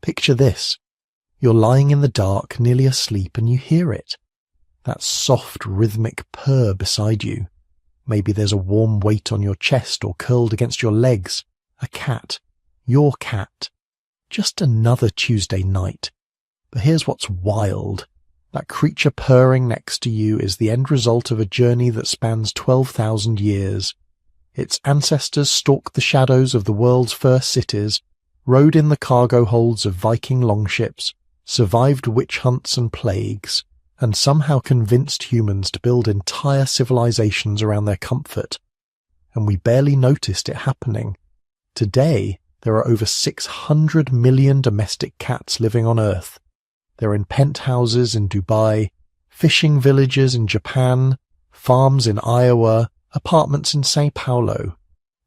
Picture this. You're lying in the dark, nearly asleep, and you hear it. That soft, rhythmic purr beside you. Maybe there's a warm weight on your chest or curled against your legs. A cat. Your cat. Just another Tuesday night. But here's what's wild. That creature purring next to you is the end result of a journey that spans 12,000 years. Its ancestors stalked the shadows of the world's first cities, rode in the cargo holds of Viking longships, survived witch hunts and plagues, and somehow convinced humans to build entire civilizations around their comfort. And we barely noticed it happening. Today, there are over 600 million domestic cats living on Earth. They're in penthouses in Dubai, fishing villages in Japan, farms in Iowa, apartments in Sao Paulo.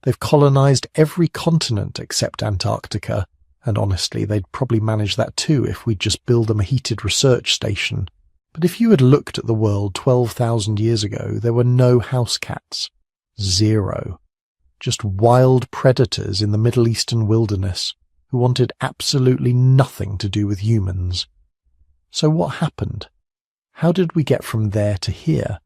They've colonized every continent except Antarctica, and honestly, they'd probably manage that too if we'd just build them a heated research station. But if you had looked at the world 12,000 years ago, there were no house cats. Zero. Just wild predators in the Middle Eastern wilderness who wanted absolutely nothing to do with humans. So what happened? How did we get from there to here?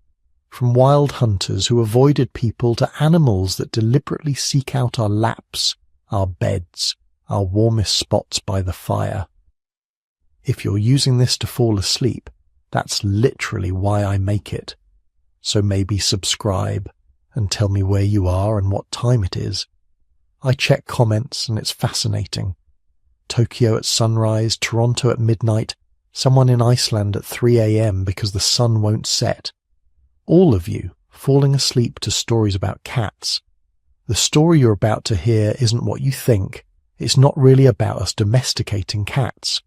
From wild hunters who avoided people to animals that deliberately seek out our laps, our beds, our warmest spots by the fire. If you're using this to fall asleep, that's literally why I make it. So maybe subscribe and tell me where you are and what time it is. I check comments and it's fascinating. Tokyo at sunrise, Toronto at midnight, someone in Iceland at 3 a.m. because the sun won't set. All of you falling asleep to stories about cats. The story you're about to hear isn't what you think. It's not really about us domesticating cats.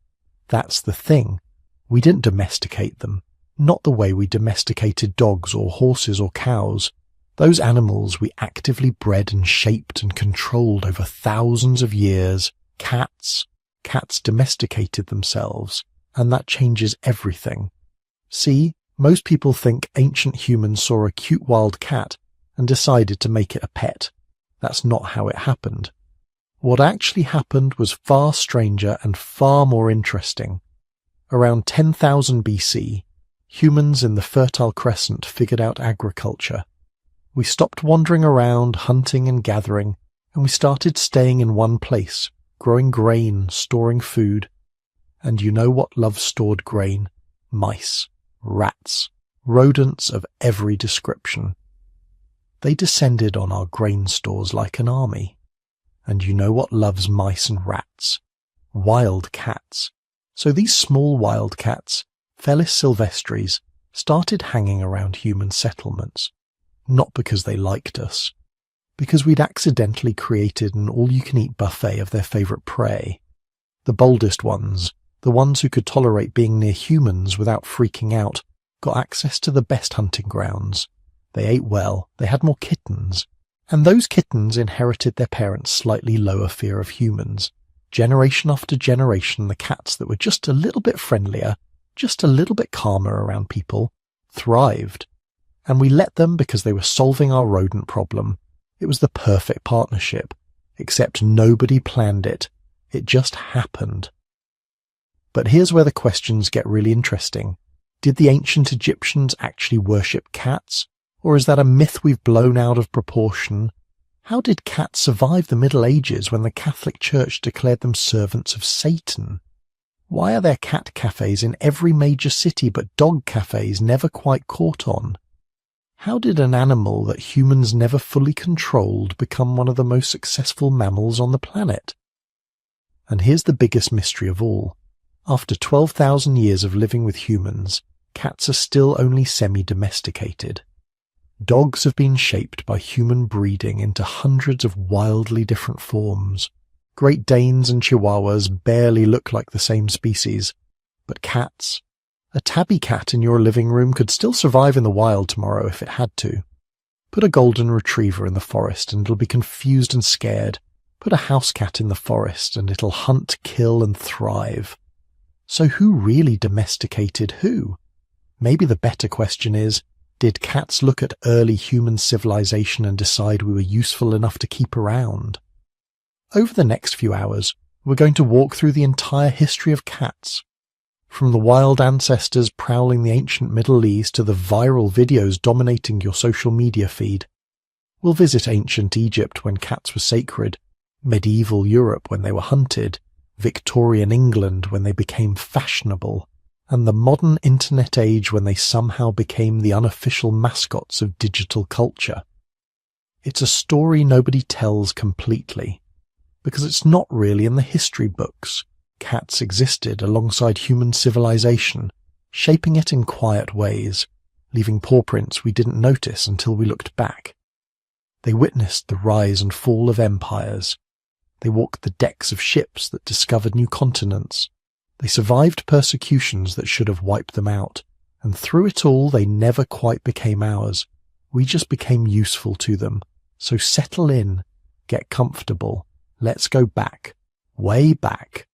That's the thing. We didn't domesticate them. Not the way we domesticated dogs or horses or cows. Those animals we actively bred and shaped and controlled over thousands of years. Cats domesticated themselves. And that changes everything. See, most people think ancient humans saw a cute wild cat and decided to make it a pet. That's not how it happened. What actually happened was far stranger and far more interesting. Around 10,000 BC, humans in the Fertile Crescent figured out agriculture. We stopped wandering around, hunting and gathering, and we started staying in one place, growing grain, storing food. And you know what loves stored grain? Mice, rats, rodents of every description. They descended on our grain stores like an army. And you know what loves mice and rats? Wild cats. So these small wild cats, Felis silvestris, started hanging around human settlements. Not because they liked us. Because we'd accidentally created an all-you-can-eat buffet of their favourite prey. The boldest ones, the ones who could tolerate being near humans without freaking out, got access to the best hunting grounds. They ate well, they had more kittens, and those kittens inherited their parents' slightly lower fear of humans. Generation after generation, the cats that were just a little bit friendlier, just a little bit calmer around people, thrived. And we let them because they were solving our rodent problem. It was the perfect partnership, except nobody planned it. It just happened. But here's where the questions get really interesting. Did the ancient Egyptians actually worship cats? Or is that a myth we've blown out of proportion? How did cats survive the Middle Ages when the Catholic Church declared them servants of Satan? Why are there cat cafes in every major city but dog cafes never quite caught on? How did an animal that humans never fully controlled become one of the most successful mammals on the planet? And here's the biggest mystery of all. After 12,000 years of living with humans, cats are still only semi-domesticated. Dogs have been shaped by human breeding into hundreds of wildly different forms. Great Danes and Chihuahuas barely look like the same species. But cats? A tabby cat in your living room could still survive in the wild tomorrow if it had to. Put a golden retriever in the forest and it'll be confused and scared. Put a house cat in the forest and it'll hunt, kill and thrive. So who really domesticated who? Maybe the better question is, did cats look at early human civilization and decide we were useful enough to keep around? Over the next few hours, We're going to walk through the entire history of cats, from the wild ancestors prowling the ancient Middle East to the viral videos dominating your social media feed. We'll visit ancient Egypt when cats were sacred, medieval Europe when they were hunted, Victorian England when they became fashionable, and the modern internet age when they somehow became the unofficial mascots of digital culture. It's a story nobody tells completely, because it's not really in the history books. Cats existed alongside human civilization, shaping it in quiet ways, leaving paw prints we didn't notice until we looked back. They witnessed the rise and fall of empires. They walked the decks of ships that discovered new continents. They survived persecutions that should have wiped them out, and through it all they never quite became ours. We just became useful to them. So settle in, get comfortable, let's go back, way back,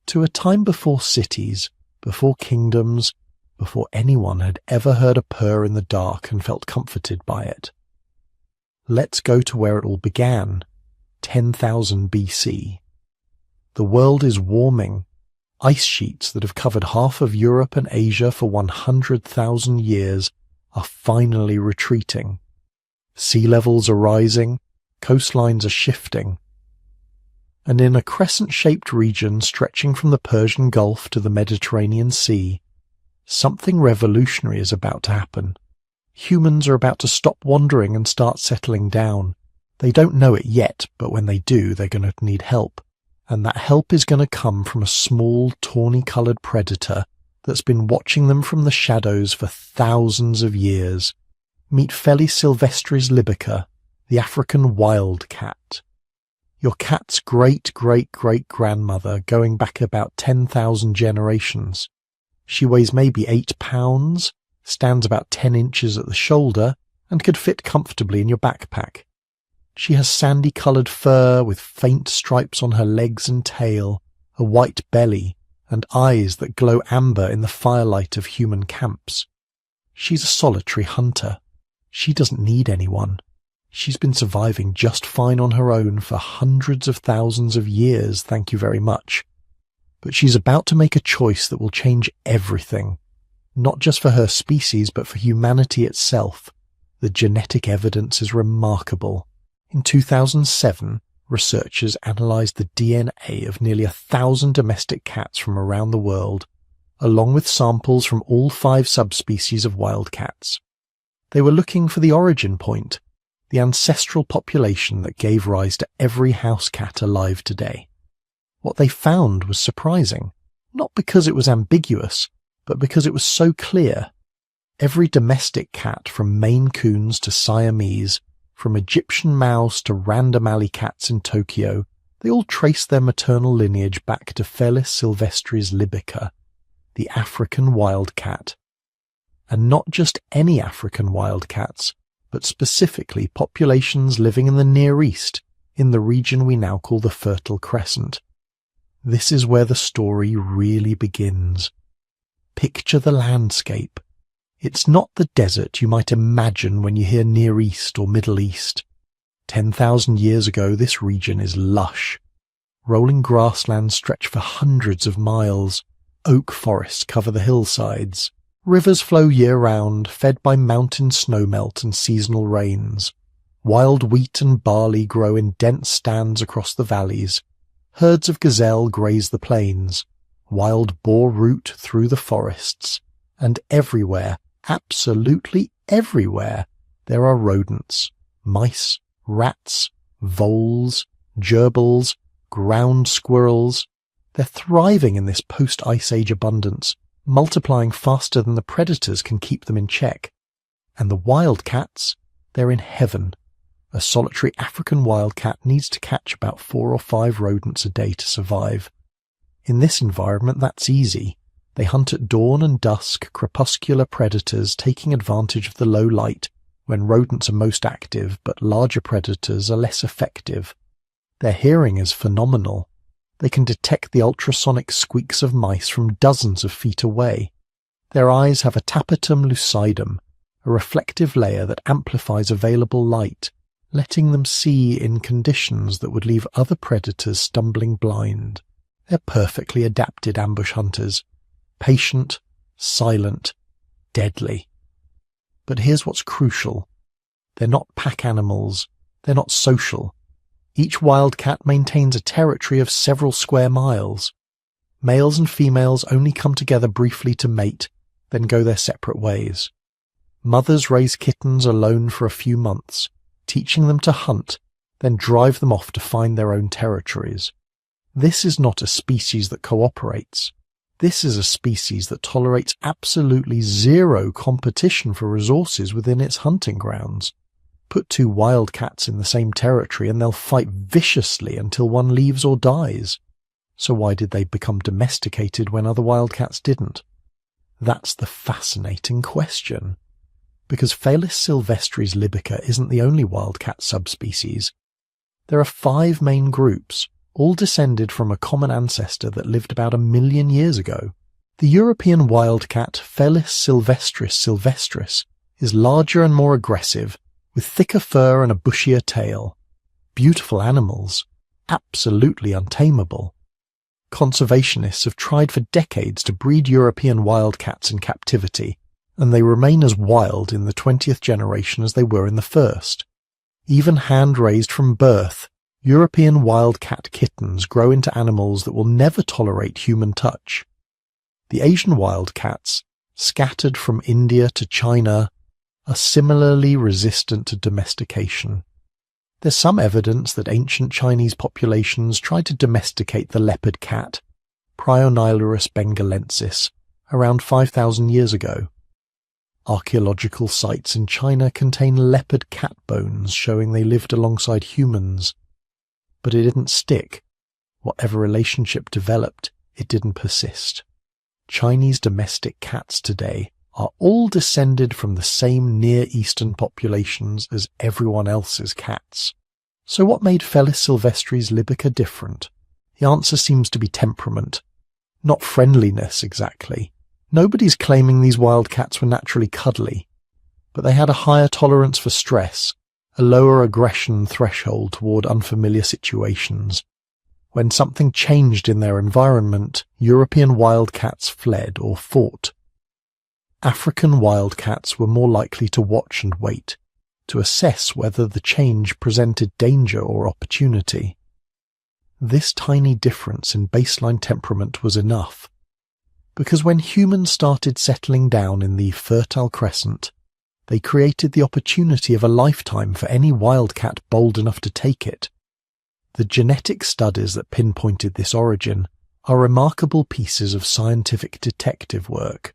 to a time before cities, before kingdoms, before anyone had ever heard a purr in the dark and felt comforted by it. Let's go to where it all began, 10,000 BC. The world is warming. Ice sheets that have covered half of Europe and Asia for 100,000 years are finally retreating. Sea levels are rising, coastlines are shifting. And in a crescent-shaped region stretching from the Persian Gulf to the Mediterranean Sea, something revolutionary is about to happen. Humans are about to stop wandering and start settling down. They don't know it yet, but when they do, they're going to need help. And that help is going to come from a small, tawny-coloured predator that's been watching them from the shadows for thousands of years. Meet Felis sylvestris libica, the African wildcat. Your cat's great-great-great-grandmother going back about 10,000 generations. She weighs maybe 8 pounds, stands about 10 inches at the shoulder, and could fit comfortably in your backpack. She has sandy-coloured fur with faint stripes on her legs and tail, a white belly, and eyes that glow amber in the firelight of human camps. She's a solitary hunter. She doesn't need anyone. She's been surviving just fine on her own for hundreds of thousands of years, thank you very much. But she's about to make a choice that will change everything, not just for her species, but for humanity itself. The genetic evidence is remarkable. In 2007, researchers analysed the DNA of nearly 1,000 domestic cats from around the world, along with samples from all 5 subspecies of wildcats. They were looking for the origin point, the ancestral population that gave rise to every house cat alive today. What they found was surprising, not because it was ambiguous, but because it was so clear. Every domestic cat, from Maine Coons to Siamese, from Egyptian mouse to random alley cats in Tokyo, they all trace their maternal lineage back to Felis sylvestris libica, the African wildcat. And not just any African wildcats, but specifically populations living in the Near East, in the region we now call the Fertile Crescent. This is where the story really begins. Picture the landscape. It's not the desert you might imagine when you hear Near East or Middle East. 10,000 years ago, this region is lush. Rolling grasslands stretch for hundreds of miles. Oak forests cover the hillsides. Rivers flow year-round, fed by mountain snowmelt and seasonal rains. Wild wheat and barley grow in dense stands across the valleys. Herds of gazelle graze the plains. Wild boar root through the forests. And everywhere, absolutely everywhere, there are rodents, mice, rats, voles, gerbils, ground squirrels. They're thriving in this post-Ice Age abundance, multiplying faster than the predators can keep them in check. And the wildcats, they're in heaven. A solitary African wildcat needs to catch about 4 or 5 rodents a day to survive. In this environment, that's easy. They hunt at dawn and dusk, crepuscular predators taking advantage of the low light when rodents are most active, but larger predators are less effective. Their hearing is phenomenal. They can detect the ultrasonic squeaks of mice from dozens of feet away. Their eyes have a tapetum lucidum, a reflective layer that amplifies available light, letting them see in conditions that would leave other predators stumbling blind. They're perfectly adapted ambush hunters. Patient, silent, deadly. But here's what's crucial. They're not pack animals. They're not social. Each wildcat maintains a territory of several square miles. Males and females only come together briefly to mate, then go their separate ways. Mothers raise kittens alone for a few months, teaching them to hunt, then drive them off to find their own territories. This is not a species that cooperates. This is a species that tolerates absolutely zero competition for resources within its hunting grounds. Put two wildcats in the same territory and they'll fight viciously until one leaves or dies. So why did they become domesticated when other wildcats didn't? That's the fascinating question. Because Felis sylvestris libica isn't the only wildcat subspecies. There are 5 main groups, all descended from a common ancestor that lived about 1 million years ago. The European wildcat Felis sylvestris sylvestris is larger and more aggressive, with thicker fur and a bushier tail. Beautiful animals, absolutely untamable. Conservationists have tried for decades to breed European wildcats in captivity, and they remain as wild in the 20th generation as they were in the first. Even hand-raised from birth, European wildcat kittens grow into animals that will never tolerate human touch. The Asian wildcats, scattered from India to China, are similarly resistant to domestication. There's some evidence that ancient Chinese populations tried to domesticate the leopard cat, Prionilurus bengalensis, around 5,000 years ago. Archaeological sites in China contain leopard cat bones showing they lived alongside humans. But it didn't stick. Whatever relationship developed, it didn't persist. Chinese domestic cats today are all descended from the same Near Eastern populations as everyone else's cats. So what made Felis sylvestris libica different? The answer seems to be temperament. Not friendliness, exactly. Nobody's claiming these wildcats were naturally cuddly, but they had a higher tolerance for stress, a lower aggression threshold toward unfamiliar situations. When something changed in their environment, European wildcats fled or fought. African wildcats were more likely to watch and wait, to assess whether the change presented danger or opportunity. This tiny difference in baseline temperament was enough, because when humans started settling down in the Fertile Crescent, they created the opportunity of a lifetime for any wildcat bold enough to take it. The genetic studies that pinpointed this origin are remarkable pieces of scientific detective work.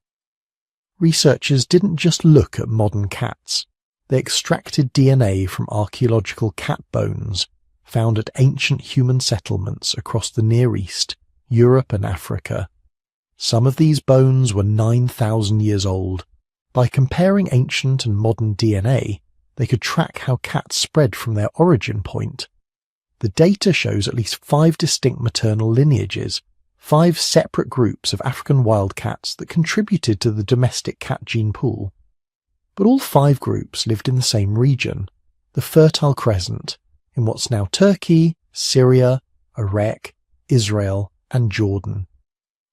Researchers didn't just look at modern cats. They extracted DNA from archaeological cat bones found at ancient human settlements across the Near East, Europe and Africa. Some of these bones were 9,000 years old. By comparing ancient and modern DNA, they could track how cats spread from their origin point. The data shows at least 5 distinct maternal lineages, 5 separate groups of African wildcats that contributed to the domestic cat gene pool. But all 5 groups lived in the same region, the Fertile Crescent, in what's now Turkey, Syria, Iraq, Israel, and Jordan.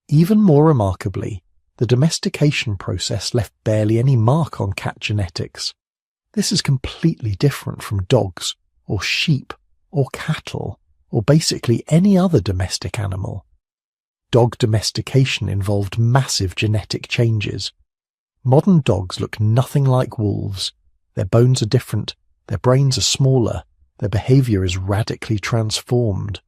Even more remarkably, the domestication process left barely any mark on cat genetics. This is completely different from dogs, or sheep, or cattle, or basically any other domestic animal. Dog domestication involved massive genetic changes. Modern dogs look nothing like wolves. Their bones are different, their brains are smaller, their behavior is radically transformed.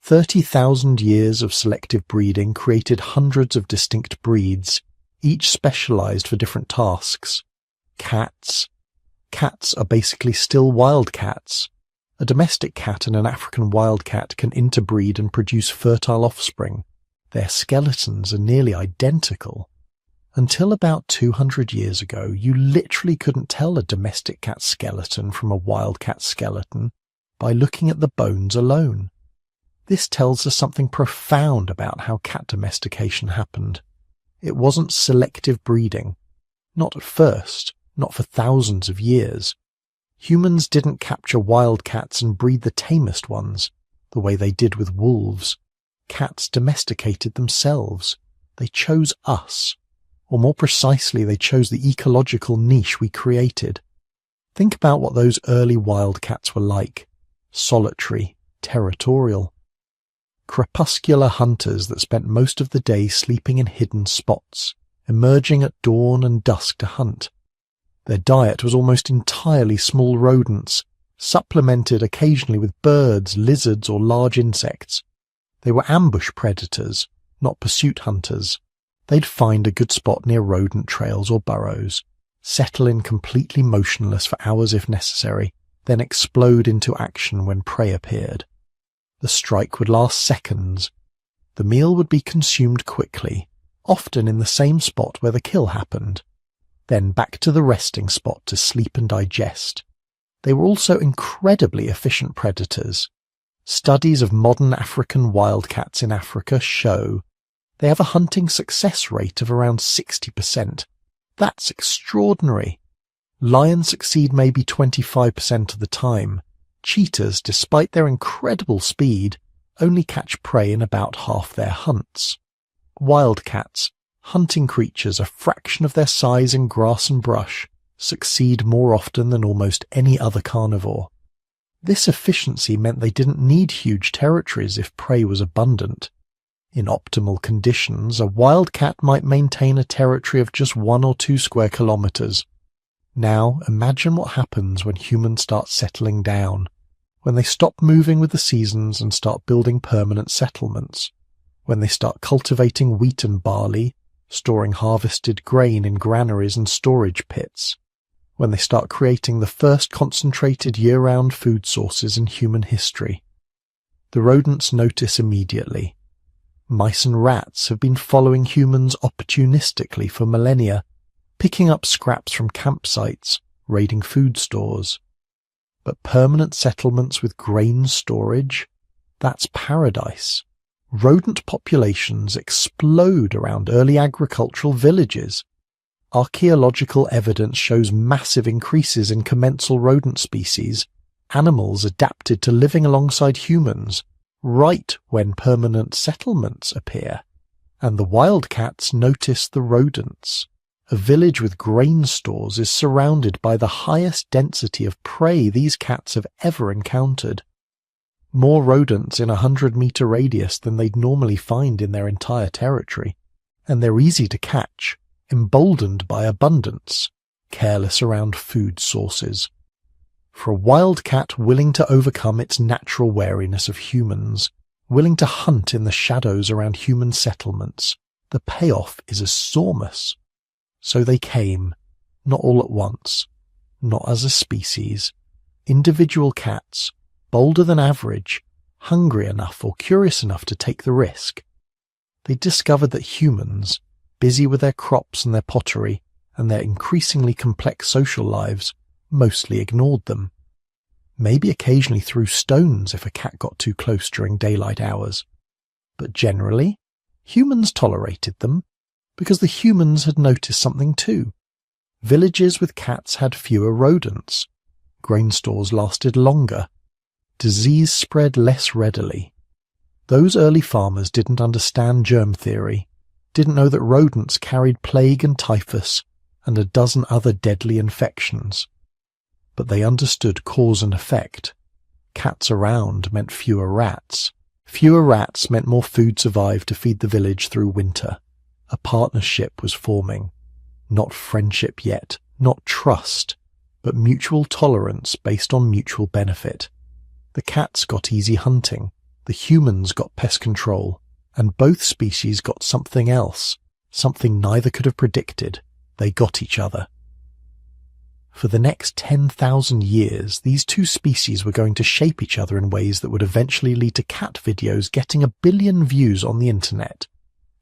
30,000 years of selective breeding created hundreds of distinct breeds, each specialized for different tasks. Cats. Cats are basically still wildcats. A domestic cat and an African wildcat can interbreed and produce fertile offspring. Their skeletons are nearly identical. Until about 200 years ago, you literally couldn't tell a domestic cat skeleton from a wildcat skeleton by looking at the bones alone. This tells us something profound about how cat domestication happened. It wasn't selective breeding. Not at first, not for thousands of years. Humans didn't capture wildcats and breed the tamest ones, the way they did with wolves. Cats domesticated themselves. They chose us. Or more precisely, they chose the ecological niche we created. Think about what those early wildcats were like. Solitary, territorial. Crepuscular hunters that spent most of the day sleeping in hidden spots, emerging at dawn and dusk to hunt. Their diet was almost entirely small rodents, supplemented occasionally with birds, lizards, or large insects. They were ambush predators, not pursuit hunters. They'd find a good spot near rodent trails or burrows, settle in completely motionless for hours if necessary, then explode into action when prey appeared. The strike would last seconds. The meal would be consumed quickly, often in the same spot where the kill happened. Then back to the resting spot to sleep and digest. They were also incredibly efficient predators. Studies of modern African wildcats in Africa show they have a hunting success rate of around 60%. That's extraordinary. Lions succeed maybe 25% of the time. Cheetahs, despite their incredible speed, only catch prey in about half their hunts. Wildcats, hunting creatures a fraction of their size in grass and brush, succeed more often than almost any other carnivore. This efficiency meant they didn't need huge territories if prey was abundant. In optimal conditions, a wildcat might maintain a territory of just 1 or 2 square kilometers. Now, imagine what happens when humans start settling down, when they stop moving with the seasons and start building permanent settlements, when they start cultivating wheat and barley, storing harvested grain in granaries and storage pits, when they start creating the first concentrated year-round food sources in human history. The rodents notice immediately. Mice and rats have been following humans opportunistically for millennia, picking up scraps from campsites, raiding food stores. But permanent settlements with grain storage? That's paradise. Rodent populations explode around early agricultural villages. Archaeological evidence shows massive increases in commensal rodent species, animals adapted to living alongside humans, right when permanent settlements appear. And the wildcats notice the rodents. A village with grain stores is surrounded by the highest density of prey these cats have ever encountered. More rodents in a 100-meter radius than they'd normally find in their entire territory. And they're easy to catch, emboldened by abundance, careless around food sources. For a wildcat willing to overcome its natural wariness of humans, willing to hunt in the shadows around human settlements, the payoff is enormous. So they came, not all at once, not as a species. Individual cats, bolder than average, hungry enough or curious enough to take the risk. They discovered that humans, busy with their crops and their pottery and their increasingly complex social lives, mostly ignored them. Maybe occasionally threw stones if a cat got too close during daylight hours. But generally, humans tolerated them, because the humans had noticed something too. Villages with cats had fewer rodents. Grain stores lasted longer. Disease spread less readily. Those early farmers didn't understand germ theory, didn't know that rodents carried plague and typhus and a dozen other deadly infections. But they understood cause and effect. Cats around meant fewer rats. Fewer rats meant more food survived to feed the village through winter. A partnership was forming. Not friendship yet, not trust, but mutual tolerance based on mutual benefit. The cats got easy hunting, the humans got pest control, and both species got something else, something neither could have predicted. They got each other. For the next 10,000 years, these two species were going to shape each other in ways that would eventually lead to cat videos getting 1 billion views on the internet.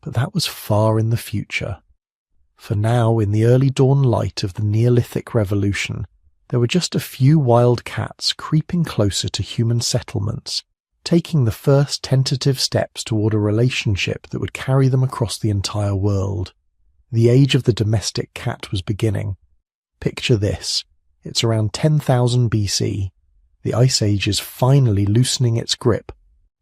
But that was far in the future. For now, in the early dawn light of the Neolithic Revolution, there were just a few wild cats creeping closer to human settlements, taking the first tentative steps toward a relationship that would carry them across the entire world. The age of the domestic cat was beginning. Picture this. It's around 10,000 BC. The Ice Age is finally loosening its grip.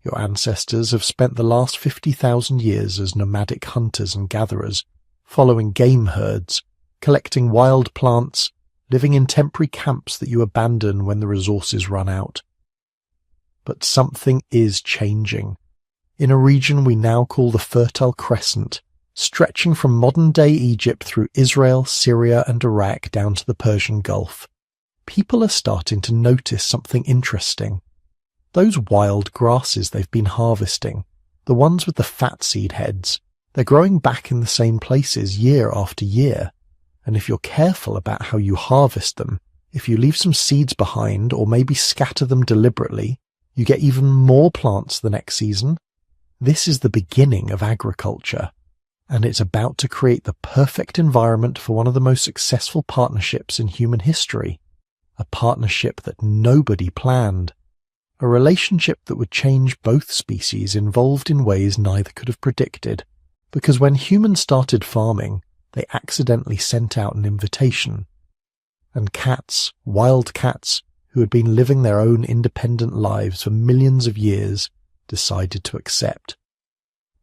Your ancestors have spent the last 50,000 years as nomadic hunters and gatherers, following game herds, collecting wild plants, living in temporary camps that you abandon when the resources run out. But something is changing. In a region we now call the Fertile Crescent, stretching from modern-day Egypt through Israel, Syria and Iraq down to the Persian Gulf, people are starting to notice something interesting. Those wild grasses they've been harvesting, the ones with the fat seed heads, they're growing back in the same places year after year. And if you're careful about how you harvest them, if you leave some seeds behind or maybe scatter them deliberately, you get even more plants the next season. This is the beginning of agriculture, and it's about to create the perfect environment for one of the most successful partnerships in human history. A partnership that nobody planned. A relationship that would change both species involved in ways neither could have predicted. Because when humans started farming, they accidentally sent out an invitation. And cats, wild cats, who had been living their own independent lives for millions of years, decided to accept.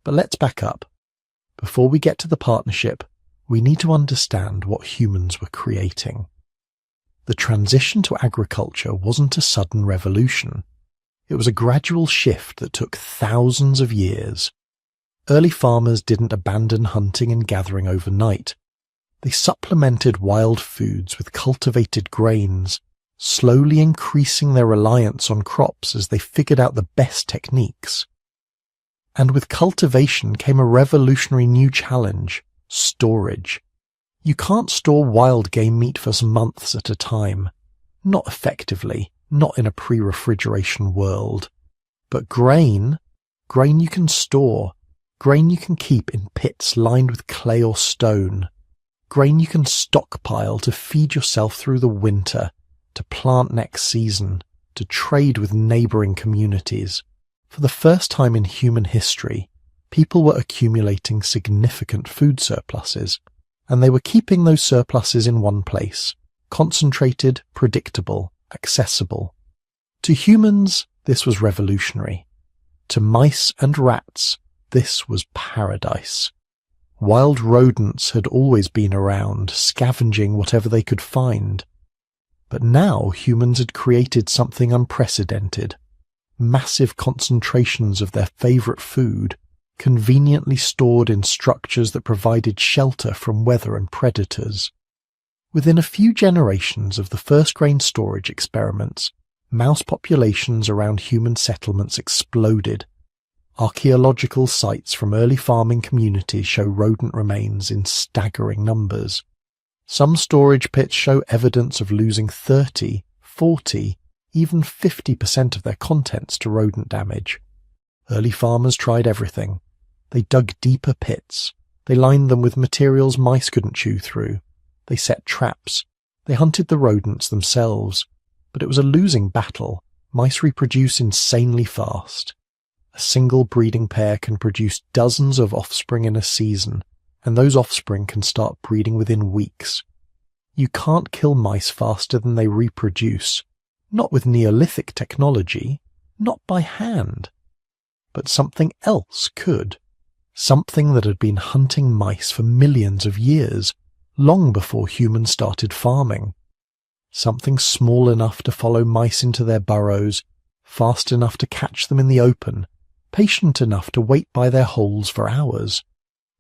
But let's back up. Before we get to the partnership, we need to understand what humans were creating. The transition to agriculture wasn't a sudden revolution. It was a gradual shift that took thousands of years. Early farmers didn't abandon hunting and gathering overnight. They supplemented wild foods with cultivated grains, slowly increasing their reliance on crops as they figured out the best techniques. And with cultivation came a revolutionary new challenge: storage. You can't store wild game meat for months at a time. Not effectively, not in a pre-refrigeration world. But grain you can store. Grain you can keep in pits lined with clay or stone. Grain you can stockpile to feed yourself through the winter, to plant next season, to trade with neighbouring communities. For the first time in human history, people were accumulating significant food surpluses, and they were keeping those surpluses in one place, concentrated, predictable, accessible. To humans, this was revolutionary. To mice and rats, this was paradise. Wild rodents had always been around, scavenging whatever they could find. But now humans had created something unprecedented. Massive concentrations of their favourite food, conveniently stored in structures that provided shelter from weather and predators. Within a few generations of the first grain storage experiments, mouse populations around human settlements exploded. Archaeological sites from early farming communities show rodent remains in staggering numbers. Some storage pits show evidence of losing 30, 40, even 50% of their contents to rodent damage. Early farmers tried everything. They dug deeper pits. They lined them with materials mice couldn't chew through. They set traps. They hunted the rodents themselves. But it was a losing battle. Mice reproduce insanely fast. A single breeding pair can produce dozens of offspring in a season, and those offspring can start breeding within weeks. You can't kill mice faster than they reproduce. Not with Neolithic technology. Not by hand. But something else could. Something that had been hunting mice for millions of years, long before humans started farming. Something small enough to follow mice into their burrows, fast enough to catch them in the open, patient enough to wait by their holes for hours.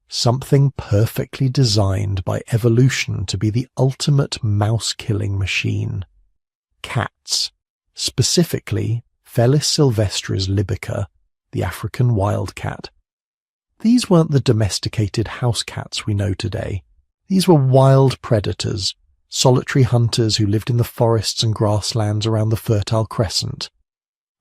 Something perfectly designed by evolution to be the ultimate mouse-killing machine. Cats, specifically Felis sylvestris libica, the African wildcat. These weren't the domesticated house cats we know today. These were wild predators, solitary hunters who lived in the forests and grasslands around the Fertile Crescent.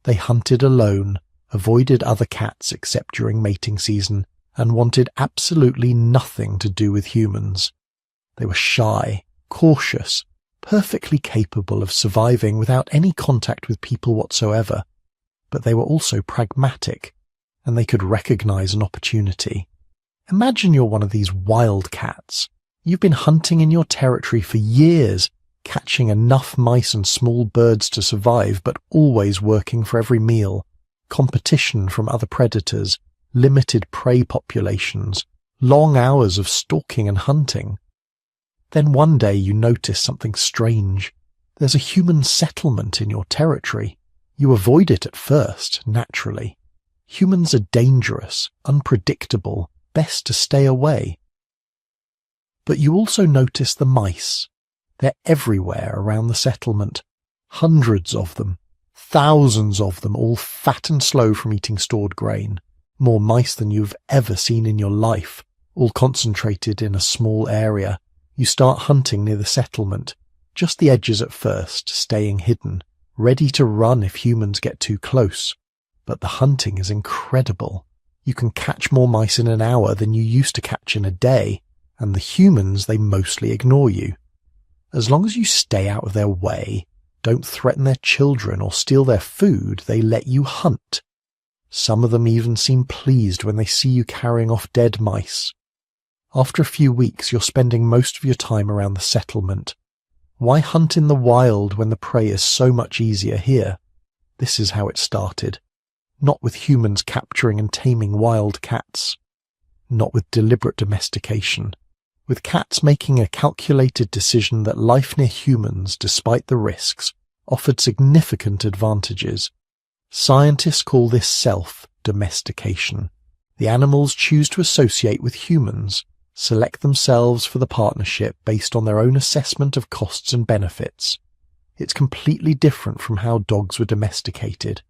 They hunted alone, avoided other cats except during mating season, and wanted absolutely nothing to do with humans. They were shy, cautious, perfectly capable of surviving without any contact with people whatsoever. But they were also pragmatic, and they could recognize an opportunity. Imagine you're one of these wild cats. You've been hunting in your territory for years, catching enough mice and small birds to survive, but always working for every meal. competition from other predators, limited prey populations, long hours of stalking and hunting. Then one day you notice something strange. There's a human settlement in your territory. You avoid it at first, naturally. Humans are dangerous, unpredictable, best to stay away. But you also notice the mice. They're everywhere around the settlement. Hundreds of them, thousands of them, all fat and slow from eating stored grain. More mice than you've ever seen in your life, all concentrated in a small area. You start hunting near the settlement, just the edges at first, staying hidden, ready to run if humans get too close. But the hunting is incredible. You can catch more mice in an hour than you used to catch in a day, and the humans, they mostly ignore you. As long as you stay out of their way, don't threaten their children or steal their food, they let you hunt. Some of them even seem pleased when they see you carrying off dead mice. After a few weeks, you're spending most of your time around the settlement. Why hunt in the wild when the prey is so much easier here? This is how it started. Not with humans capturing and taming wild cats. Not with deliberate domestication. With cats making a calculated decision that life near humans, despite the risks, offered significant advantages. Scientists call this self-domestication. The animals choose to associate with humans, select themselves for the partnership based on their own assessment of costs and benefits. It's completely different from how dogs were domesticated.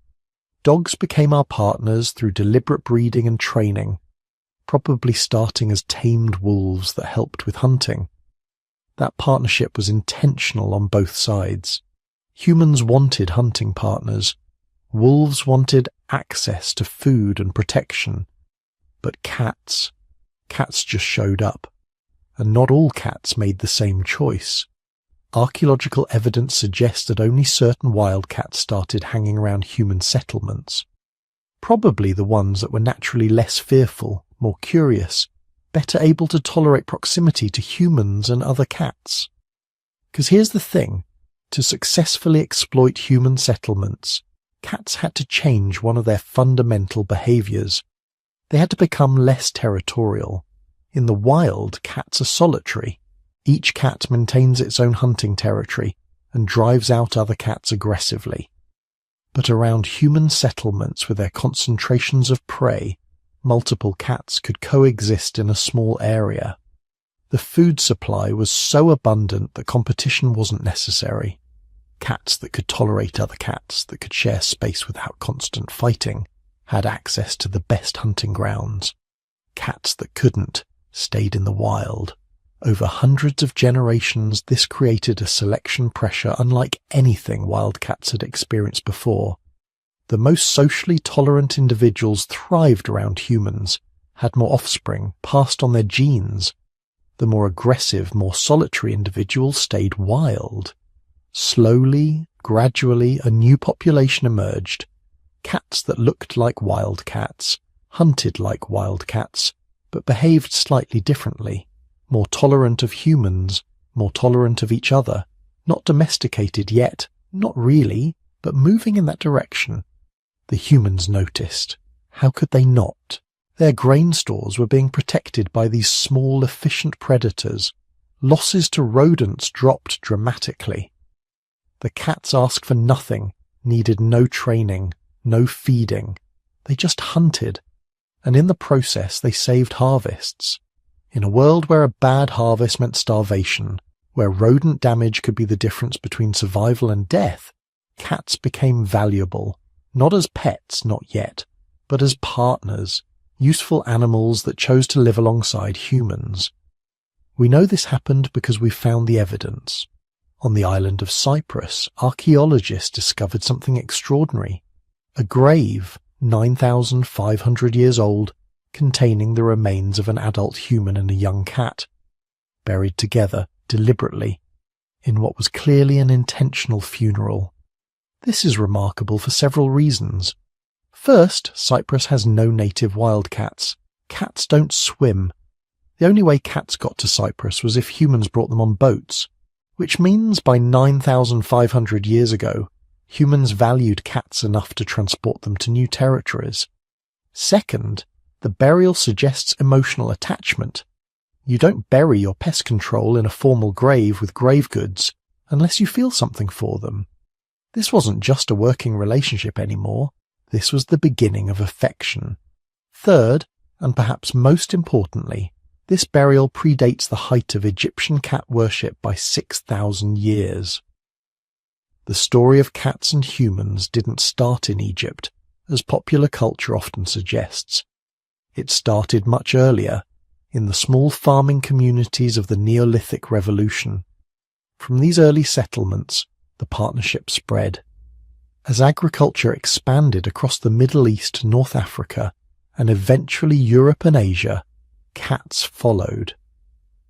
Dogs became our partners through deliberate breeding and training, probably starting as tamed wolves that helped with hunting. That partnership was intentional on both sides. Humans wanted hunting partners. Wolves wanted access to food and protection. But cats just showed up. And not all cats made the same choice. Archaeological evidence suggests that only certain wild cats started hanging around human settlements. Probably the ones that were naturally less fearful, more curious, better able to tolerate proximity to humans and other cats. Because here's the thing, to successfully exploit human settlements, cats had to change one of their fundamental behaviors. They had to become less territorial. In the wild, cats are solitary. Each cat maintains its own hunting territory and drives out other cats aggressively. But around human settlements with their concentrations of prey, multiple cats could coexist in a small area. The food supply was so abundant that competition wasn't necessary. Cats that could tolerate other cats, that could share space without constant fighting, had access to the best hunting grounds. Cats that couldn't stayed in the wild. Over hundreds of generations, this created a selection pressure unlike anything wild cats had experienced before. The most socially tolerant individuals thrived around humans, had more offspring, passed on their genes. The more aggressive, more solitary individuals stayed wild. Slowly, gradually, a new population emerged. Cats that looked like wild cats, hunted like wild cats, but behaved slightly differently. More tolerant of humans, more tolerant of each other, not domesticated yet, not really, but moving in that direction. The humans noticed. How could they not? Their grain stores were being protected by these small, efficient predators. Losses to rodents dropped dramatically. The cats asked for nothing, needed no training, no feeding. They just hunted, and in the process they saved harvests. In a world where a bad harvest meant starvation, where rodent damage could be the difference between survival and death, cats became valuable, not as pets, not yet, but as partners, useful animals that chose to live alongside humans. We know this happened because we found the evidence. On the island of Cyprus, archaeologists discovered something extraordinary. A grave, 9,500 years old, containing the remains of an adult human and a young cat, buried together, deliberately, in what was clearly an intentional funeral. This is remarkable for several reasons. First, Cyprus has no native wildcats. Cats don't swim. The only way cats got to Cyprus was if humans brought them on boats, which means by 9,500 years ago, Humans valued cats enough to transport them to new territories. Second, the burial suggests emotional attachment. You don't bury your pest control in a formal grave with grave goods unless you feel something for them. This wasn't just a working relationship anymore. This was the beginning of affection. Third, and perhaps most importantly, this burial predates the height of Egyptian cat worship by 6,000 years. The story of cats and humans didn't start in Egypt, as popular culture often suggests. It started much earlier, in the small farming communities of the Neolithic Revolution. From these early settlements, the partnership spread. As agriculture expanded across the Middle East, North Africa, and eventually Europe and Asia, cats followed.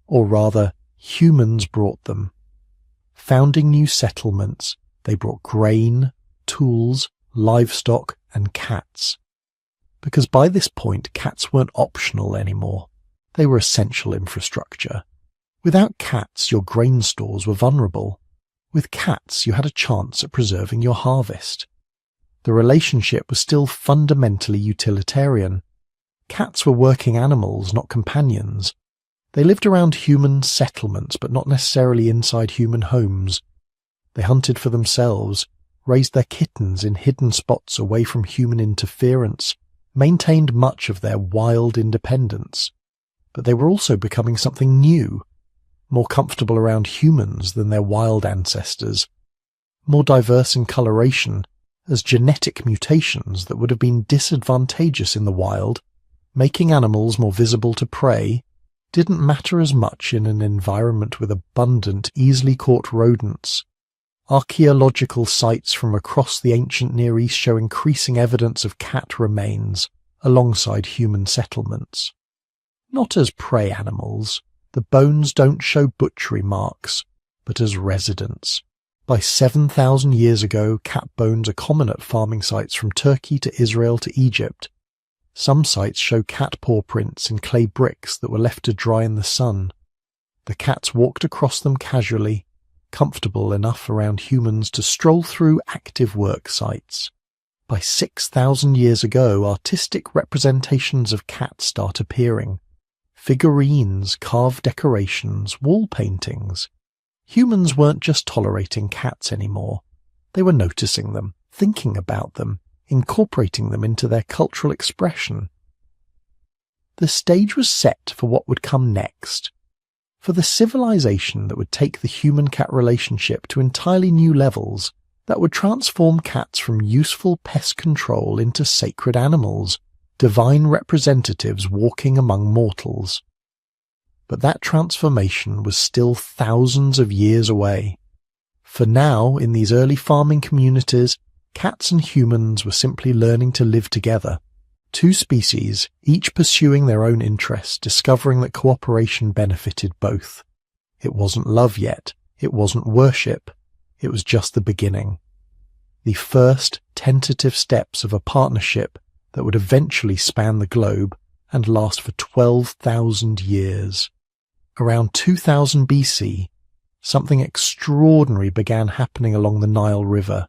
Or rather, humans brought them. Founding new settlements, they brought grain, tools, livestock, and cats. Because by this point, cats weren't optional anymore. They were essential infrastructure. Without cats, your grain stores were vulnerable. With cats, you had a chance at preserving your harvest. The relationship was still fundamentally utilitarian. Cats were working animals, not companions. They lived around human settlements, but not necessarily inside human homes. They hunted for themselves, raised their kittens in hidden spots away from human interference, maintained much of their wild independence. But they were also becoming something new, more comfortable around humans than their wild ancestors, more diverse in coloration, as genetic mutations that would have been disadvantageous in the wild, making animals more visible to prey, didn't matter as much in an environment with abundant, easily caught rodents. Archaeological sites from across the ancient Near East show increasing evidence of cat remains alongside human settlements. Not as prey animals, the bones don't show butchery marks, but as residents. By 7,000 years ago, cat bones are common at farming sites from Turkey to Israel to Egypt. Some sites show cat paw prints in clay bricks that were left to dry in the sun. The cats walked across them casually, comfortable enough around humans to stroll through active work sites. By 6,000 years ago, artistic representations of cats start appearing. Figurines, carved decorations, wall paintings. Humans weren't just tolerating cats anymore. They were noticing them, thinking about them, incorporating them into their cultural expression. The stage was set for what would come next, for the civilization that would take the human-cat relationship to entirely new levels, that would transform cats from useful pest control into sacred animals, divine representatives walking among mortals. But that transformation was still thousands of years away. For now, in these early farming communities, cats and humans were simply learning to live together. Two species, each pursuing their own interests, discovering that cooperation benefited both. It wasn't love yet. It wasn't worship. It was just the beginning. The first tentative steps of a partnership that would eventually span the globe and last for 12,000 years. Around 2000 BC, something extraordinary began happening along the Nile River.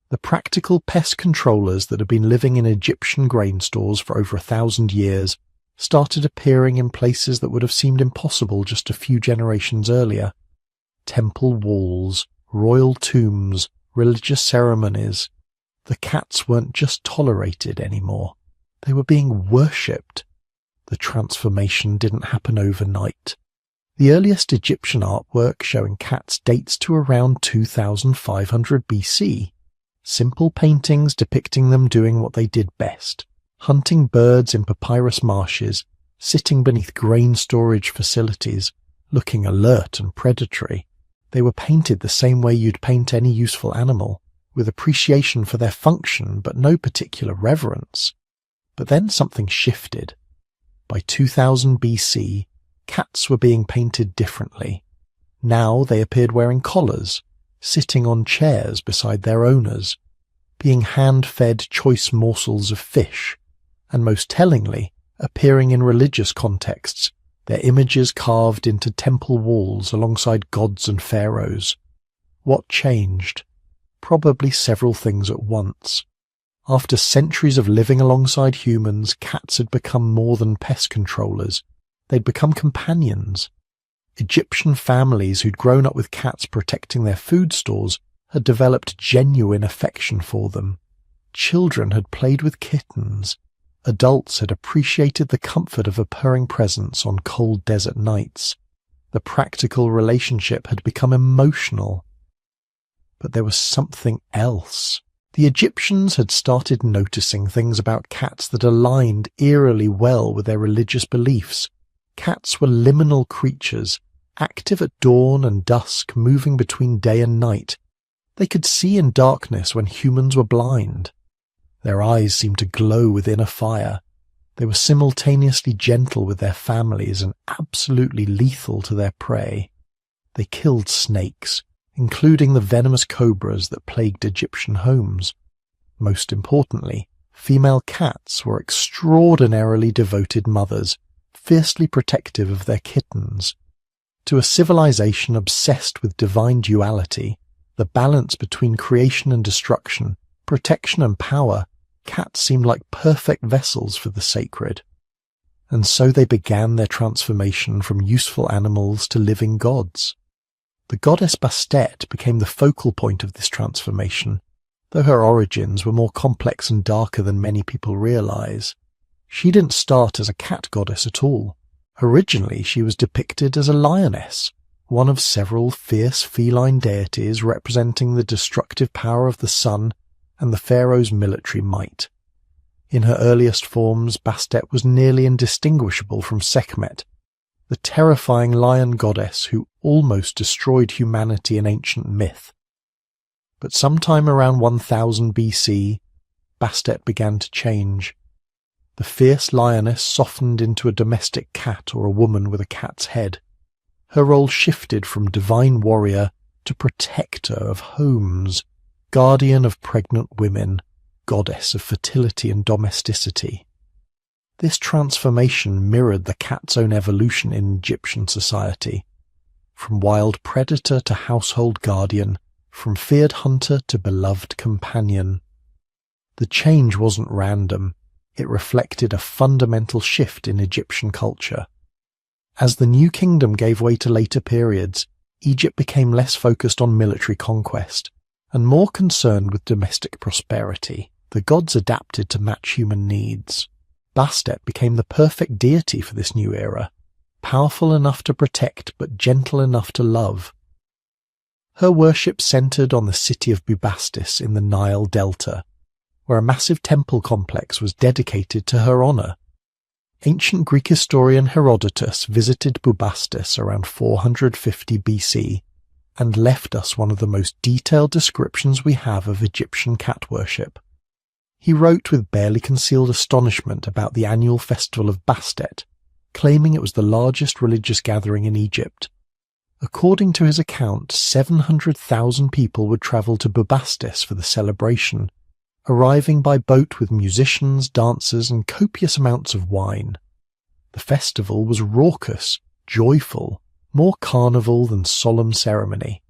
The practical pest controllers that had been living in Egyptian grain stores for over 1,000 years started appearing in places that would have seemed impossible just a few generations earlier. Temple walls, royal tombs, religious ceremonies. The cats weren't just tolerated anymore. They were being worshipped. The transformation didn't happen overnight. The earliest Egyptian artwork showing cats dates to around 2500 BC. Simple paintings depicting them doing what they did best, hunting birds in papyrus marshes, sitting beneath grain storage facilities, looking alert and predatory. They were painted the same way you'd paint any useful animal, with appreciation for their function but no particular reverence. But then something shifted. By 2000 BC, cats were being painted differently. Now they appeared wearing collars, sitting on chairs beside their owners, being hand-fed choice morsels of fish, and most tellingly, appearing in religious contexts, their images carved into temple walls alongside gods and pharaohs. What changed? probably several things at once. After centuries of living alongside humans, cats had become more than pest controllers. They'd become companions. Egyptian families who'd grown up with cats protecting their food stores had developed genuine affection for them. Children had played with kittens. Adults had appreciated the comfort of a purring presence on cold desert nights. The practical relationship had become emotional. But there was something else. The Egyptians had started noticing things about cats that aligned eerily well with their religious beliefs. Cats were liminal creatures, active at dawn and dusk, moving between day and night. They could see in darkness when humans were blind. Their eyes seemed to glow within a fire. They were simultaneously gentle with their families and absolutely lethal to their prey. They killed snakes, including the venomous cobras that plagued Egyptian homes. Most importantly, female cats were extraordinarily devoted mothers, fiercely protective of their kittens. To a civilization obsessed with divine duality, the balance between creation and destruction, protection and power, cats seemed like perfect vessels for the sacred. And so they began their transformation from useful animals to living gods. The goddess Bastet became the focal point of this transformation, though her origins were more complex and darker than many people realize. She didn't start as a cat goddess at all. Originally, she was depicted as a lioness, one of several fierce feline deities representing the destructive power of the sun and the pharaoh's military might. In her earliest forms, Bastet was nearly indistinguishable from Sekhmet, the terrifying lion goddess who almost destroyed humanity in ancient myth. But sometime around 1000 BC, Bastet began to change. The fierce lioness softened into a domestic cat or a woman with a cat's head. Her role shifted from divine warrior to protector of homes, guardian of pregnant women, goddess of fertility and domesticity. This transformation mirrored the cat's own evolution in Egyptian society. From wild predator to household guardian, from feared hunter to beloved companion. The change wasn't random. It reflected a fundamental shift in Egyptian culture. As the New Kingdom gave way to later periods, Egypt became less focused on military conquest and more concerned with domestic prosperity. The gods adapted to match human needs. Bastet became the perfect deity for this new era, powerful enough to protect but gentle enough to love. Her worship centered on the city of Bubastis in the Nile Delta, where a massive temple complex was dedicated to her honor. Ancient Greek historian Herodotus visited Bubastis around 450 BC and left us one of the most detailed descriptions we have of Egyptian cat worship. He wrote with barely concealed astonishment about the annual festival of Bastet, claiming it was the largest religious gathering in Egypt. According to his account, 700,000 people would travel to Bubastis for the celebration, arriving by boat with musicians, dancers, and copious amounts of wine. The festival was raucous, joyful, more carnival than solemn ceremony.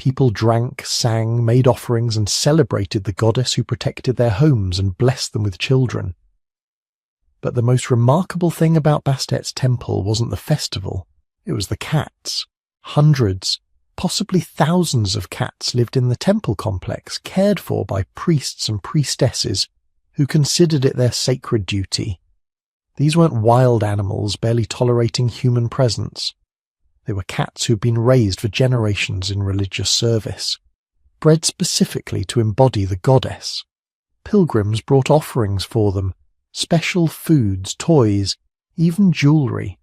People drank, sang, made offerings, and celebrated the goddess who protected their homes and blessed them with children. But the most remarkable thing about Bastet's temple wasn't the festival, it was the cats. Hundreds, possibly thousands of cats lived in the temple complex, cared for by priests and priestesses who considered it their sacred duty. These weren't wild animals barely tolerating human presence. They were cats who'd been raised for generations in religious service, bred specifically to embody the goddess. Pilgrims brought offerings for them, special foods, toys, even jewelry.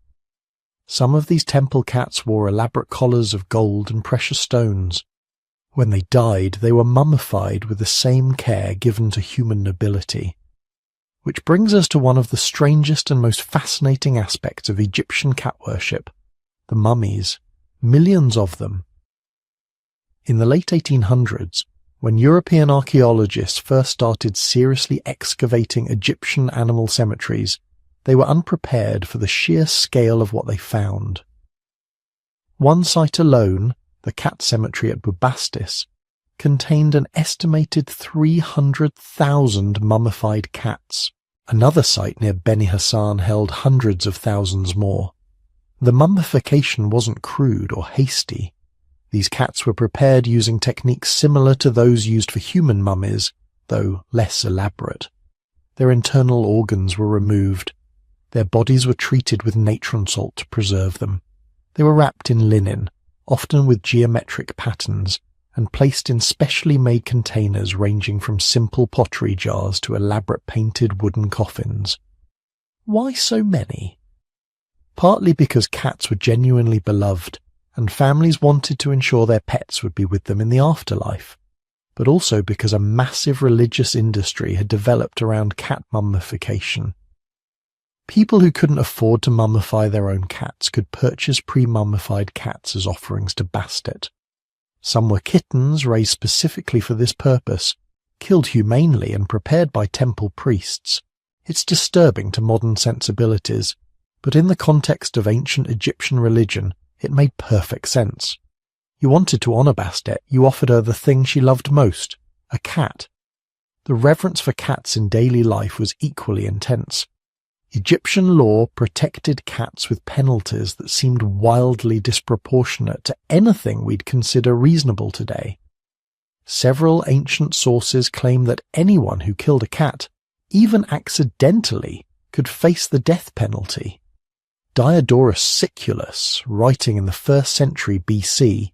Some of these temple cats wore elaborate collars of gold and precious stones. When they died, they were mummified with the same care given to human nobility. Which brings us to one of the strangest and most fascinating aspects of Egyptian cat worship, the mummies, millions of them. In the late 1800s, when European archaeologists first started seriously excavating Egyptian animal cemeteries, they were unprepared for the sheer scale of what they found. One site alone, the cat cemetery at Bubastis, contained an estimated 300,000 mummified cats. Another site near Beni Hassan held hundreds of thousands more. The mummification wasn't crude or hasty. These cats were prepared using techniques similar to those used for human mummies, though less elaborate. Their internal organs were removed. Their bodies were treated with natron salt to preserve them. They were wrapped in linen, often with geometric patterns, and placed in specially made containers ranging from simple pottery jars to elaborate painted wooden coffins. Why so many? Partly because cats were genuinely beloved, and families wanted to ensure their pets would be with them in the afterlife, but also because a massive religious industry had developed around cat mummification. People who couldn't afford to mummify their own cats could purchase pre-mummified cats as offerings to Bastet. Some were kittens raised specifically for this purpose, killed humanely and prepared by temple priests. It's disturbing to modern sensibilities, but in the context of ancient Egyptian religion, it made perfect sense. You wanted to honour Bastet, you offered her the thing she loved most, a cat. The reverence for cats in daily life was equally intense. Egyptian law protected cats with penalties that seemed wildly disproportionate to anything we'd consider reasonable today. Several ancient sources claim that anyone who killed a cat, even accidentally, could face the death penalty. Diodorus Siculus, writing in the 1st century BC,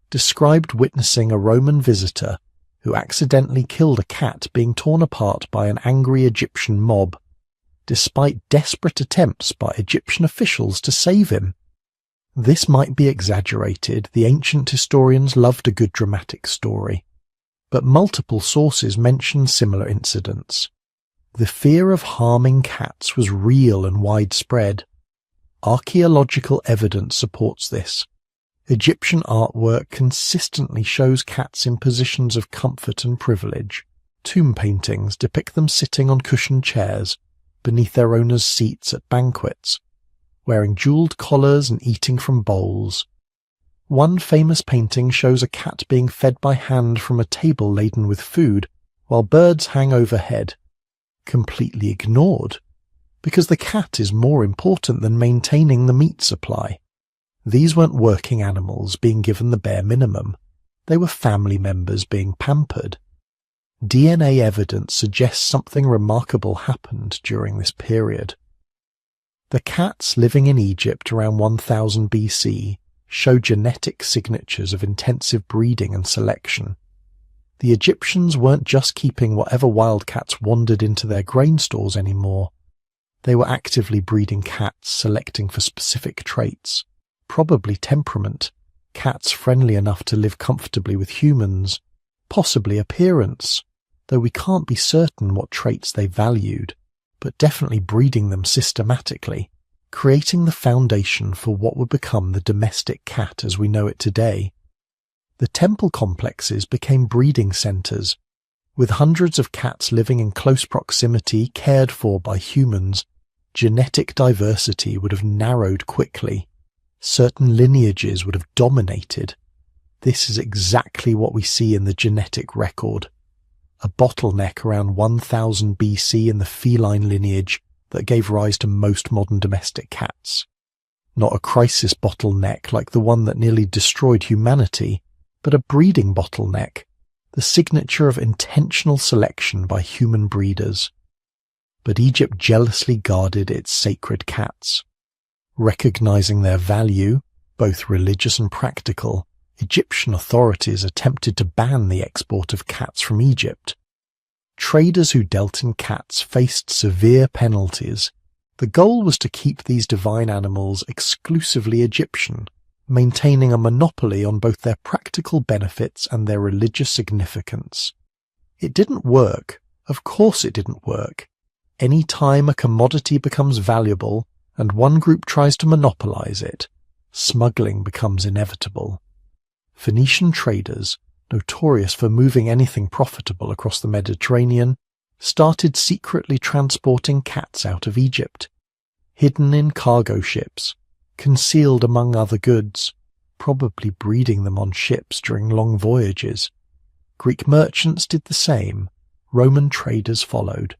described witnessing a Roman visitor who accidentally killed a cat being torn apart by an angry Egyptian mob, despite desperate attempts by Egyptian officials to save him. This might be exaggerated, the ancient historians loved a good dramatic story, but multiple sources mention similar incidents. The fear of harming cats was real and widespread. Archaeological evidence supports this. Egyptian artwork consistently shows cats in positions of comfort and privilege. Tomb paintings depict them sitting on cushioned chairs, beneath their owners' seats at banquets, wearing jewelled collars and eating from bowls. One famous painting shows a cat being fed by hand from a table laden with food, while birds hang overhead, completely ignored, because the cat is more important than maintaining the meat supply. These weren't working animals being given the bare minimum. They were family members being pampered. DNA evidence suggests something remarkable happened during this period. The cats living in Egypt around 1000 BC show genetic signatures of intensive breeding and selection. The Egyptians weren't just keeping whatever wild cats wandered into their grain stores anymore. They were actively breeding cats, selecting for specific traits, probably temperament, cats friendly enough to live comfortably with humans, possibly appearance, though we can't be certain what traits they valued, but definitely breeding them systematically, creating the foundation for what would become the domestic cat as we know it today. The temple complexes became breeding centres, with hundreds of cats living in close proximity cared for by humans. Genetic diversity would have narrowed quickly. Certain lineages would have dominated. This is exactly what we see in the genetic record. A bottleneck around 1000 BC in the feline lineage that gave rise to most modern domestic cats. Not a crisis bottleneck like the one that nearly destroyed humanity, but a breeding bottleneck, the signature of intentional selection by human breeders. But Egypt jealously guarded its sacred cats. Recognizing their value, both religious and practical, Egyptian authorities attempted to ban the export of cats from Egypt. Traders who dealt in cats faced severe penalties. The goal was to keep these divine animals exclusively Egyptian, maintaining a monopoly on both their practical benefits and their religious significance. It didn't work. Of course it didn't work. Any time a commodity becomes valuable and one group tries to monopolize it, smuggling becomes inevitable. Phoenician traders, notorious for moving anything profitable across the Mediterranean, started secretly transporting cats out of Egypt, hidden in cargo ships, concealed among other goods, probably breeding them on ships during long voyages. Greek merchants did the same. Roman traders followed.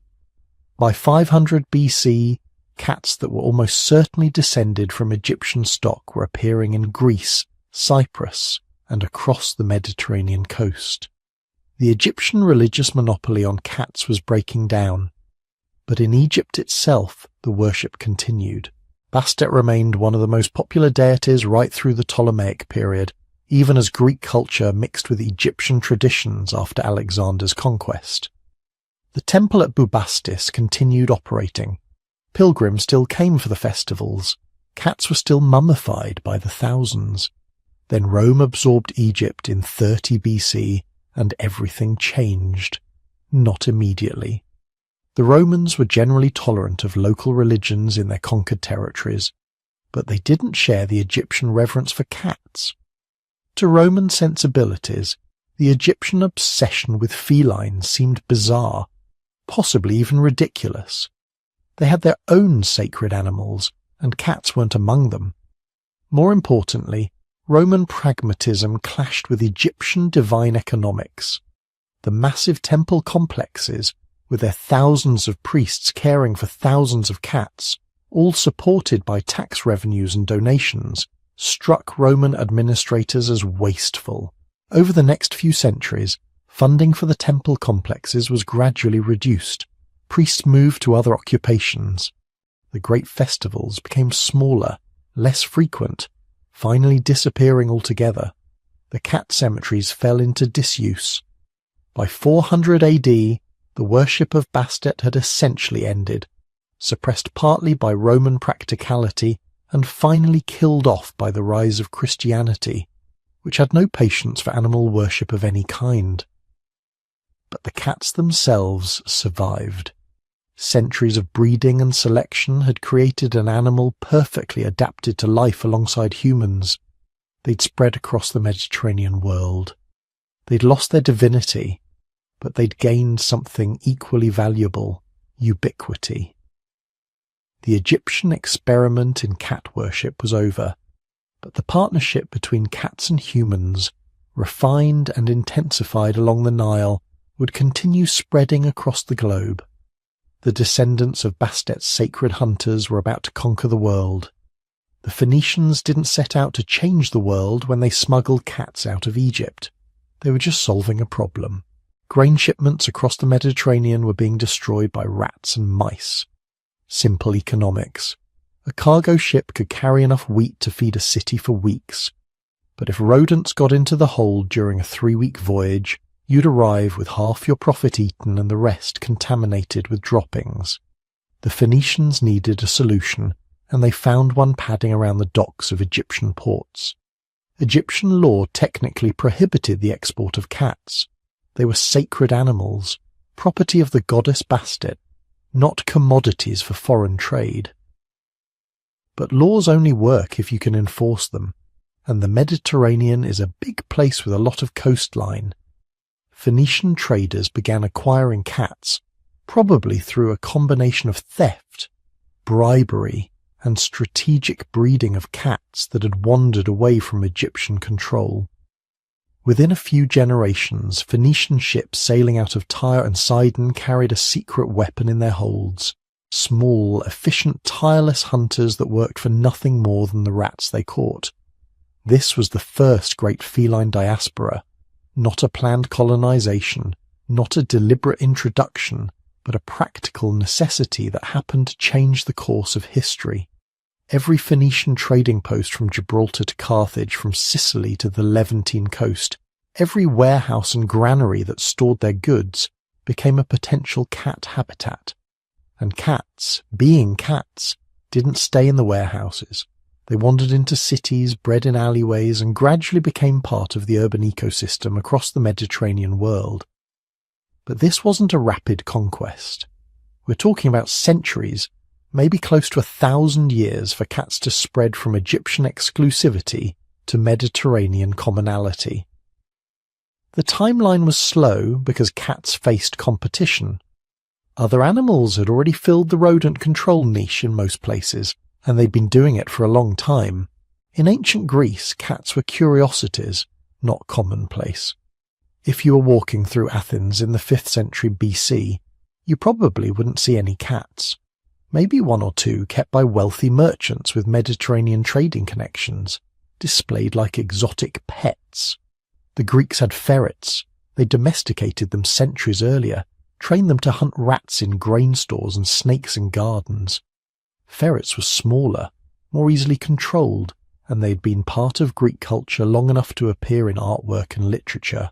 By 500 BC, cats that were almost certainly descended from Egyptian stock were appearing in Greece, Cyprus, and across the Mediterranean coast. The Egyptian religious monopoly on cats was breaking down, but in Egypt itself the worship continued. Bastet remained one of the most popular deities right through the Ptolemaic period, even as Greek culture mixed with Egyptian traditions after Alexander's conquest. The temple at Bubastis continued operating. Pilgrims still came for the festivals. Cats were still mummified by the thousands. Then Rome absorbed Egypt in 30 BC, and everything changed. Not immediately. The Romans were generally tolerant of local religions in their conquered territories, but they didn't share the Egyptian reverence for cats. To Roman sensibilities, the Egyptian obsession with felines seemed bizarre, possibly even ridiculous. They had their own sacred animals, and cats weren't among them. More importantly, Roman pragmatism clashed with Egyptian divine economics. The massive temple complexes, with their thousands of priests caring for thousands of cats, all supported by tax revenues and donations, struck Roman administrators as wasteful. Over the next few centuries, funding for the temple complexes was gradually reduced. Priests moved to other occupations. The great festivals became smaller, less frequent, finally disappearing altogether. The cat cemeteries fell into disuse. By 400 AD, the worship of Bastet had essentially ended, suppressed partly by Roman practicality and finally killed off by the rise of Christianity, which had no patience for animal worship of any kind. But the cats themselves survived. Centuries of breeding and selection had created an animal perfectly adapted to life alongside humans. They'd spread across the Mediterranean world. They'd lost their divinity, but they'd gained something equally valuable: ubiquity. The Egyptian experiment in cat worship was over, but the partnership between cats and humans, refined and intensified along the Nile, would continue spreading across the globe. The descendants of Bastet's sacred hunters were about to conquer the world. The Phoenicians didn't set out to change the world when they smuggled cats out of Egypt. They were just solving a problem. Grain shipments across the Mediterranean were being destroyed by rats and mice. Simple economics. A cargo ship could carry enough wheat to feed a city for weeks. But if rodents got into the hold during a 3-week voyage, you'd arrive with half your profit eaten and the rest contaminated with droppings. The Phoenicians needed a solution, and they found one padding around the docks of Egyptian ports. Egyptian law technically prohibited the export of cats. They were sacred animals, property of the goddess Bastet, not commodities for foreign trade. But laws only work if you can enforce them, and the Mediterranean is a big place with a lot of coastline. Phoenician traders began acquiring cats, probably through a combination of theft, bribery, and strategic breeding of cats that had wandered away from Egyptian control. Within a few generations, Phoenician ships sailing out of Tyre and Sidon carried a secret weapon in their holds: small, efficient, tireless hunters that worked for nothing more than the rats they caught. This was the first great feline diaspora. Not a planned colonization, not a deliberate introduction, but a practical necessity that happened to change the course of history. Every Phoenician trading post from Gibraltar to Carthage, from Sicily to the Levantine coast, every warehouse and granary that stored their goods became a potential cat habitat. And cats, being cats, didn't stay in the warehouses. They wandered into cities, bred in alleyways, and gradually became part of the urban ecosystem across the Mediterranean world. But this wasn't a rapid conquest. We're talking about centuries, maybe close to 1,000 years, for cats to spread from Egyptian exclusivity to Mediterranean commonality. The timeline was slow because cats faced competition. Other animals had already filled the rodent control niche in most places, and they'd been doing it for a long time. In ancient Greece, cats were curiosities, not commonplace. If you were walking through Athens in the 5th century BC, you probably wouldn't see any cats. Maybe one or two kept by wealthy merchants with Mediterranean trading connections, displayed like exotic pets. The Greeks had ferrets. They domesticated them centuries earlier, trained them to hunt rats in grain stores and snakes in gardens. Ferrets were smaller, more easily controlled, and they'd been part of Greek culture long enough to appear in artwork and literature.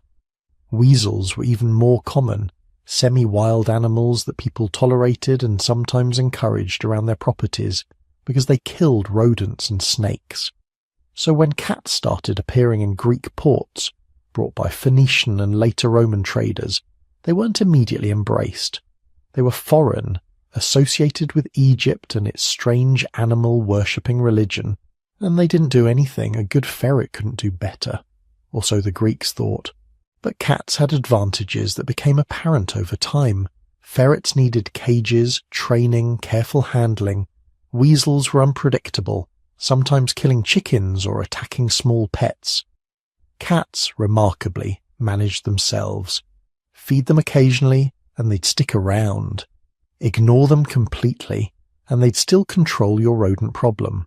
Weasels were even more common, semi-wild animals that people tolerated and sometimes encouraged around their properties because they killed rodents and snakes. So when cats started appearing in Greek ports, brought by Phoenician and later Roman traders, they weren't immediately embraced. They were foreign, associated with Egypt and its strange animal-worshipping religion, and they didn't do anything a good ferret couldn't do better, or so the Greeks thought. But cats had advantages that became apparent over time. Ferrets needed cages, training, careful handling. Weasels were unpredictable, sometimes killing chickens or attacking small pets. Cats, remarkably, managed themselves. Feed them occasionally, and they'd stick around. Ignore them completely, and they'd still control your rodent problem.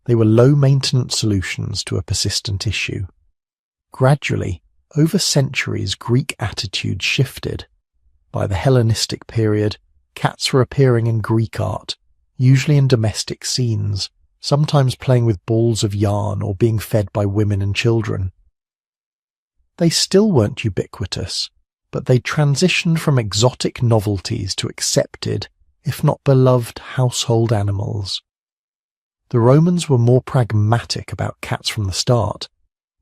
They were low-maintenance solutions to a persistent issue. Gradually, over centuries, Greek attitudes shifted. By the Hellenistic period, cats were appearing in Greek art, usually in domestic scenes, sometimes playing with balls of yarn or being fed by women and children. They still weren't ubiquitous, but they transitioned from exotic novelties to accepted, if not beloved, household animals. The Romans were more pragmatic about cats from the start.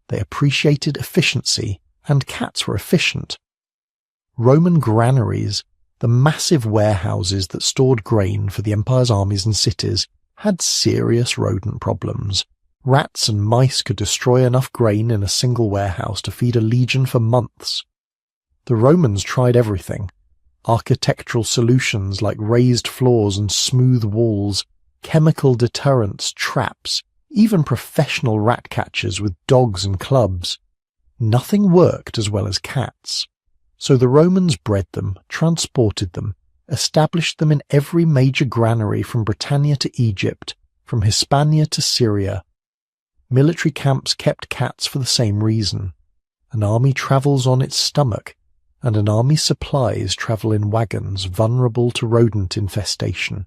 They appreciated efficiency, and cats were efficient. Roman granaries, the massive warehouses that stored grain for the empire's armies and cities, had serious rodent problems. Rats and mice could destroy enough grain in a single warehouse to feed a legion for months. The Romans tried everything. Architectural solutions like raised floors and smooth walls, chemical deterrents, traps, even professional rat catchers with dogs and clubs. Nothing worked as well as cats. So the Romans bred them, transported them, established them in every major granary from Britannia to Egypt, from Hispania to Syria. Military camps kept cats for the same reason. An army travels on its stomach, and an army's supplies travel in wagons vulnerable to rodent infestation.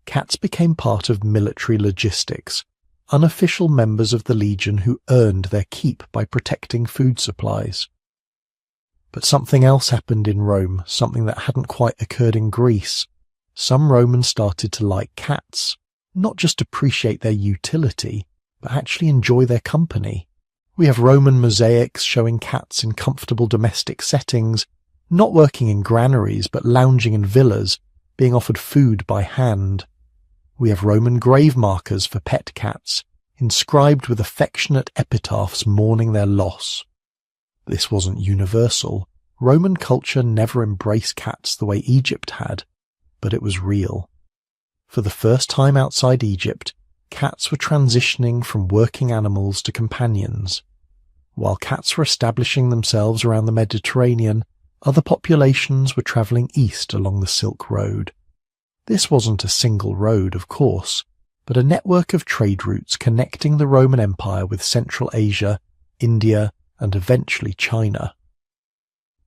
Cats became part of military logistics, unofficial members of the legion who earned their keep by protecting food supplies. But something else happened in Rome, something that hadn't quite occurred in Greece. Some Romans started to like cats, not just appreciate their utility, but actually enjoy their company. We have Roman mosaics showing cats in comfortable domestic settings, not working in granaries but lounging in villas, being offered food by hand. We have Roman grave markers for pet cats, inscribed with affectionate epitaphs mourning their loss. This wasn't universal. Roman culture never embraced cats the way Egypt had, but it was real. For the first time outside Egypt, cats were transitioning from working animals to companions. While cats were establishing themselves around the Mediterranean, other populations were travelling east along the Silk Road. This wasn't a single road, of course, but a network of trade routes connecting the Roman Empire with Central Asia, India, and eventually China.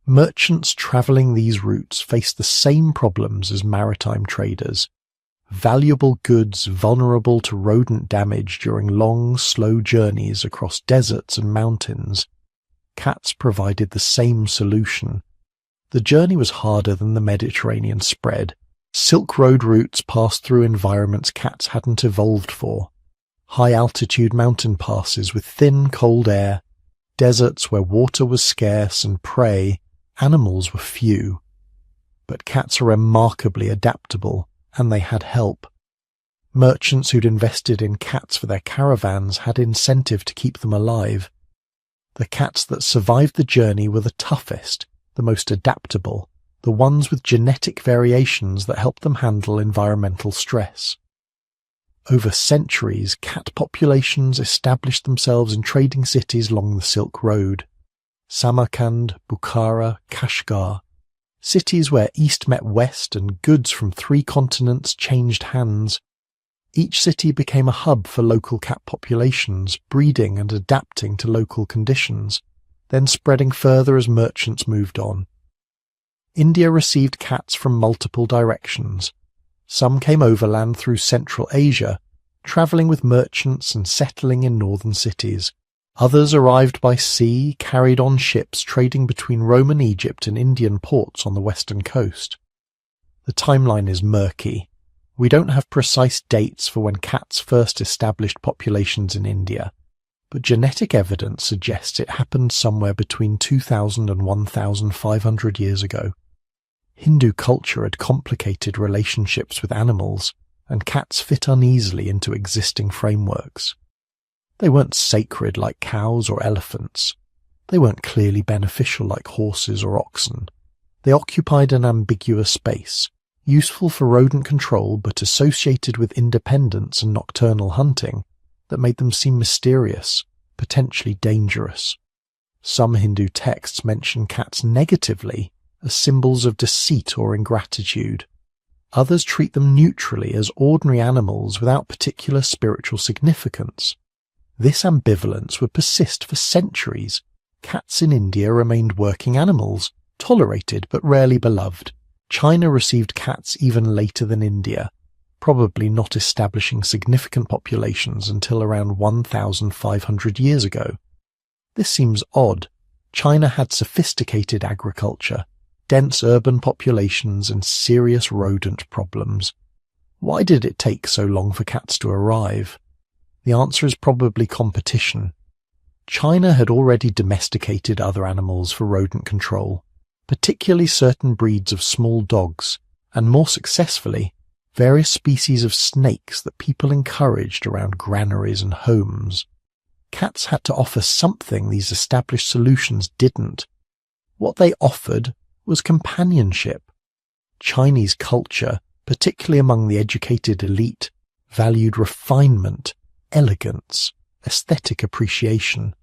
Merchants travelling these routes faced the same problems as maritime traders. Valuable goods vulnerable to rodent damage during long, slow journeys across deserts and mountains. Cats provided the same solution. The journey was harder than the Mediterranean spread. Silk Road routes passed through environments cats hadn't evolved for. High-altitude mountain passes with thin, cold air, deserts where water was scarce and prey, animals were few. But cats are remarkably adaptable, and they had help. Merchants who'd invested in cats for their caravans had incentive to keep them alive. The cats that survived the journey were the toughest, the most adaptable, the ones with genetic variations that helped them handle environmental stress. Over centuries, cat populations established themselves in trading cities along the Silk Road. Samarkand, Bukhara, Kashgar, cities where east met west and goods from 3 continents changed hands. Each city became a hub for local cat populations, breeding and adapting to local conditions, then spreading further as merchants moved on. India received cats from multiple directions. Some came overland through Central Asia, travelling with merchants and settling in northern cities. Others arrived by sea, carried on ships trading between Roman Egypt and Indian ports on the western coast. The timeline is murky. We don't have precise dates for when cats first established populations in India, but genetic evidence suggests it happened somewhere between 2,000 and 1,500 years ago. Hindu culture had complicated relationships with animals, and cats fit uneasily into existing frameworks. They weren't sacred like cows or elephants. They weren't clearly beneficial like horses or oxen. They occupied an ambiguous space, useful for rodent control but associated with independence and nocturnal hunting, that made them seem mysterious, potentially dangerous. Some Hindu texts mention cats negatively as symbols of deceit or ingratitude. Others treat them neutrally as ordinary animals without particular spiritual significance. This ambivalence would persist for centuries. Cats in India remained working animals, tolerated but rarely beloved. China received cats even later than India, probably not establishing significant populations until around 1,500 years ago. This seems odd. China had sophisticated agriculture, dense urban populations and serious rodent problems. Why did it take so long for cats to arrive? The answer is probably competition. China had already domesticated other animals for rodent control, particularly certain breeds of small dogs, and more successfully, various species of snakes that people encouraged around granaries and homes. Cats had to offer something these established solutions didn't. What they offered was companionship. Chinese culture, particularly among the educated elite, valued refinement, elegance, aesthetic appreciation.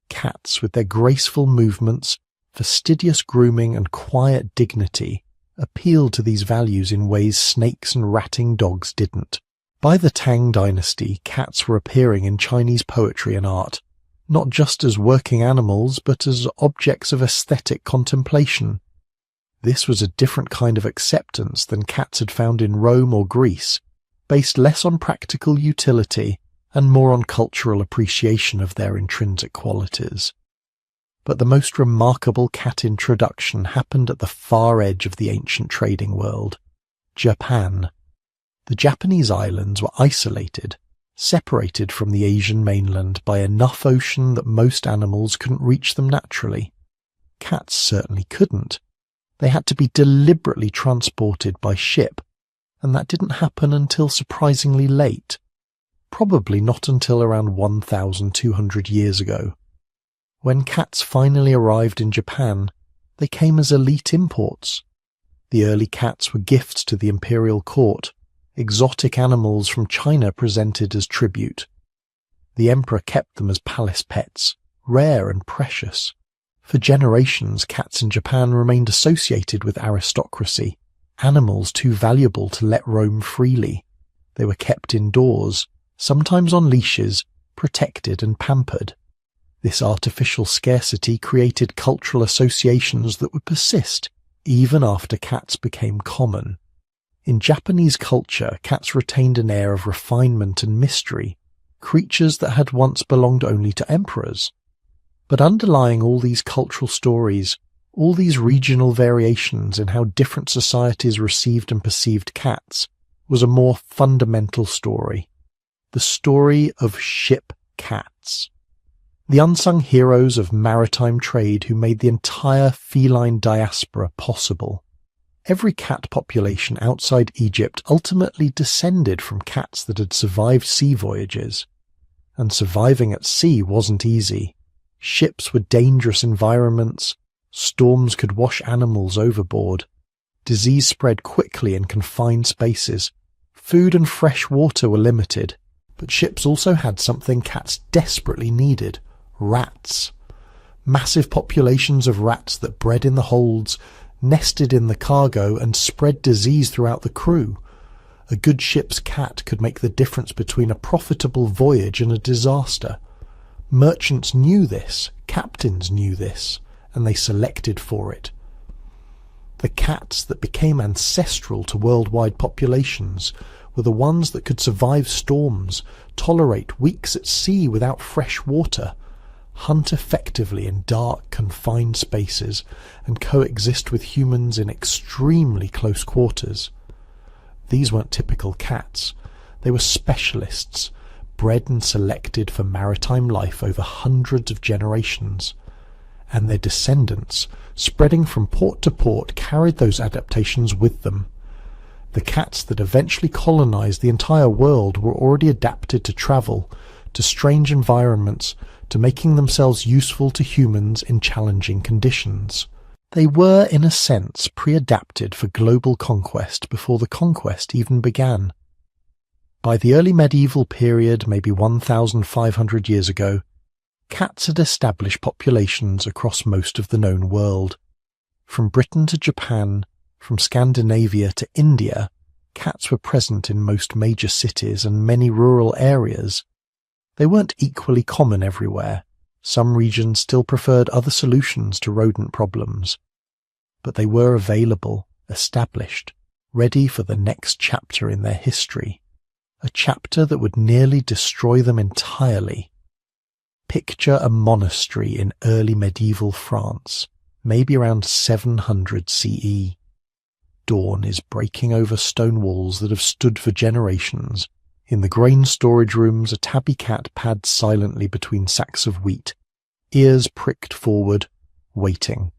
Cats, with their graceful movements, fastidious grooming and quiet dignity, appealed to these values in ways snakes and ratting dogs didn't. By the Tang dynasty, cats were appearing in Chinese poetry and art, not just as working animals but as objects of aesthetic contemplation. This was a different kind of acceptance than cats had found in Rome or Greece, based less on practical utility and more on cultural appreciation of their intrinsic qualities. But the most remarkable cat introduction happened at the far edge of the ancient trading world, Japan. The Japanese islands were isolated, separated from the Asian mainland by enough ocean that most animals couldn't reach them naturally. Cats certainly couldn't. They had to be deliberately transported by ship, and that didn't happen until surprisingly late, probably not until around 1,200 years ago. When cats finally arrived in Japan, they came as elite imports. The early cats were gifts to the imperial court, exotic animals from China presented as tribute. The emperor kept them as palace pets, rare and precious. For generations, cats in Japan remained associated with aristocracy, animals too valuable to let roam freely. They were kept indoors, sometimes on leashes, protected and pampered. This artificial scarcity created cultural associations that would persist even after cats became common. In Japanese culture, cats retained an air of refinement and mystery, creatures that had once belonged only to emperors. But underlying all these cultural stories, all these regional variations in how different societies received and perceived cats, was a more fundamental story. The story of ship cats. The unsung heroes of maritime trade who made the entire feline diaspora possible. Every cat population outside Egypt ultimately descended from cats that had survived sea voyages. And surviving at sea wasn't easy. Ships were dangerous environments, storms could wash animals overboard, disease spread quickly in confined spaces, food and fresh water were limited, but ships also had something cats desperately needed: rats. Massive populations of rats that bred in the holds, nested in the cargo, and spread disease throughout the crew. A good ship's cat could make the difference between a profitable voyage and a disaster. Merchants knew this, captains knew this, and they selected for it. The cats that became ancestral to worldwide populations were the ones that could survive storms, tolerate weeks at sea without fresh water, hunt effectively in dark, confined spaces, and coexist with humans in extremely close quarters. These weren't typical cats. They were specialists, bred and selected for maritime life over hundreds of generations. And their descendants, spreading from port to port, carried those adaptations with them. The cats that eventually colonized the entire world were already adapted to travel, to strange environments, to making themselves useful to humans in challenging conditions. They were, in a sense, pre-adapted for global conquest before the conquest even began. By the early medieval period, maybe 1,500 years ago, cats had established populations across most of the known world. From Britain to Japan, from Scandinavia to India, cats were present in most major cities and many rural areas. They weren't equally common everywhere. Some regions still preferred other solutions to rodent problems. But they were available, established, ready for the next chapter in their history. A chapter that would nearly destroy them entirely. Picture a monastery in early medieval France, maybe around 700 CE. Dawn is breaking over stone walls that have stood for generations. In the grain storage rooms, a tabby cat pads silently between sacks of wheat, ears pricked forward, waiting.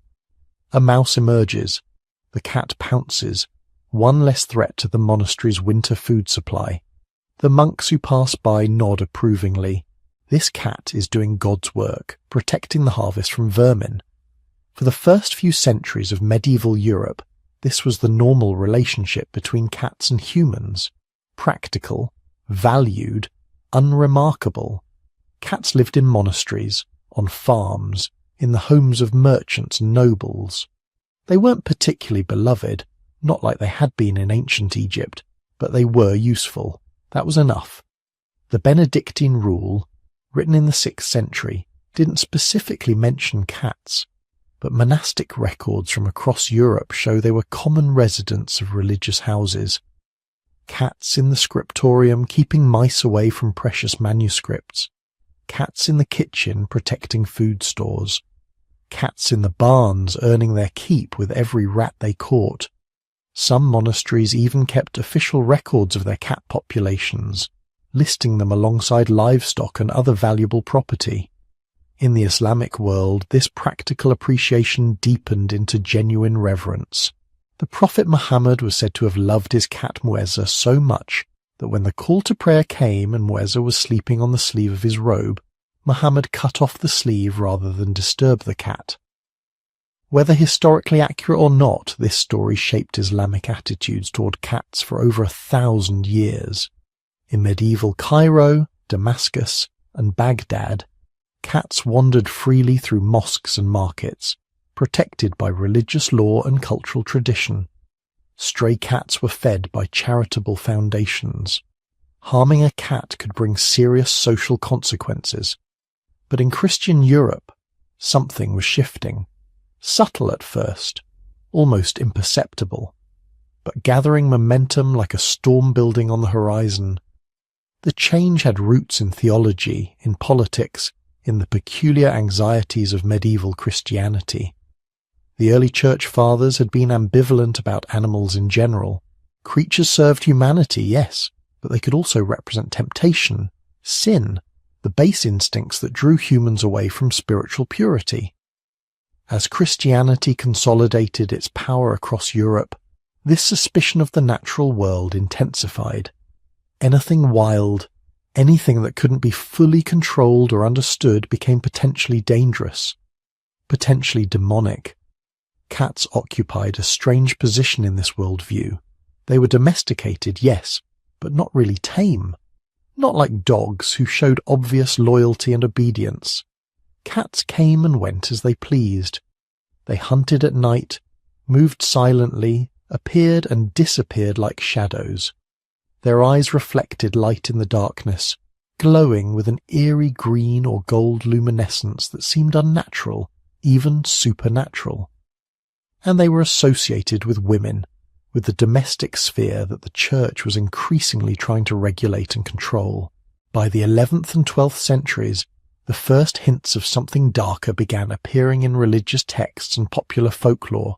A mouse emerges. The cat pounces, one less threat to the monastery's winter food supply. The monks who pass by nod approvingly. This cat is doing God's work, protecting the harvest from vermin. For the first few centuries of medieval Europe, this was the normal relationship between cats and humans. Practical, valued, unremarkable. Cats lived in monasteries, on farms, in the homes of merchants and nobles. They weren't particularly beloved, not like they had been in ancient Egypt, but they were useful. That was enough. The Benedictine rule, written in the 6th century, didn't specifically mention cats, but monastic records from across Europe show they were common residents of religious houses. Cats in the scriptorium keeping mice away from precious manuscripts. Cats in the kitchen protecting food stores. Cats in the barns earning their keep with every rat they caught. Some monasteries even kept official records of their cat populations, listing them alongside livestock and other valuable property. In the Islamic world, this practical appreciation deepened into genuine reverence. The Prophet Muhammad was said to have loved his cat Muezza so much that when the call to prayer came and Muezza was sleeping on the sleeve of his robe, Muhammad cut off the sleeve rather than disturb the cat. Whether historically accurate or not, this story shaped Islamic attitudes toward cats for over 1,000 years. In medieval Cairo, Damascus, and Baghdad, cats wandered freely through mosques and markets, protected by religious law and cultural tradition. Stray cats were fed by charitable foundations. Harming a cat could bring serious social consequences. But in Christian Europe, something was shifting. Subtle at first, almost imperceptible, but gathering momentum like a storm building on the horizon. The change had roots in theology, in politics, in the peculiar anxieties of medieval Christianity. The early church fathers had been ambivalent about animals in general. Creatures served humanity, yes, but they could also represent temptation, sin, the base instincts that drew humans away from spiritual purity. As Christianity consolidated its power across Europe, this suspicion of the natural world intensified. Anything wild, anything that couldn't be fully controlled or understood became potentially dangerous, potentially demonic. Cats occupied a strange position in this worldview. They were domesticated, yes, but not really tame. Not like dogs who showed obvious loyalty and obedience. Cats came and went as they pleased. They hunted at night, moved silently, appeared and disappeared like shadows. Their eyes reflected light in the darkness, glowing with an eerie green or gold luminescence that seemed unnatural, even supernatural. And they were associated with women, with the domestic sphere that the church was increasingly trying to regulate and control. By the 11th and 12th centuries, the first hints of something darker began appearing in religious texts and popular folklore.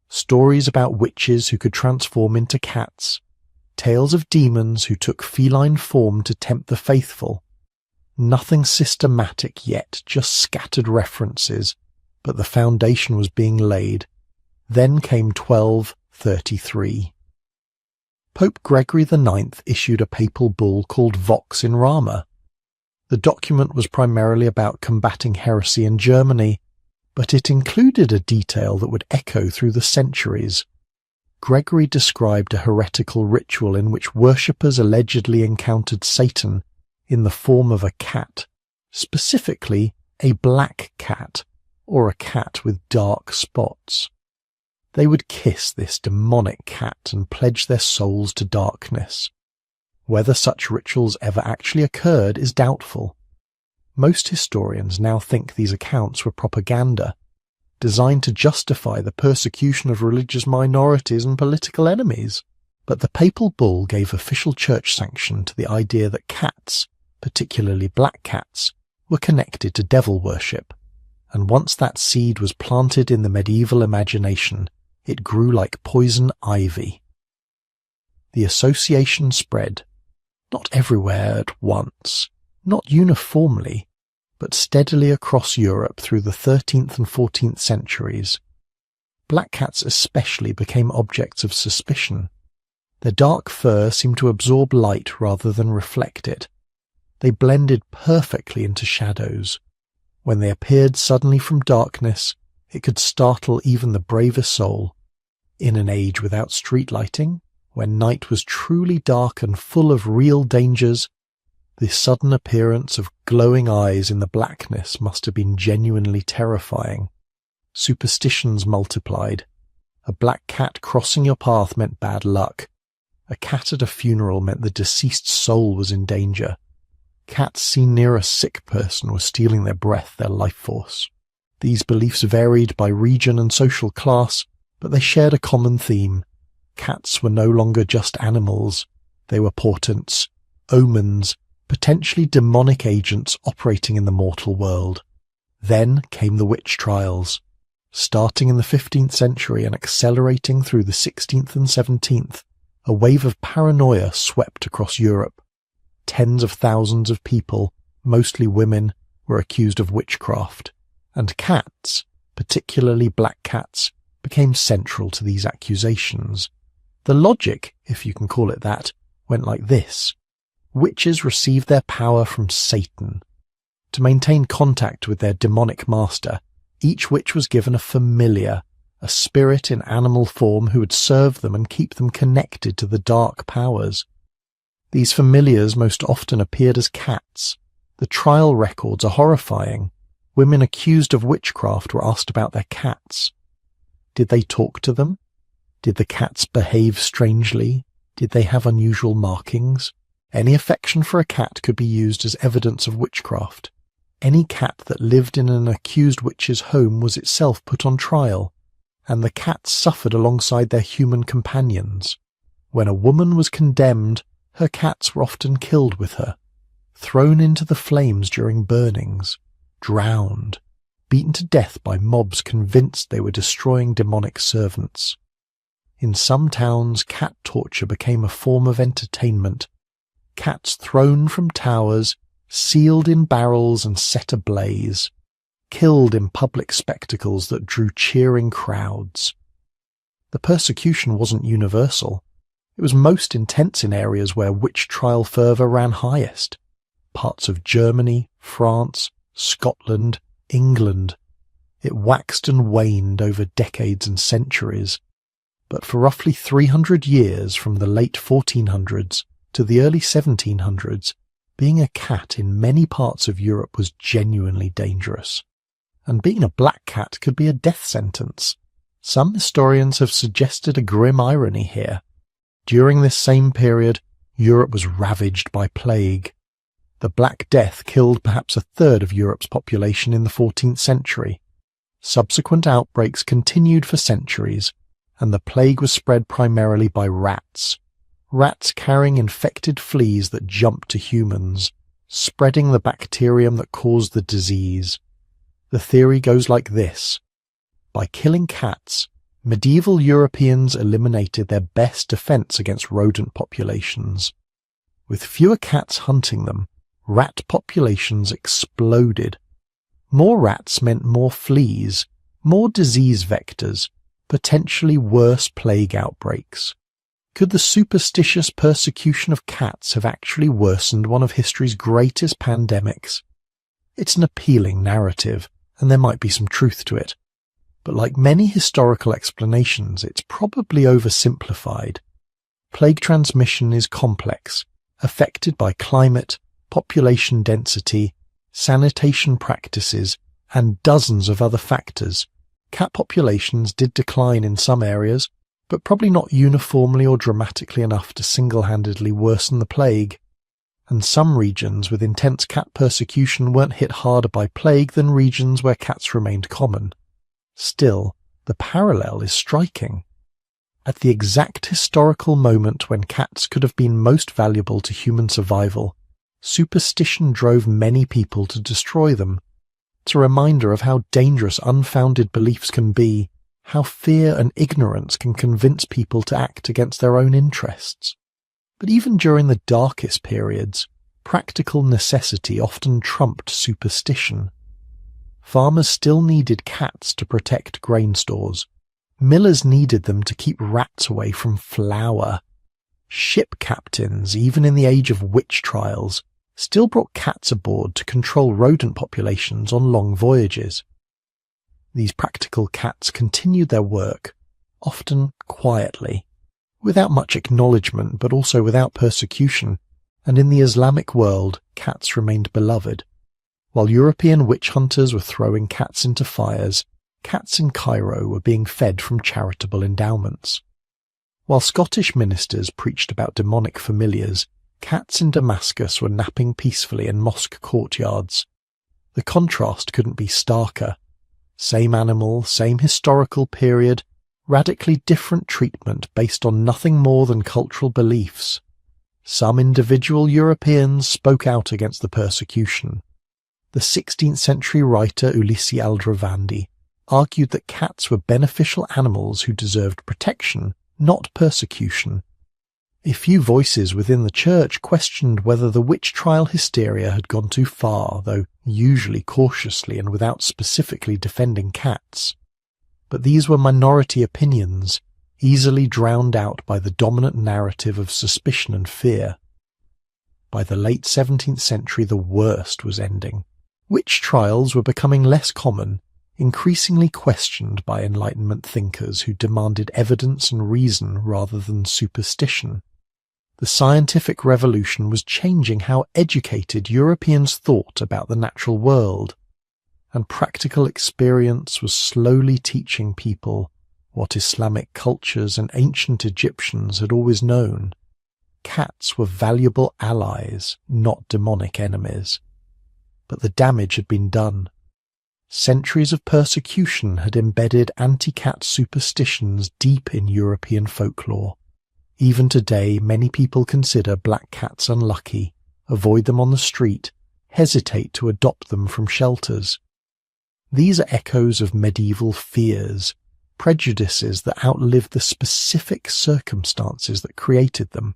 Stories about witches who could transform into cats, tales of demons who took feline form to tempt the faithful. Nothing systematic yet, just scattered references, but the foundation was being laid. Then came 1233. Pope Gregory IX issued a papal bull called Vox in Rama. The document was primarily about combating heresy in Germany, but it included a detail that would echo through the centuries. Gregory described a heretical ritual in which worshippers allegedly encountered Satan in the form of a cat, specifically a black cat, or a cat with dark spots. They would kiss this demonic cat and pledge their souls to darkness. Whether such rituals ever actually occurred is doubtful. Most historians now think these accounts were propaganda, designed to justify the persecution of religious minorities and political enemies. But the papal bull gave official church sanction to the idea that cats, particularly black cats, were connected to devil worship, and once that seed was planted in the medieval imagination, it grew like poison ivy. The association spread, not everywhere at once, not uniformly, but steadily across Europe through the 13th and 14th centuries. Black cats especially became objects of suspicion. Their dark fur seemed to absorb light rather than reflect it. They blended perfectly into shadows. When they appeared suddenly from darkness, it could startle even the bravest soul. In an age without street lighting, when night was truly dark and full of real dangers, the sudden appearance of glowing eyes in the blackness must have been genuinely terrifying. Superstitions multiplied. A black cat crossing your path meant bad luck. A cat at a funeral meant the deceased soul was in danger. Cats seen near a sick person were stealing their breath, their life force. These beliefs varied by region and social class, but they shared a common theme. Cats were no longer just animals. They were portents, omens, potentially demonic agents operating in the mortal world. Then came the witch trials. Starting in the 15th century and accelerating through the 16th and 17th, a wave of paranoia swept across Europe. Tens of thousands of people, mostly women, were accused of witchcraft, and cats, particularly black cats, became central to these accusations. The logic, if you can call it that, went like this. Witches received their power from Satan. To maintain contact with their demonic master, each witch was given a familiar, a spirit in animal form who would serve them and keep them connected to the dark powers. These familiars most often appeared as cats. The trial records are horrifying. Women accused of witchcraft were asked about their cats. Did they talk to them? Did the cats behave strangely? Did they have unusual markings? Any affection for a cat could be used as evidence of witchcraft. Any cat that lived in an accused witch's home was itself put on trial, and the cats suffered alongside their human companions. When a woman was condemned, her cats were often killed with her, thrown into the flames during burnings, drowned, beaten to death by mobs convinced they were destroying demonic servants. In some towns, cat torture became a form of entertainment. Cats thrown from towers, sealed in barrels and set ablaze, killed in public spectacles that drew cheering crowds. The persecution wasn't universal. It was most intense in areas where witch trial fervour ran highest. Parts of Germany, France, Scotland, England. It waxed and waned over decades and centuries. But for roughly 300 years, from the late 1400s to the early 1700s, being a cat in many parts of Europe was genuinely dangerous. And being a black cat could be a death sentence. Some historians have suggested a grim irony here. During this same period, Europe was ravaged by plague. The Black Death killed perhaps a third of Europe's population in the 14th century. Subsequent outbreaks continued for centuries, and the plague was spread primarily by rats. Rats carrying infected fleas that jumped to humans, spreading the bacterium that caused the disease. The theory goes like this. By killing cats, medieval Europeans eliminated their best defense against rodent populations. With fewer cats hunting them, rat populations exploded. More rats meant more fleas, more disease vectors, potentially worse plague outbreaks. Could the superstitious persecution of cats have actually worsened one of history's greatest pandemics? It's an appealing narrative, and there might be some truth to it. But like many historical explanations, it's probably oversimplified. Plague transmission is complex, affected by climate, population density, sanitation practices, and dozens of other factors. Cat populations did decline in some areas, but probably not uniformly or dramatically enough to single-handedly worsen the plague. And some regions with intense cat persecution weren't hit harder by plague than regions where cats remained common. Still, the parallel is striking. At the exact historical moment when cats could have been most valuable to human survival, superstition drove many people to destroy them. It's a reminder of how dangerous unfounded beliefs can be, how fear and ignorance can convince people to act against their own interests. But even during the darkest periods, practical necessity often trumped superstition. Farmers still needed cats to protect grain stores. Millers needed them to keep rats away from flour. Ship captains, even in the age of witch trials, still brought cats aboard to control rodent populations on long voyages. These practical cats continued their work, often quietly, without much acknowledgement but also without persecution, and in the Islamic world, cats remained beloved. While European witch hunters were throwing cats into fires, cats in Cairo were being fed from charitable endowments. While Scottish ministers preached about demonic familiars, cats in Damascus were napping peacefully in mosque courtyards. The contrast couldn't be starker. Same animal, same historical period, radically different treatment based on nothing more than cultural beliefs. Some individual Europeans spoke out against the persecution. The 16th century writer Ulysses Aldrovandi argued that cats were beneficial animals who deserved protection, not persecution. A few voices within the church questioned whether the witch trial hysteria had gone too far, though usually cautiously and without specifically defending cats. But these were minority opinions, easily drowned out by the dominant narrative of suspicion and fear. By the late 17th century, the worst was ending. Witch trials were becoming less common, increasingly questioned by Enlightenment thinkers who demanded evidence and reason rather than superstition. The scientific revolution was changing how educated Europeans thought about the natural world, and practical experience was slowly teaching people what Islamic cultures and ancient Egyptians had always known. Cats were valuable allies, not demonic enemies. But the damage had been done. Centuries of persecution had embedded anti-cat superstitions deep in European folklore. Even today, many people consider black cats unlucky, avoid them on the street, hesitate to adopt them from shelters. These are echoes of medieval fears, prejudices that outlived the specific circumstances that created them.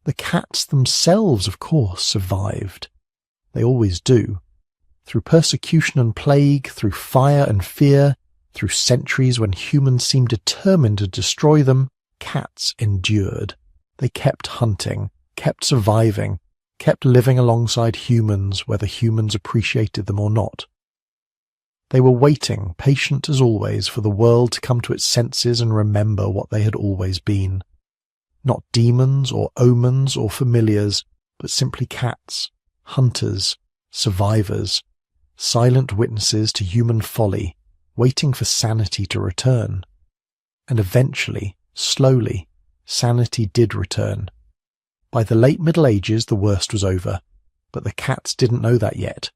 The cats themselves, of course, survived. They always do. Through persecution and plague, through fire and fear, through centuries when humans seemed determined to destroy them, cats endured. They kept hunting, kept surviving, kept living alongside humans, whether humans appreciated them or not. They were waiting, patient as always, for the world to come to its senses and remember what they had always been. Not demons or omens or familiars, but simply cats. Hunters, survivors, silent witnesses to human folly, waiting for sanity to return. And eventually, slowly, sanity did return. By the late Middle Ages, the worst was over, but the cats didn't know that yet.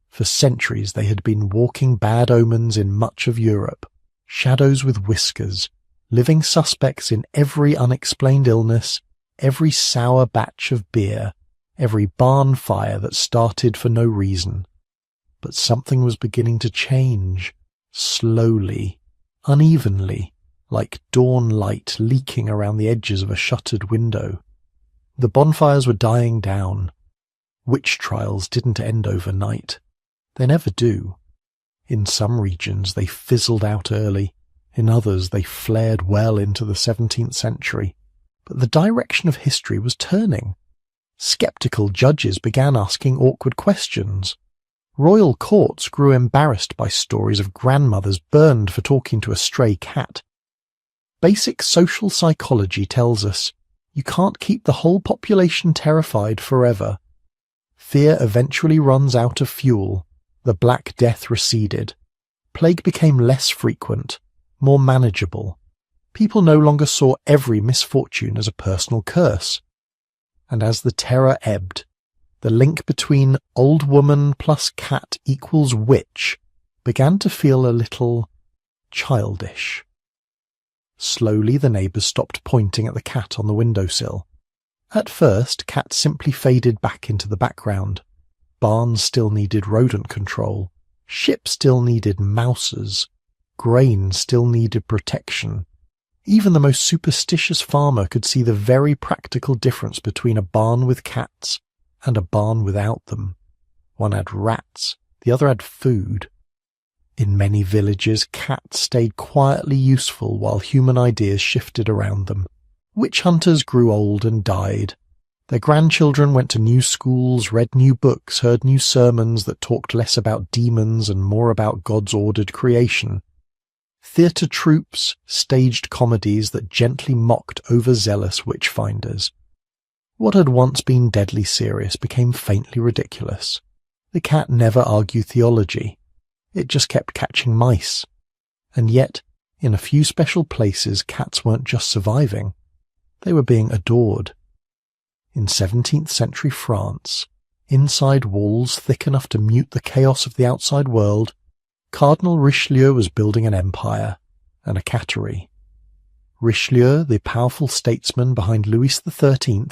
For centuries they had been walking bad omens in much of Europe, shadows with whiskers, living suspects in every unexplained illness, every sour batch of beer, every barn fire that started for no reason. But something was beginning to change, slowly, unevenly, like dawn light leaking around the edges of a shuttered window. The bonfires were dying down. Witch trials didn't end overnight. They never do. In some regions they fizzled out early, in others they flared well into the 17th century. But the direction of history was turning. Skeptical judges began asking awkward questions. Royal courts grew embarrassed by stories of grandmothers burned for talking to a stray cat. Basic social psychology tells us you can't keep the whole population terrified forever. Fear eventually runs out of fuel. The Black Death receded. Plague became less frequent, more manageable. People no longer saw every misfortune as a personal curse. And as the terror ebbed, the link between old woman plus cat equals witch began to feel a little childish. Slowly the neighbours stopped pointing at the cat on the windowsill. At first, cats simply faded back into the background. Barns still needed rodent control. Ships still needed mouses. Grain still needed protection. Even the most superstitious farmer could see the very practical difference between a barn with cats and a barn without them. One had rats, the other had food. In many villages, cats stayed quietly useful while human ideas shifted around them. Witch hunters grew old and died. Their grandchildren went to new schools, read new books, heard new sermons that talked less about demons and more about God's ordered creation. Theatre troupes staged comedies that gently mocked overzealous witch-finders. What had once been deadly serious became faintly ridiculous. The cat never argued theology. It just kept catching mice. And yet, in a few special places, cats weren't just surviving. They were being adored. In 17th century France, inside walls thick enough to mute the chaos of the outside world, Cardinal Richelieu was building an empire and a cattery. Richelieu, the powerful statesman behind Louis XIII,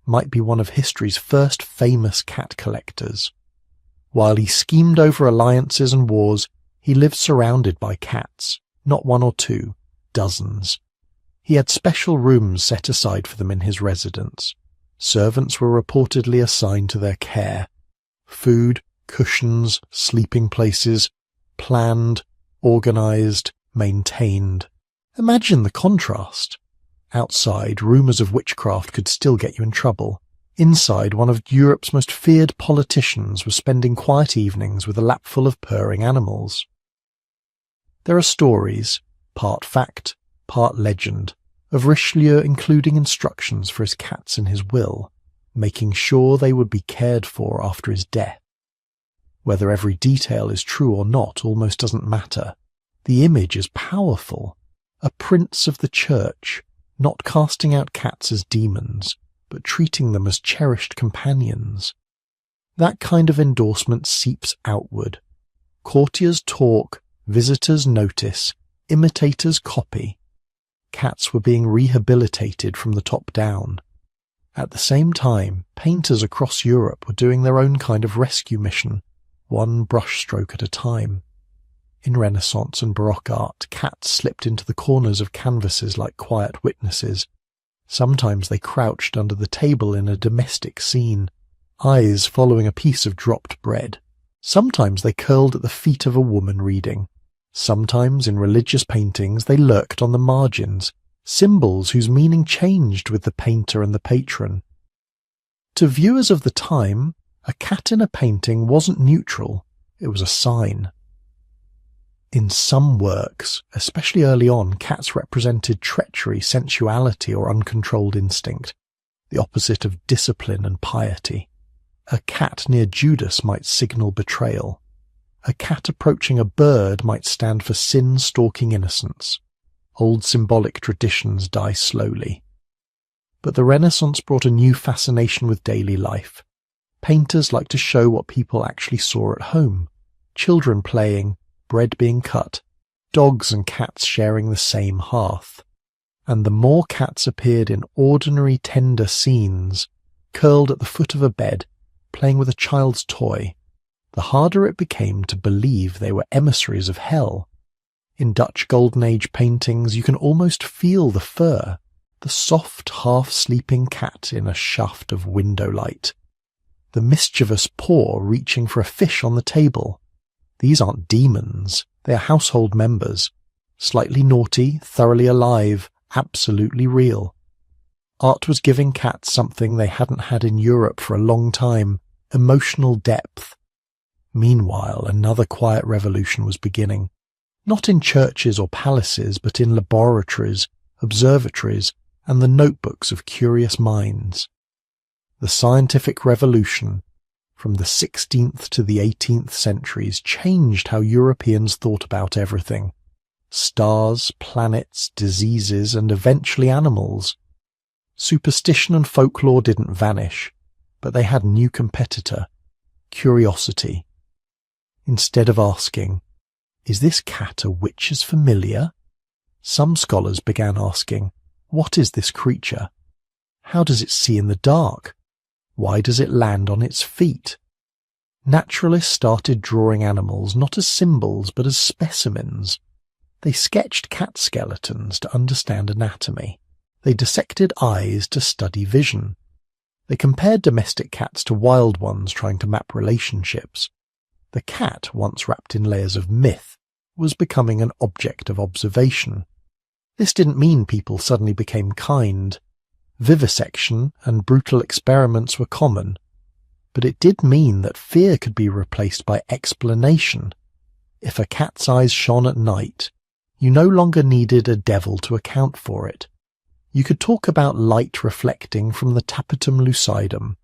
might be one of history's first famous cat collectors. While he schemed over alliances and wars, he lived surrounded by cats, not one or two, dozens. He had special rooms set aside for them in his residence. Servants were reportedly assigned to their care. Food, cushions, sleeping places, planned, organised, maintained. Imagine the contrast. Outside, rumours of witchcraft could still get you in trouble. Inside, one of Europe's most feared politicians was spending quiet evenings with a lapful of purring animals. There are stories, part fact, part legend, of Richelieu including instructions for his cats in his will, making sure they would be cared for after his death. Whether every detail is true or not almost doesn't matter. The image is powerful. A prince of the church, not casting out cats as demons, but treating them as cherished companions. That kind of endorsement seeps outward. Courtiers talk, visitors notice, imitators copy. Cats were being rehabilitated from the top down. At the same time, painters across Europe were doing their own kind of rescue mission, one brushstroke at a time. In Renaissance and Baroque art, cats slipped into the corners of canvases like quiet witnesses. Sometimes they crouched under the table in a domestic scene, eyes following a piece of dropped bread. Sometimes they curled at the feet of a woman reading. Sometimes, in religious paintings, they lurked on the margins, symbols whose meaning changed with the painter and the patron. To viewers of the time, a cat in a painting wasn't neutral, it was a sign. In some works, especially early on, cats represented treachery, sensuality, or uncontrolled instinct, the opposite of discipline and piety. A cat near Judas might signal betrayal. A cat approaching a bird might stand for sin stalking innocence. Old symbolic traditions die slowly. But the Renaissance brought a new fascination with daily life. Painters liked to show what people actually saw at home. Children playing, bread being cut, dogs and cats sharing the same hearth. And the more cats appeared in ordinary tender scenes, curled at the foot of a bed, playing with a child's toy, the harder it became to believe they were emissaries of hell. In Dutch Golden Age paintings you can almost feel the fur, the soft half-sleeping cat in a shaft of window light. The mischievous paw reaching for a fish on the table. These aren't demons, they are household members. Slightly naughty, thoroughly alive, absolutely real. Art was giving cats something they hadn't had in Europe for a long time, emotional depth. Meanwhile, another quiet revolution was beginning. Not in churches or palaces, but in laboratories, observatories, and the notebooks of curious minds. The scientific revolution, from the 16th to the 18th centuries, changed how Europeans thought about everything. Stars, planets, diseases, and eventually animals. Superstition and folklore didn't vanish, but they had a new competitor, curiosity. Instead of asking, "Is this cat a witch's familiar?" some scholars began asking, "What is this creature? How does it see in the dark? Why does it land on its feet?" Naturalists started drawing animals not as symbols but as specimens. They sketched cat skeletons to understand anatomy. They dissected eyes to study vision. They compared domestic cats to wild ones trying to map relationships. The cat, once wrapped in layers of myth, was becoming an object of observation. This didn't mean people suddenly became kind. Vivisection and brutal experiments were common. But it did mean that fear could be replaced by explanation. If a cat's eyes shone at night, you no longer needed a devil to account for it. You could talk about light reflecting from the tapetum lucidum,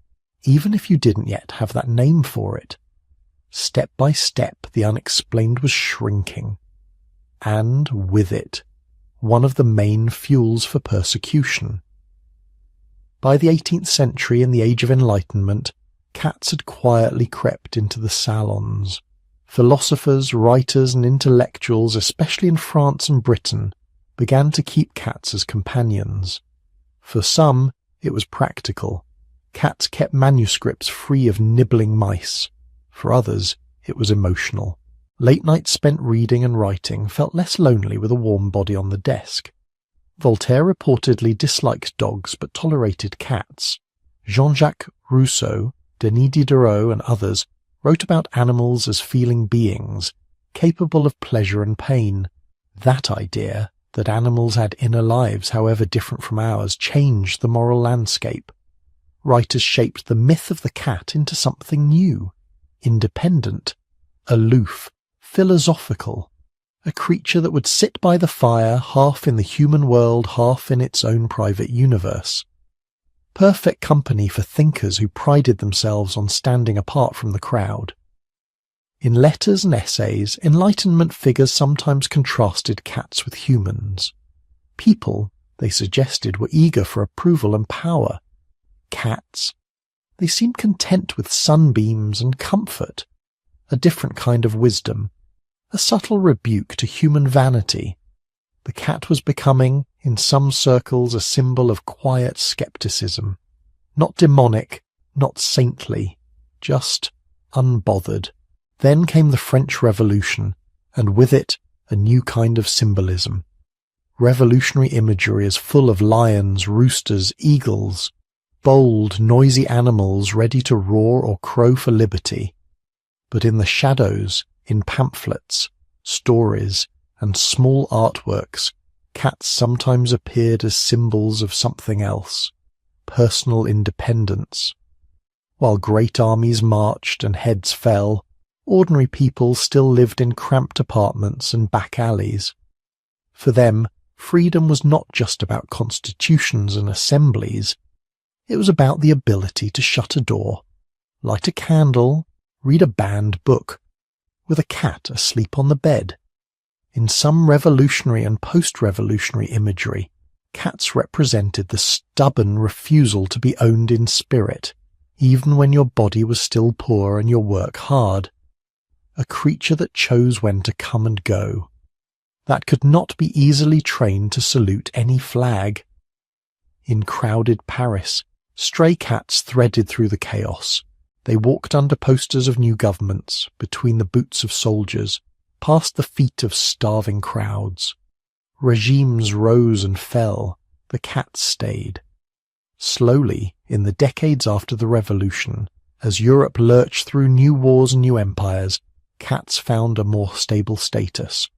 even if you didn't yet have that name for it. Step by step, the unexplained was shrinking. And, with it, one of the main fuels for persecution. By the 18th century, in the Age of Enlightenment, cats had quietly crept into the salons. Philosophers, writers, and intellectuals, especially in France and Britain, began to keep cats as companions. For some, it was practical. Cats kept manuscripts free of nibbling mice. For others, it was emotional. Late nights spent reading and writing felt less lonely with a warm body on the desk. Voltaire reportedly disliked dogs but tolerated cats. Jean-Jacques Rousseau, Denis Diderot, and others wrote about animals as feeling beings, capable of pleasure and pain. That idea, that animals had inner lives however different from ours, changed the moral landscape. Writers shaped the myth of the cat into something new, independent, aloof, philosophical, a creature that would sit by the fire, half in the human world, half in its own private universe. Perfect company for thinkers who prided themselves on standing apart from the crowd. In letters and essays, Enlightenment figures sometimes contrasted cats with humans. People, they suggested, were eager for approval and power. Cats, they seemed content with sunbeams and comfort, a different kind of wisdom, a subtle rebuke to human vanity. The cat was becoming, in some circles, a symbol of quiet skepticism. Not demonic, not saintly, just unbothered. Then came the French Revolution, and with it, a new kind of symbolism. Revolutionary imagery is full of lions, roosters, eagles, bold, noisy animals ready to roar or crow for liberty. But in the shadows, in pamphlets, stories, and small artworks, cats sometimes appeared as symbols of something else, personal independence. While great armies marched and heads fell, ordinary people still lived in cramped apartments and back alleys. For them, freedom was not just about constitutions and assemblies. It was about the ability to shut a door, light a candle, read a banned book, with a cat asleep on the bed. In some revolutionary and post-revolutionary imagery, cats represented the stubborn refusal to be owned in spirit, even when your body was still poor and your work hard. A creature that chose when to come and go, that could not be easily trained to salute any flag. In crowded Paris, stray cats threaded through the chaos. They walked under posters of new governments, between the boots of soldiers, past the feet of starving crowds. Regimes rose and fell, the cats stayed. Slowly, in the decades after the revolution, as Europe lurched through new wars and new empires, cats found a more stable status.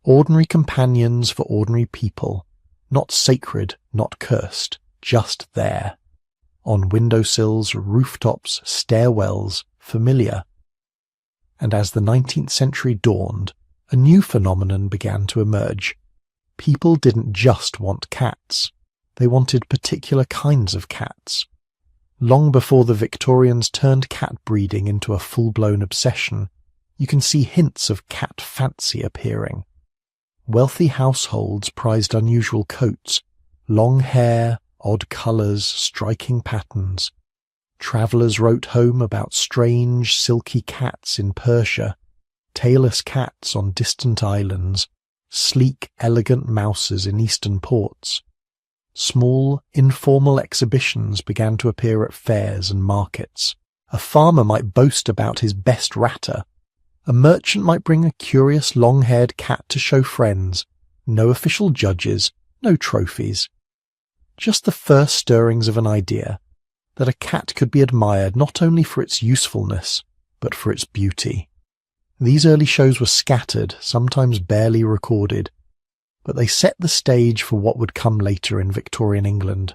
Ordinary companions for ordinary people, not sacred, not cursed, just there. On windowsills, rooftops, stairwells, familiar. And as the 19th century dawned, a new phenomenon began to emerge. People didn't just want cats. They wanted particular kinds of cats. Long before the Victorians turned cat breeding into a full-blown obsession, you can see hints of cat fancy appearing. Wealthy households prized unusual coats, long hair, odd colours, striking patterns. Travellers wrote home about strange, silky cats in Persia, tailless cats on distant islands, sleek, elegant mouses in eastern ports. Small, informal exhibitions began to appear at fairs and markets. A farmer might boast about his best ratter. A merchant might bring a curious long-haired cat to show friends. No official judges, no trophies. Just the first stirrings of an idea that a cat could be admired not only for its usefulness, but for its beauty. These early shows were scattered, sometimes barely recorded, but they set the stage for what would come later in Victorian England.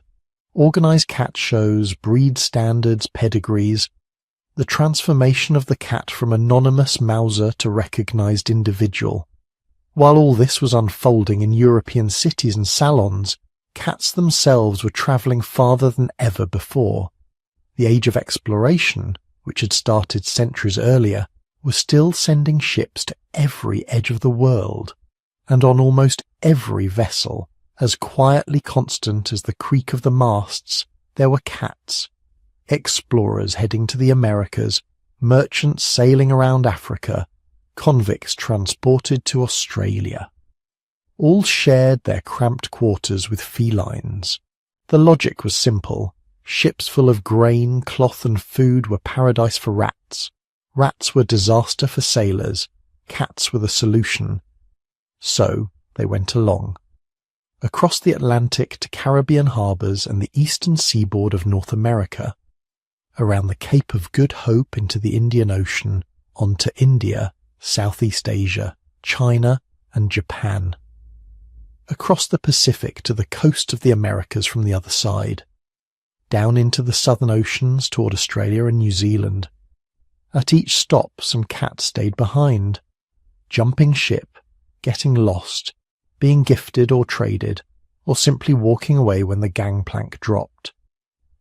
Organised cat shows, breed standards, pedigrees, the transformation of the cat from anonymous mouser to recognised individual. While all this was unfolding in European cities and salons, cats themselves were travelling farther than ever before. The age of exploration, which had started centuries earlier, was still sending ships to every edge of the world, and on almost every vessel, as quietly constant as the creak of the masts, there were cats. Explorers heading to the Americas, merchants sailing around Africa, convicts transported to Australia. All shared their cramped quarters with felines. The logic was simple. Ships full of grain, cloth and food were paradise for rats. Rats were disaster for sailors. Cats were the solution. So they went along. Across the Atlantic to Caribbean harbours and the eastern seaboard of North America. Around the Cape of Good Hope into the Indian Ocean, on to India, Southeast Asia, China and Japan. Across the Pacific to the coast of the Americas from the other side, down into the southern oceans toward Australia and New Zealand. At each stop some cats stayed behind, jumping ship, getting lost, being gifted or traded, or simply walking away when the gangplank dropped.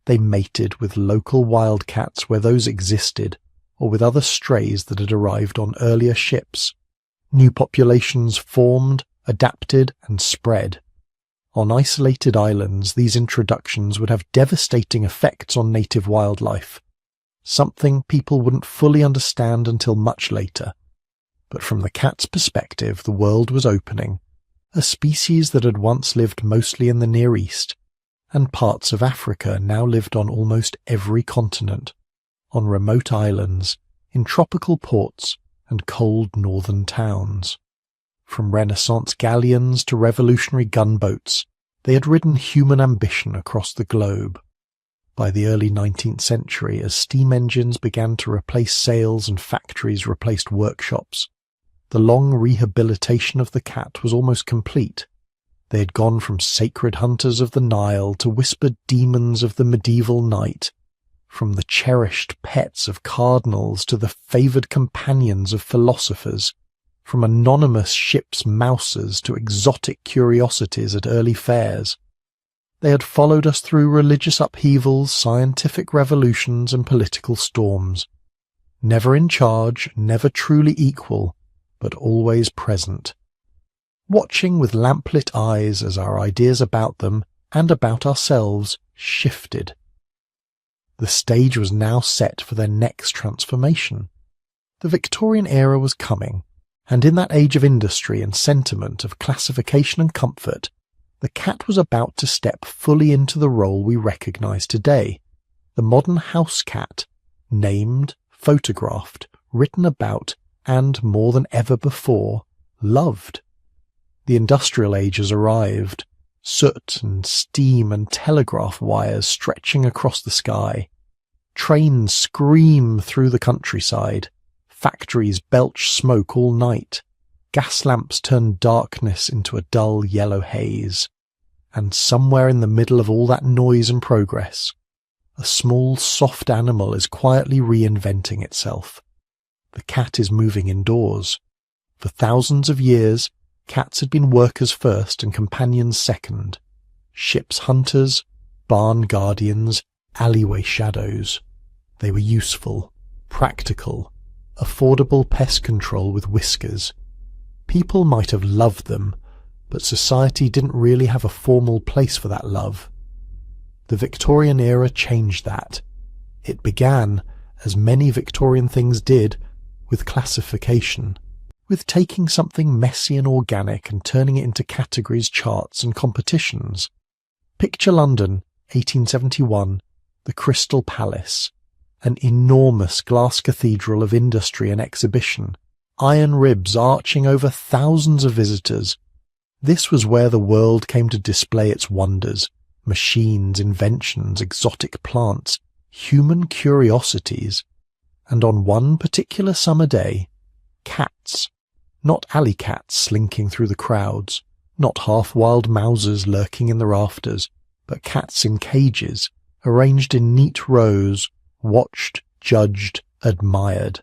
They mated with local wildcats where those existed, or with other strays that had arrived on earlier ships. New populations formed, adapted and spread. On isolated islands, these introductions would have devastating effects on native wildlife, something people wouldn't fully understand until much later. But from the cat's perspective, the world was opening. A species that had once lived mostly in the Near East, and parts of Africa now lived on almost every continent, on remote islands, in tropical ports and cold northern towns. From Renaissance galleons to revolutionary gunboats, they had ridden human ambition across the globe. By the early 19th century, as steam engines began to replace sails and factories replaced workshops, the long rehabilitation of the cat was almost complete. They had gone from sacred hunters of the Nile to whispered demons of the medieval night, from the cherished pets of cardinals to the favoured companions of philosophers, from anonymous ship's mouses to exotic curiosities at early fairs. They had followed us through religious upheavals, scientific revolutions, and political storms. Never in charge, never truly equal, but always present. Watching with lamplit eyes as our ideas about them and about ourselves shifted. The stage was now set for their next transformation. The Victorian era was coming, and in that age of industry and sentiment, of classification and comfort, the cat was about to step fully into the role we recognise today, the modern house cat, named, photographed, written about, and, more than ever before, loved. The industrial age has arrived, soot and steam and telegraph wires stretching across the sky. Trains scream through the countryside. Factories belch smoke all night. Gas lamps turn darkness into a dull yellow haze. And somewhere in the middle of all that noise and progress, a small soft animal is quietly reinventing itself. The cat is moving indoors. For thousands of years, cats had been workers first and companions second. Ship's hunters, barn guardians, alleyway shadows. They were useful, practical, affordable pest control with whiskers. People might have loved them, but society didn't really have a formal place for that love. The Victorian era changed that. It began, as many Victorian things did, with classification, with taking something messy and organic and turning it into categories, charts and competitions. Picture London, 1871, the Crystal Palace, an enormous glass cathedral of industry and exhibition, iron ribs arching over thousands of visitors. This was where the world came to display its wonders, machines, inventions, exotic plants, human curiosities. And on one particular summer day, cats, not alley cats slinking through the crowds, not half-wild mousers lurking in the rafters, but cats in cages, arranged in neat rows, watched, judged, admired.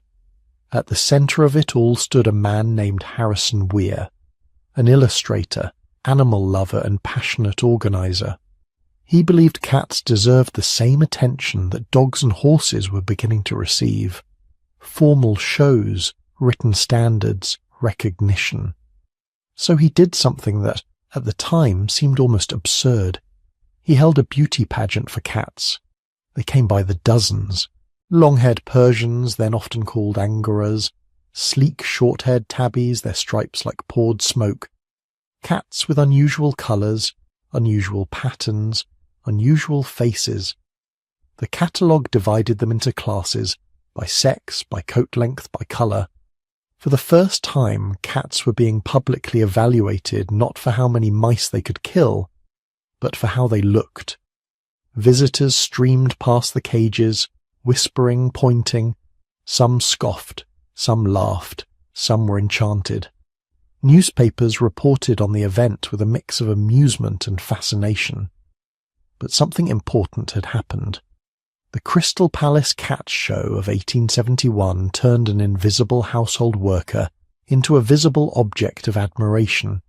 At the centre of it all stood a man named Harrison Weir, an illustrator, animal lover and passionate organiser. He believed cats deserved the same attention that dogs and horses were beginning to receive. Formal shows, written standards, recognition. So he did something that, at the time, seemed almost absurd. He held a beauty pageant for cats. They came by the dozens. Long-haired Persians, then often called Angoras, sleek short-haired tabbies, their stripes like poured smoke, cats with unusual colours, unusual patterns, unusual faces. The catalogue divided them into classes, by sex, by coat length, by colour. For the first time, cats were being publicly evaluated not for how many mice they could kill, but for how they looked. Visitors streamed past the cages, whispering, pointing. Some scoffed, some laughed, some were enchanted. Newspapers reported on the event with a mix of amusement and fascination. But something important had happened. The Crystal Palace Cat Show of 1871 turned an invisible household worker into a visible object of admiration.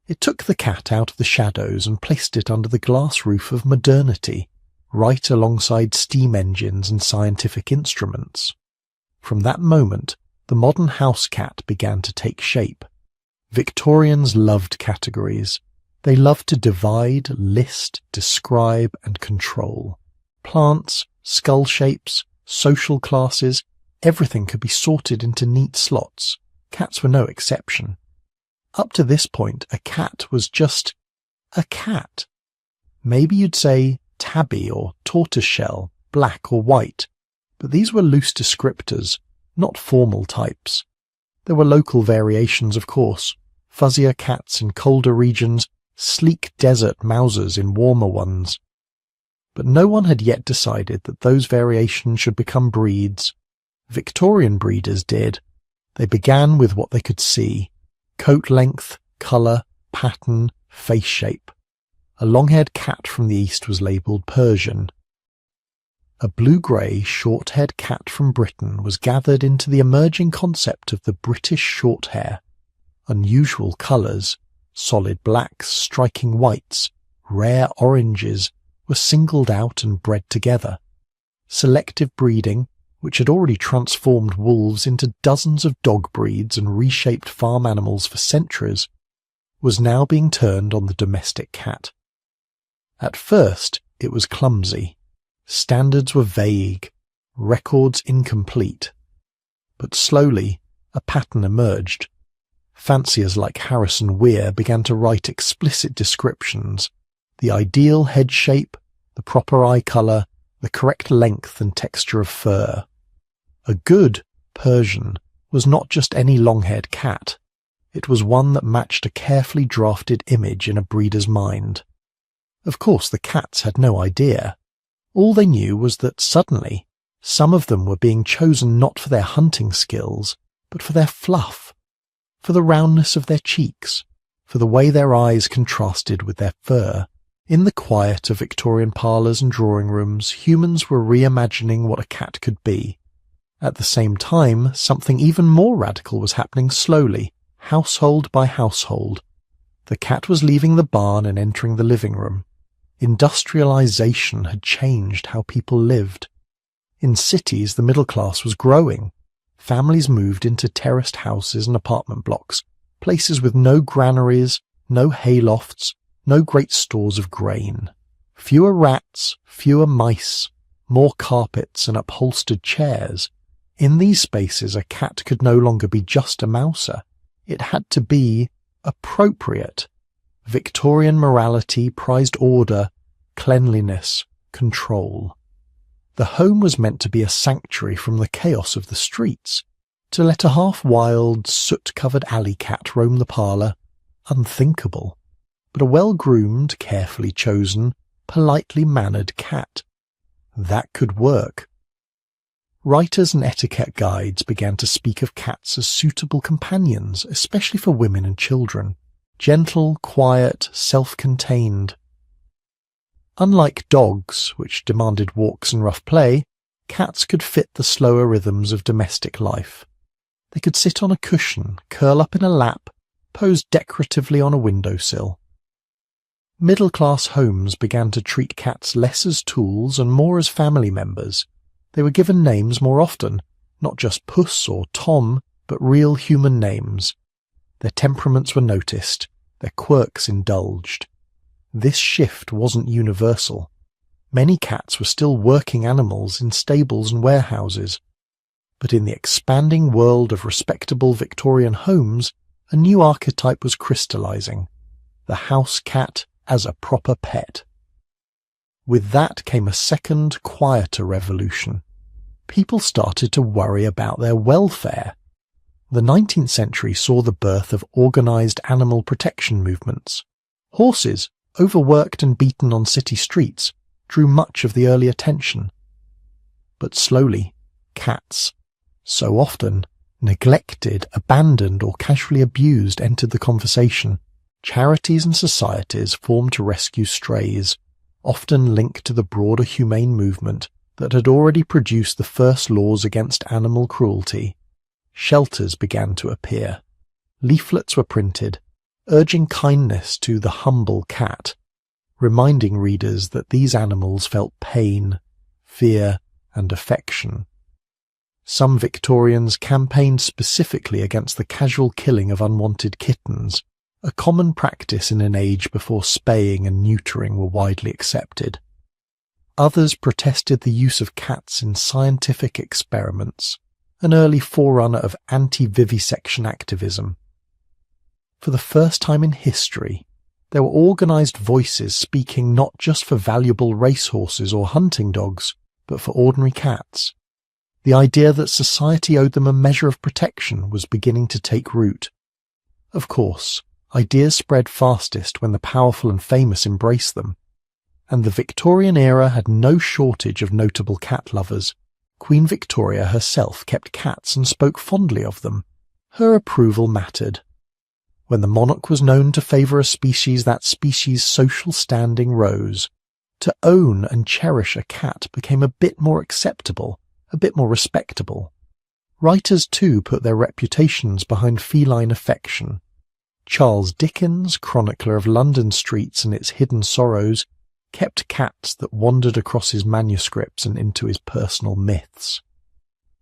It took the cat out of the shadows and placed it under the glass roof of modernity, right alongside steam engines and scientific instruments. From that moment, the modern house cat began to take shape. Victorians loved categories. They loved to divide, list, describe, and control. Plants, skull shapes, social classes, everything could be sorted into neat slots. Cats were no exception. Up to this point, a cat was just a cat. Maybe you'd say tabby or tortoiseshell, black or white, but these were loose descriptors, not formal types. There were local variations, of course, fuzzier cats in colder regions, sleek desert mousers in warmer ones. But no one had yet decided that those variations should become breeds. Victorian breeders did. They began with what they could see: coat length, colour, pattern, face shape. A long-haired cat from the east was labelled Persian. A blue-grey, short-haired cat from Britain was gathered into the emerging concept of the British Shorthair. Unusual colours, solid blacks, striking whites, rare oranges were singled out and bred together. Selective breeding, which had already transformed wolves into dozens of dog breeds and reshaped farm animals for centuries, was now being turned on the domestic cat. At first, it was clumsy. Standards were vague, records incomplete. But slowly, a pattern emerged. Fanciers like Harrison Weir began to write explicit descriptions: the ideal head shape, the proper eye colour, the correct length and texture of fur. A good Persian was not just any long-haired cat. It was one that matched a carefully drafted image in a breeder's mind. Of course, the cats had no idea. All they knew was that suddenly, some of them were being chosen not for their hunting skills, but for their fluff, for the roundness of their cheeks, for the way their eyes contrasted with their fur. In the quiet of Victorian parlours and drawing rooms, humans were reimagining what a cat could be. At the same time, something even more radical was happening slowly, household by household. The cat was leaving the barn and entering the living room. Industrialization had changed how people lived. In cities, the middle class was growing. Families moved into terraced houses and apartment blocks, places with no granaries, no haylofts, no great stores of grain. Fewer rats, fewer mice, more carpets and upholstered chairs. In these spaces, a cat could no longer be just a mouser. It had to be appropriate. Victorian morality prized order, cleanliness, control. The home was meant to be a sanctuary from the chaos of the streets. To let a half-wild, soot-covered alley cat roam the parlour, unthinkable. But a well-groomed, carefully chosen, politely mannered cat. That could work. Writers and etiquette guides began to speak of cats as suitable companions, especially for women and children. Gentle, quiet, self-contained. Unlike dogs, which demanded walks and rough play, cats could fit the slower rhythms of domestic life. They could sit on a cushion, curl up in a lap, pose decoratively on a windowsill. Middle-class homes began to treat cats less as tools and more as family members. They were given names more often, not just Puss or Tom, but real human names. Their temperaments were noticed, their quirks indulged. This shift wasn't universal. Many cats were still working animals in stables and warehouses. But in the expanding world of respectable Victorian homes, a new archetype was crystallizing: the house cat as a proper pet. With that came a second, quieter revolution. People started to worry about their welfare. The 19th century saw the birth of organized animal protection movements. Horses, overworked and beaten on city streets, drew much of the early attention. But slowly, cats, so often neglected, abandoned, or casually abused, entered the conversation. Charities and societies formed to rescue strays, often linked to the broader humane movement that had already produced the first laws against animal cruelty. Shelters began to appear. Leaflets were printed, urging kindness to the humble cat, reminding readers that these animals felt pain, fear, and affection. Some Victorians campaigned specifically against the casual killing of unwanted kittens, a common practice in an age before spaying and neutering were widely accepted. Others protested the use of cats in scientific experiments, an early forerunner of anti-vivisection activism. For the first time in history, there were organized voices speaking not just for valuable racehorses or hunting dogs, but for ordinary cats. The idea that society owed them a measure of protection was beginning to take root. Of course, ideas spread fastest when the powerful and famous embraced them, and the Victorian era had no shortage of notable cat lovers. Queen Victoria herself kept cats and spoke fondly of them. Her approval mattered. When the monarch was known to favour a species, that species' social standing rose. To own and cherish a cat became a bit more acceptable, a bit more respectable. Writers too put their reputations behind feline affection. Charles Dickens, chronicler of London streets and its hidden sorrows, kept cats that wandered across his manuscripts and into his personal myths.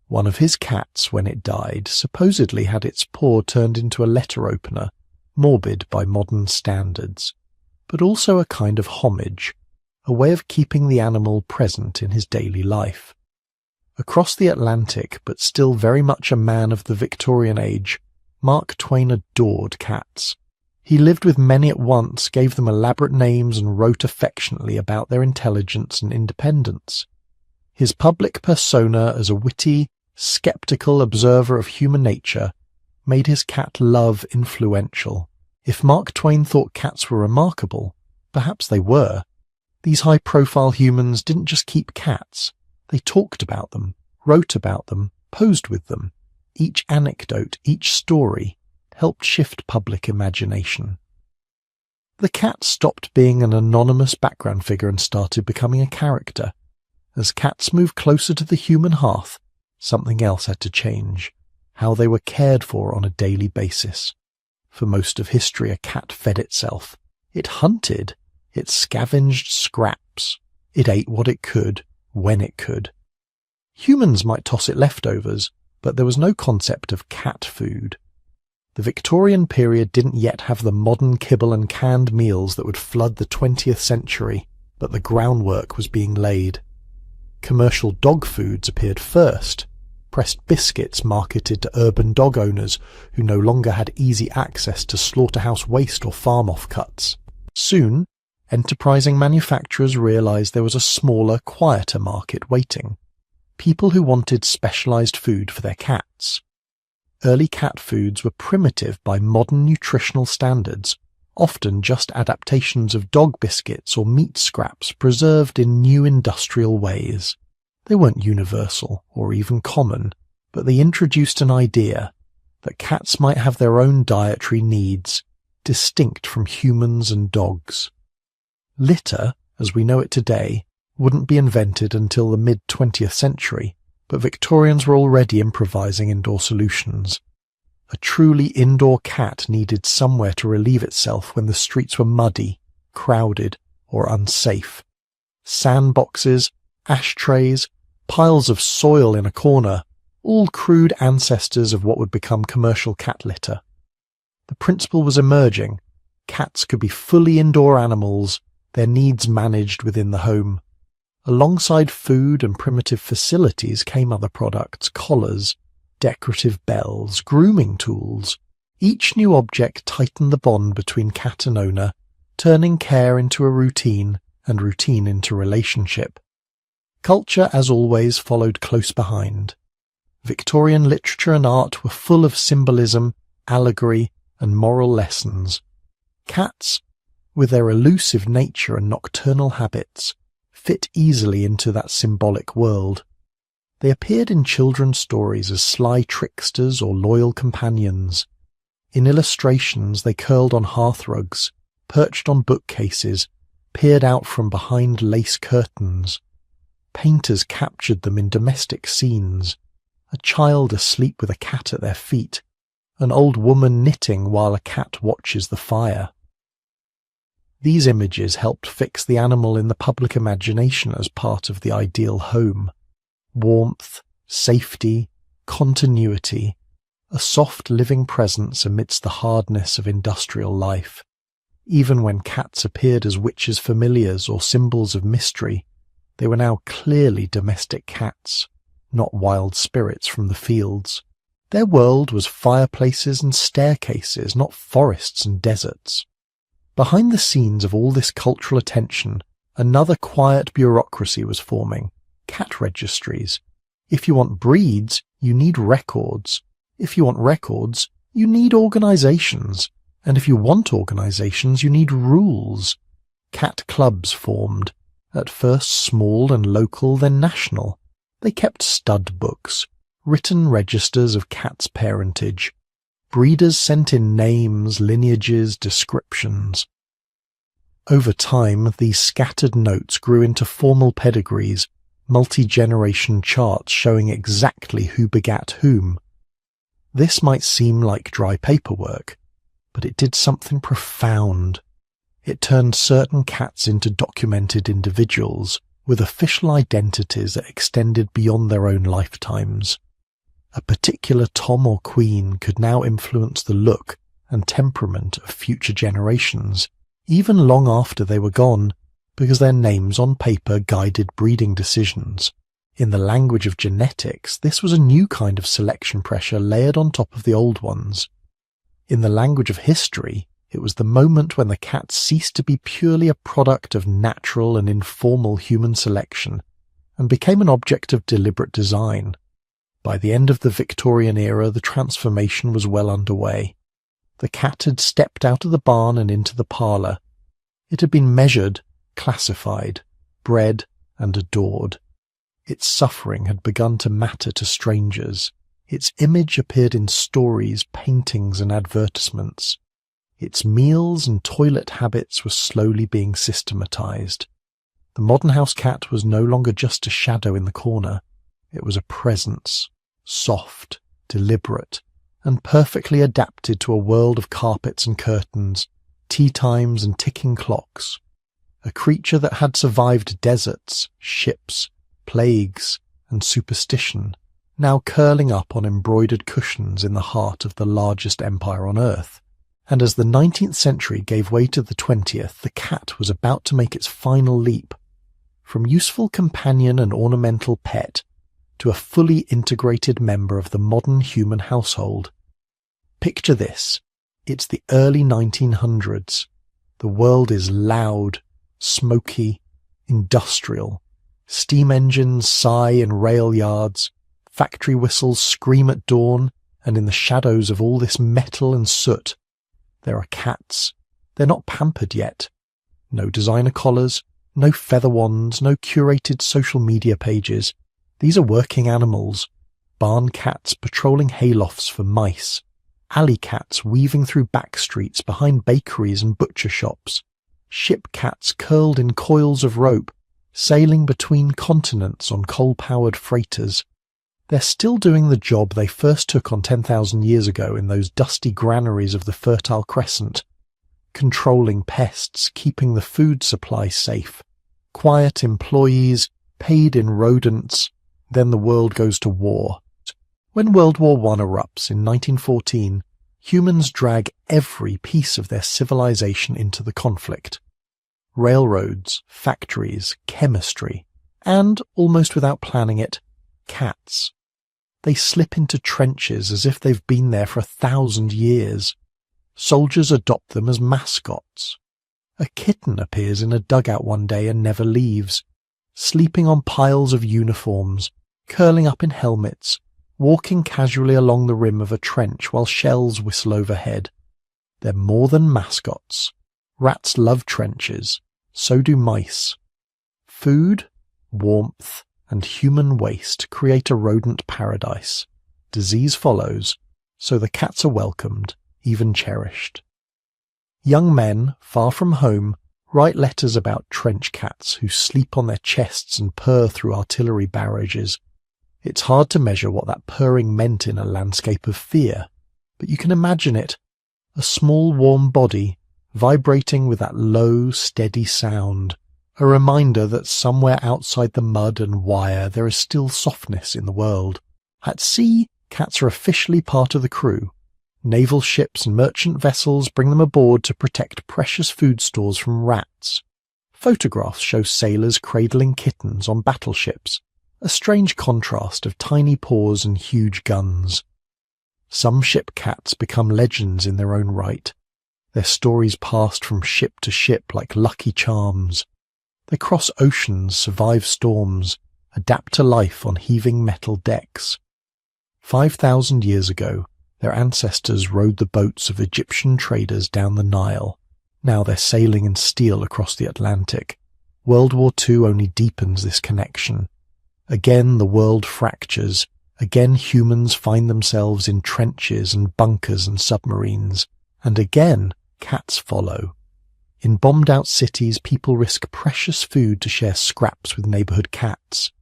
One of his cats, when it died, supposedly had its paw turned into a letter opener, morbid by modern standards, but also a kind of homage, a way of keeping the animal present in his daily life. Across the Atlantic, but still very much a man of the Victorian age, Mark Twain adored cats. He lived with many at once, gave them elaborate names, and wrote affectionately about their intelligence and independence. His public persona as a witty, sceptical observer of human nature made his cat love influential. If Mark Twain thought cats were remarkable, perhaps they were. These high-profile humans didn't just keep cats. They talked about them, wrote about them, posed with them. Each anecdote, each story, helped shift public imagination. The cat stopped being an anonymous background figure and started becoming a character. As cats moved closer to the human hearth, something else had to change, how they were cared for on a daily basis. For most of history, a cat fed itself. It hunted. It scavenged scraps. It ate what it could, when it could. Humans might toss it leftovers, but there was no concept of cat food. The Victorian period didn't yet have the modern kibble and canned meals that would flood the 20th century, but the groundwork was being laid. Commercial dog foods appeared first, pressed biscuits marketed to urban dog owners who no longer had easy access to slaughterhouse waste or farm offcuts. Soon, enterprising manufacturers realized there was a smaller, quieter market waiting. People who wanted specialized food for their cats. Early cat foods were primitive by modern nutritional standards, often just adaptations of dog biscuits or meat scraps preserved in new industrial ways. They weren't universal or even common, but they introduced an idea that cats might have their own dietary needs, distinct from humans and dogs. Litter, as we know it today, wouldn't be invented until the mid-20th century, but Victorians were already improvising indoor solutions. A truly indoor cat needed somewhere to relieve itself when the streets were muddy, crowded, or unsafe. Sandboxes, ashtrays, piles of soil in a corner, all crude ancestors of what would become commercial cat litter. The principle was emerging. Cats could be fully indoor animals, their needs managed within the home. Alongside food and primitive facilities came other products, collars, decorative bells, grooming tools. Each new object tightened the bond between cat and owner, turning care into a routine and routine into relationship. Culture, as always, followed close behind. Victorian literature and art were full of symbolism, allegory, and moral lessons. Cats, with their elusive nature and nocturnal habits, fit easily into that symbolic world. They appeared in children's stories as sly tricksters or loyal companions. In illustrations they curled on hearthrugs, perched on bookcases, peered out from behind lace curtains. Painters captured them in domestic scenes, a child asleep with a cat at their feet, an old woman knitting while a cat watches the fire. These images helped fix the animal in the public imagination as part of the ideal home. Warmth, safety, continuity, a soft living presence amidst the hardness of industrial life. Even when cats appeared as witches' familiars or symbols of mystery, they were now clearly domestic cats, not wild spirits from the fields. Their world was fireplaces and staircases, not forests and deserts. Behind the scenes of all this cultural attention, another quiet bureaucracy was forming. Cat registries. If you want breeds, you need records. If you want records, you need organizations. And if you want organizations, you need rules. Cat clubs formed, at first small and local, then national. They kept stud books, written registers of cats' parentage. Breeders sent in names, lineages, descriptions. Over time, these scattered notes grew into formal pedigrees, multi-generation charts showing exactly who begat whom. This might seem like dry paperwork, but it did something profound. It turned certain cats into documented individuals with official identities that extended beyond their own lifetimes. A particular Tom or Queen could now influence the look and temperament of future generations, even long after they were gone, because their names on paper guided breeding decisions. In the language of genetics, this was a new kind of selection pressure layered on top of the old ones. In the language of history, it was the moment when the cat ceased to be purely a product of natural and informal human selection and became an object of deliberate design. By the end of the Victorian era, the transformation was well underway. The cat had stepped out of the barn and into the parlour. It had been measured, classified, bred, and adored. Its suffering had begun to matter to strangers. Its image appeared in stories, paintings, and advertisements. Its meals and toilet habits were slowly being systematized. The modern house cat was no longer just a shadow in the corner. It was a presence, soft, deliberate, and perfectly adapted to a world of carpets and curtains, tea times and ticking clocks. A creature that had survived deserts, ships, plagues, and superstition, now curling up on embroidered cushions in the heart of the largest empire on earth. And as the 19th century gave way to the 20th, the cat was about to make its final leap, from useful companion and ornamental pet to a fully integrated member of the modern human household. Picture this. It's the early 1900s. The world is loud, smoky, industrial. Steam engines sigh in rail yards, factory whistles scream at dawn, and in the shadows of all this metal and soot, there are cats. They're not pampered yet. No designer collars, no feather wands, no curated social media pages. These are working animals. Barn cats patrolling haylofts for mice. Alley cats weaving through back streets behind bakeries and butcher shops. Ship cats curled in coils of rope, sailing between continents on coal-powered freighters. They're still doing the job they first took on 10,000 years ago in those dusty granaries of the Fertile Crescent, controlling pests, keeping the food supply safe. Quiet employees, paid in rodents. Then the world goes to war. When World War I erupts in 1914, humans drag every piece of their civilization into the conflict. Railroads, factories, chemistry, and, almost without planning it, cats. They slip into trenches as if they've been there for 1,000 years. Soldiers adopt them as mascots. A kitten appears in a dugout one day and never leaves, sleeping on piles of uniforms, curling up in helmets, walking casually along the rim of a trench while shells whistle overhead. They're more than mascots. Rats love trenches. So do mice. Food, warmth, and human waste create a rodent paradise. Disease follows, so the cats are welcomed, even cherished. Young men, far from home, write letters about trench cats who sleep on their chests and purr through artillery barrages. It's hard to measure what that purring meant in a landscape of fear, but you can imagine it. A small warm body, vibrating with that low, steady sound. A reminder that somewhere outside the mud and wire there is still softness in the world. At sea, cats are officially part of the crew. Naval ships and merchant vessels bring them aboard to protect precious food stores from rats. Photographs show sailors cradling kittens on battleships, a strange contrast of tiny paws and huge guns. Some ship cats become legends in their own right. Their stories passed from ship to ship like lucky charms. They cross oceans, survive storms, adapt to life on heaving metal decks. 5,000 years ago, their ancestors rowed the boats of Egyptian traders down the Nile. Now they're sailing in steel across the Atlantic. World War II only deepens this connection. Again the world fractures. Again humans find themselves in trenches and bunkers and submarines. And again cats follow. In bombed-out cities, people risk precious food to share scraps with neighbourhood cats.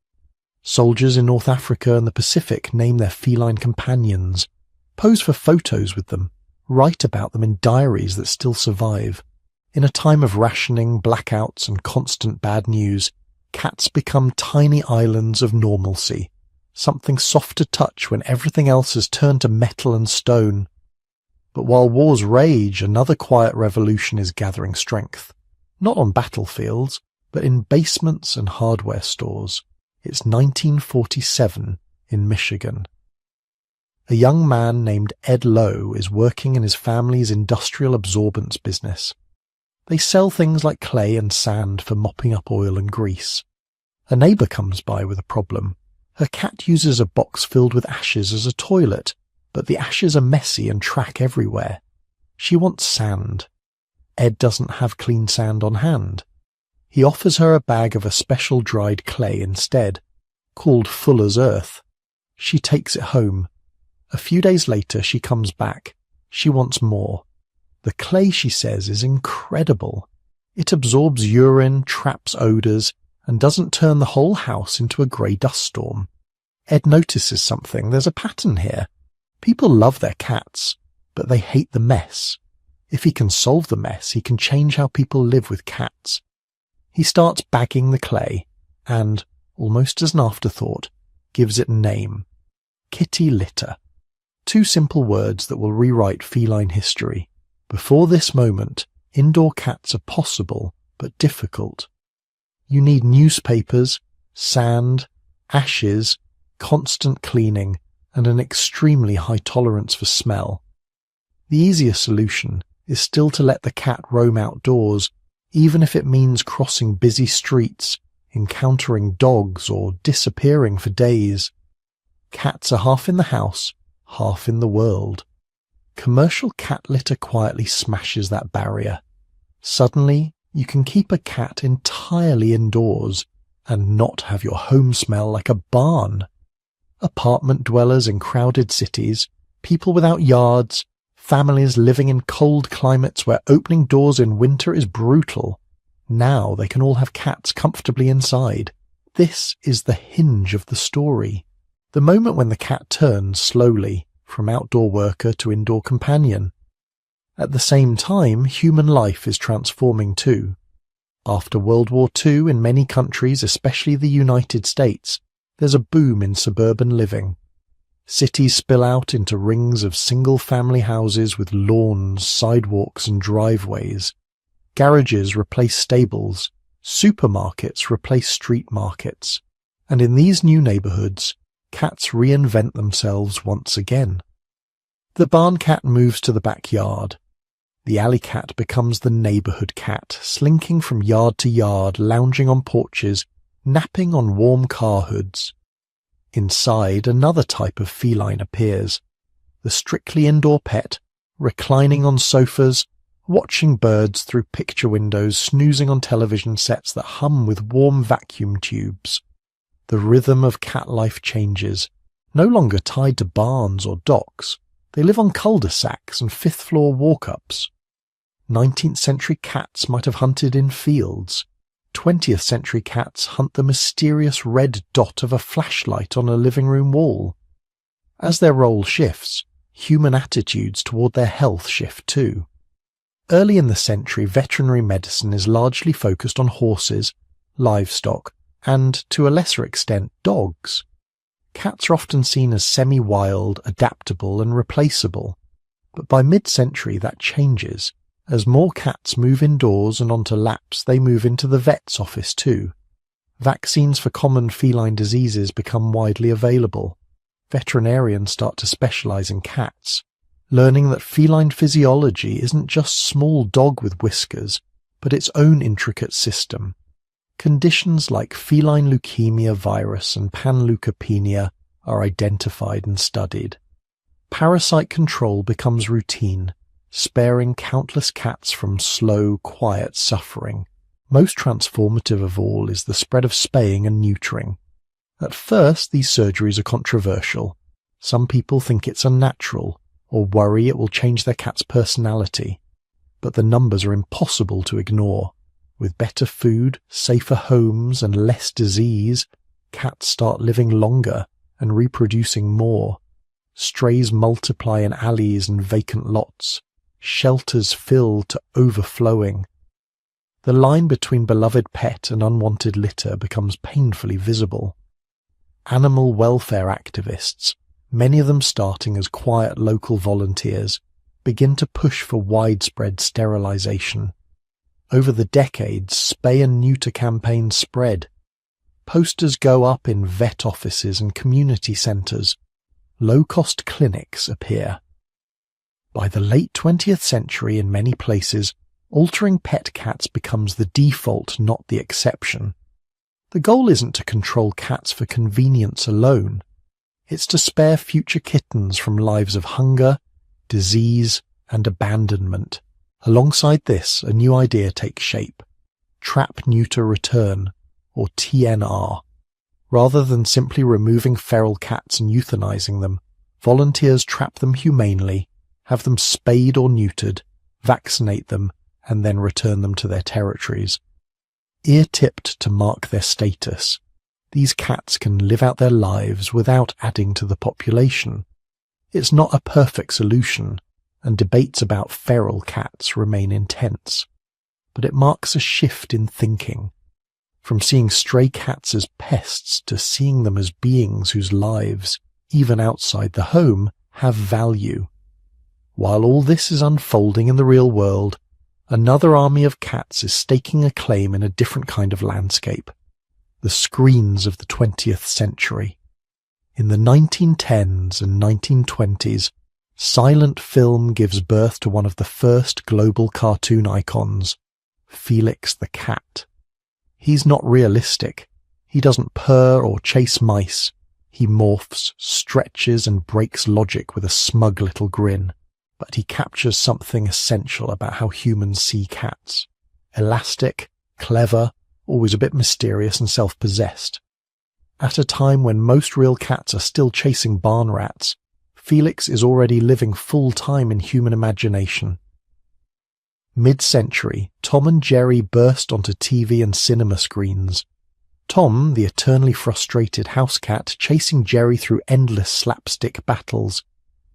Soldiers in North Africa and the Pacific name their feline companions, pose for photos with them, write about them in diaries that still survive. In a time of rationing, blackouts, and constant bad news, cats become tiny islands of normalcy, something soft to touch when everything else has turned to metal and stone. But while wars rage, another quiet revolution is gathering strength. Not on battlefields, but in basements and hardware stores. It's 1947 in Michigan. A young man named Ed Lowe is working in his family's industrial absorbents business. They sell things like clay and sand for mopping up oil and grease. A neighbour comes by with a problem. Her cat uses a box filled with ashes as a toilet, but the ashes are messy and track everywhere. She wants sand. Ed doesn't have clean sand on hand. He offers her a bag of a special dried clay instead, called Fuller's Earth. She takes it home. A few days later she comes back. She wants more. The clay, she says, is incredible. It absorbs urine, traps odours, and doesn't turn the whole house into a grey dust storm. Ed notices something. There's a pattern here. People love their cats, but they hate the mess. If he can solve the mess, he can change how people live with cats. He starts bagging the clay and, almost as an afterthought, gives it a name. Kitty litter. 2 simple words that will rewrite feline history. Before this moment, indoor cats are possible, but difficult. You need newspapers, sand, ashes, constant cleaning, and an extremely high tolerance for smell. The easier solution is still to let the cat roam outdoors, even if it means crossing busy streets, encountering dogs, or disappearing for days. Cats are half in the house, half in the world. Commercial cat litter quietly smashes that barrier. Suddenly, you can keep a cat entirely indoors and not have your home smell like a barn. Apartment dwellers in crowded cities, people without yards, families living in cold climates where opening doors in winter is brutal. Now they can all have cats comfortably inside. This is the hinge of the story. The moment when the cat turns slowly from outdoor worker to indoor companion. At the same time, human life is transforming too. After World War II, in many countries, especially the United States, there's a boom in suburban living. Cities spill out into rings of single-family houses with lawns, sidewalks and driveways. Garages replace stables. Supermarkets replace street markets. And in these new neighbourhoods, cats reinvent themselves once again. The barn cat moves to the backyard. The alley cat becomes the neighbourhood cat, slinking from yard to yard, lounging on porches, napping on warm car hoods. Inside, another type of feline appears. The strictly indoor pet, reclining on sofas, watching birds through picture windows, snoozing on television sets that hum with warm vacuum tubes. The rhythm of cat life changes, no longer tied to barns or docks. They live on cul-de-sacs and fifth-floor walk-ups. 19th century cats might have hunted in fields. 20th century cats hunt the mysterious red dot of a flashlight on a living room wall. As their role shifts, human attitudes toward their health shift too. Early in the century, veterinary medicine is largely focused on horses, livestock, and, to a lesser extent, dogs. Cats are often seen as semi-wild, adaptable, and replaceable. But by mid-century that changes. As more cats move indoors and onto laps, they move into the vet's office too. Vaccines for common feline diseases become widely available. Veterinarians start to specialize in cats, learning that feline physiology isn't just small dog with whiskers, but its own intricate system. Conditions like feline leukemia virus and panleukopenia are identified and studied. Parasite control becomes routine, sparing countless cats from slow, quiet suffering. Most transformative of all is the spread of spaying and neutering. At first, these surgeries are controversial. Some people think it's unnatural, or worry it will change their cat's personality. But the numbers are impossible to ignore. With better food, safer homes, and less disease, cats start living longer and reproducing more. Strays multiply in alleys and vacant lots. Shelters fill to overflowing. The line between beloved pet and unwanted litter becomes painfully visible. Animal welfare activists, many of them starting as quiet local volunteers, begin to push for widespread sterilization. Over the decades, spay and neuter campaigns spread. Posters go up in vet offices and community centres. Low-cost clinics appear. By the late 20th century, in many places, altering pet cats becomes the default, not the exception. The goal isn't to control cats for convenience alone. It's to spare future kittens from lives of hunger, disease, and abandonment. Alongside this, a new idea takes shape. Trap, Neuter, Return, or TNR. Rather than simply removing feral cats and euthanizing them, volunteers trap them humanely, have them spayed or neutered, vaccinate them, and then return them to their territories. Ear-tipped to mark their status, these cats can live out their lives without adding to the population. It's not a perfect solution, and debates about feral cats remain intense. But it marks a shift in thinking, from seeing stray cats as pests to seeing them as beings whose lives, even outside the home, have value. While all this is unfolding in the real world, another army of cats is staking a claim in a different kind of landscape. The screens of the 20th century. In the 1910s and 1920s, silent film gives birth to one of the first global cartoon icons, Felix the cat. He's not realistic. He doesn't purr or chase mice. He morphs, stretches, and breaks logic with a smug little grin. But he captures something essential about how humans see cats. Elastic, clever, always a bit mysterious and self-possessed. At a time when most real cats are still chasing barn rats, Felix is already living full-time in human imagination. Mid-century, Tom and Jerry burst onto TV and cinema screens. Tom, the eternally frustrated house cat chasing Jerry through endless slapstick battles,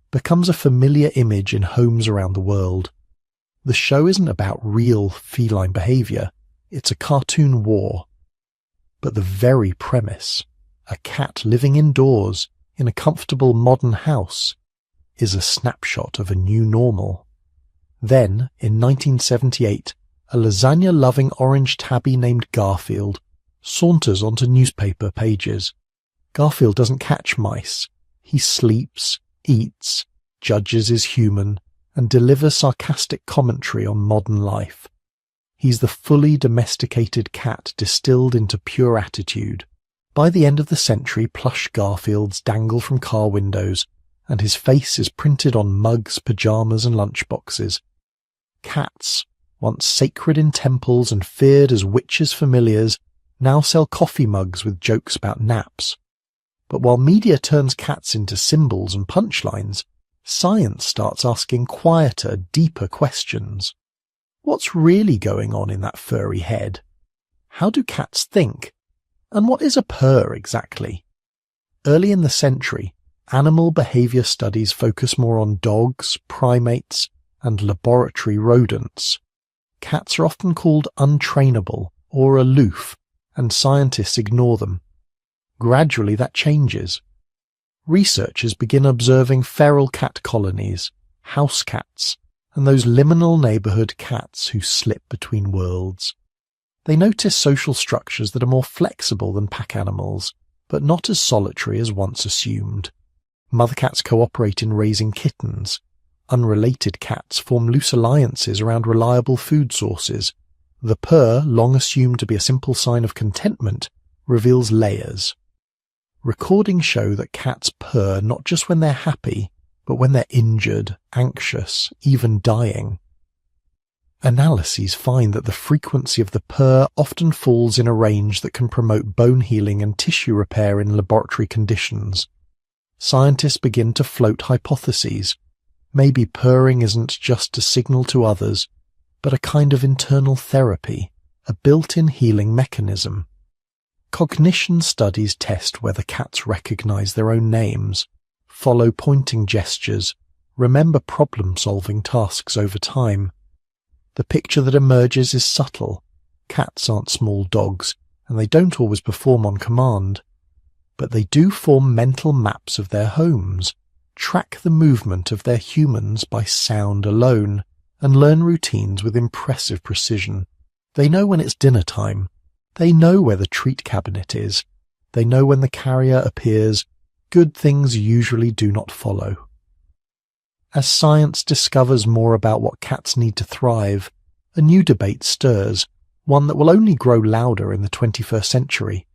becomes a familiar image in homes around the world. The show isn't about real feline behaviour, it's a cartoon war. But the very premise, a cat living indoors in a comfortable modern house, is a snapshot of a new normal. Then, in 1978, a lasagna-loving orange tabby named Garfield saunters onto newspaper pages. Garfield doesn't catch mice. He sleeps, eats, judges is human, and delivers sarcastic commentary on modern life. He's the fully domesticated cat distilled into pure attitude. By the end of the century, plush Garfields dangle from car windows, and his face is printed on mugs, pyjamas, and lunchboxes. Cats, once sacred in temples and feared as witches' familiars, now sell coffee mugs with jokes about naps. But while media turns cats into symbols and punchlines, science starts asking quieter, deeper questions. What's really going on in that furry head? How do cats think? And what is a purr exactly? Early in the century, animal behavior studies focus more on dogs, primates, and laboratory rodents. Cats are often called untrainable or aloof, and scientists ignore them. Gradually that changes. Researchers begin observing feral cat colonies, house cats, and those liminal neighbourhood cats who slip between worlds. They notice social structures that are more flexible than pack animals, but not as solitary as once assumed. Mother cats cooperate in raising kittens. Unrelated cats form loose alliances around reliable food sources. The purr, long assumed to be a simple sign of contentment, reveals layers. Recordings show that cats purr not just when they're happy, but when they're injured, anxious, even dying. Analyses find that the frequency of the purr often falls in a range that can promote bone healing and tissue repair in laboratory conditions. Scientists begin to float hypotheses. Maybe purring isn't just a signal to others, but a kind of internal therapy, a built-in healing mechanism. Cognition studies test whether cats recognize their own names. follow pointing gestures, remember problem-solving tasks over time. The picture that emerges is subtle. Cats aren't small dogs, and they don't always perform on command. But they do form mental maps of their homes, track the movement of their humans by sound alone, and learn routines with impressive precision. They know when it's dinner time. They know where the treat cabinet is. They know when the carrier appears. Good things usually do not follow. As science discovers more about what cats need to thrive, a new debate stirs, one that will only grow louder in the 21st century.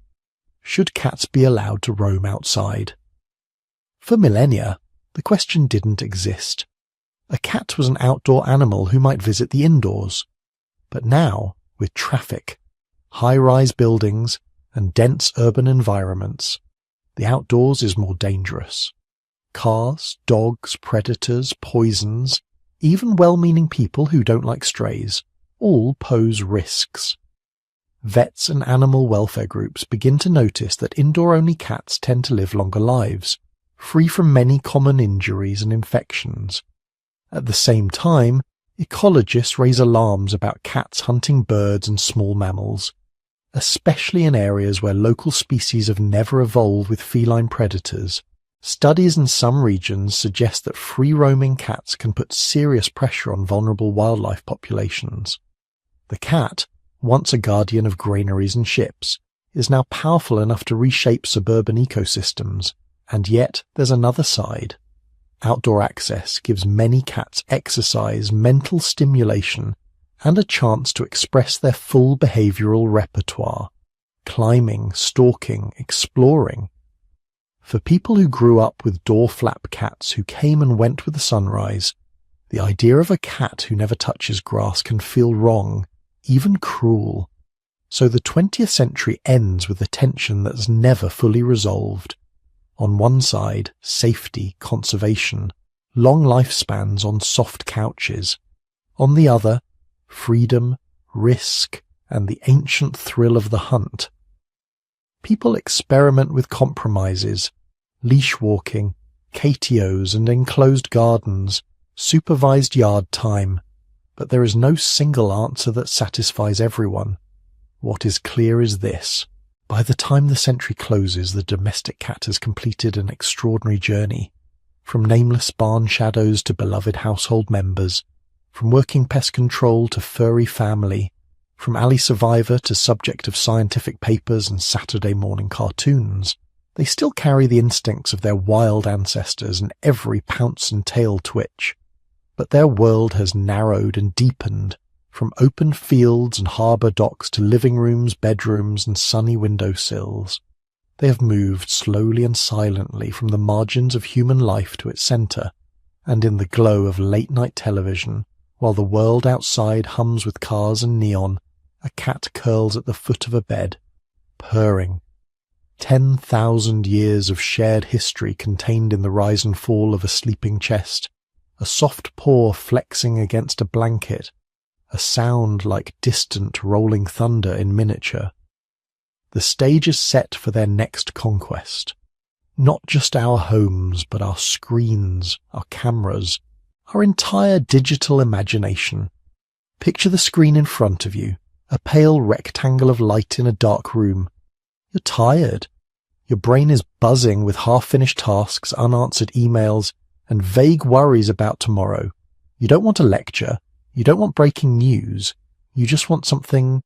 Should cats be allowed to roam outside? For millennia, the question didn't exist. A cat was an outdoor animal who might visit the indoors. But now, with traffic, high-rise buildings, and dense urban environments, the outdoors is more dangerous. Cars, dogs, predators, poisons, even well-meaning people who don't like strays, all pose risks. Vets and animal welfare groups begin to notice that indoor-only cats tend to live longer lives, free from many common injuries and infections. At the same time, ecologists raise alarms about cats hunting birds and small mammals, especially in areas where local species have never evolved with feline predators. Studies in some regions suggest that free-roaming cats can put serious pressure on vulnerable wildlife populations. The cat, once a guardian of granaries and ships, is now powerful enough to reshape suburban ecosystems, and yet there's another side. Outdoor access gives many cats exercise, mental stimulation, and a chance to express their full behavioral repertoire, climbing, stalking, exploring. For people who grew up with door-flap cats who came and went with the sunrise, the idea of a cat who never touches grass can feel wrong, even cruel. So the 20th century ends with a tension that's never fully resolved. On one side, safety, conservation, long lifespans on soft couches. On the other, freedom, risk, and the ancient thrill of the hunt. People experiment with compromises, leash walking, catios and enclosed gardens, supervised yard time, but there is no single answer that satisfies everyone. What is clear is this. By the time the century closes, the domestic cat has completed an extraordinary journey. From nameless barn shadows to beloved household members, from working pest control to furry family, from alley survivor to subject of scientific papers and Saturday morning cartoons, they still carry the instincts of their wild ancestors and every pounce and tail twitch. But their world has narrowed and deepened, from open fields and harbour docks to living rooms, bedrooms and sunny windowsills. They have moved slowly and silently from the margins of human life to its centre, and in the glow of late-night television, while the world outside hums with cars and neon, a cat curls at the foot of a bed, purring. 10,000 years of shared history contained in the rise and fall of a sleeping chest, a soft paw flexing against a blanket, a sound like distant rolling thunder in miniature. The stage is set for their next conquest. Not just our homes, but our screens, our cameras, our entire digital imagination. Picture the screen in front of you, a pale rectangle of light in a dark room. You're tired. Your brain is buzzing with half-finished tasks, unanswered emails, and vague worries about tomorrow. You don't want a lecture. You don't want breaking news. You just want something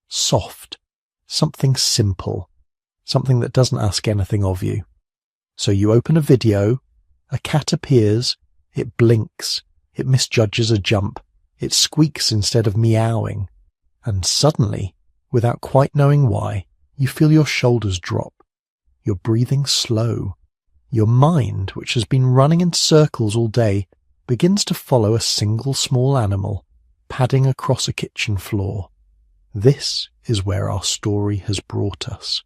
soft, something simple, something that doesn't ask anything of you. So you open a video, a cat appears, it blinks, it misjudges a jump, it squeaks instead of meowing, and suddenly, without quite knowing why, you feel your shoulders drop. You're breathing slow. Your mind, which has been running in circles all day, begins to follow a single small animal, padding across a kitchen floor. This is where our story has brought us.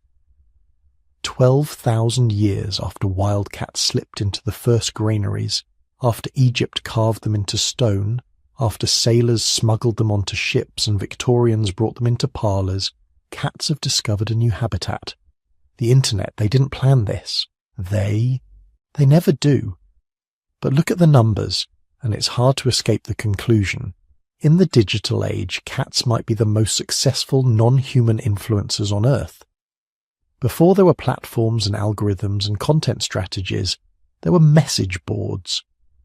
12,000 years after wildcats slipped into the first granaries, after Egypt carved them into stone, after sailors smuggled them onto ships and Victorians brought them into parlours, cats have discovered a new habitat. The internet, they didn't plan this. They They never do. But look at the numbers, and it's hard to escape the conclusion. In the digital age, cats might be the most successful non-human influencers on Earth. Before there were platforms and algorithms and content strategies, there were message boards,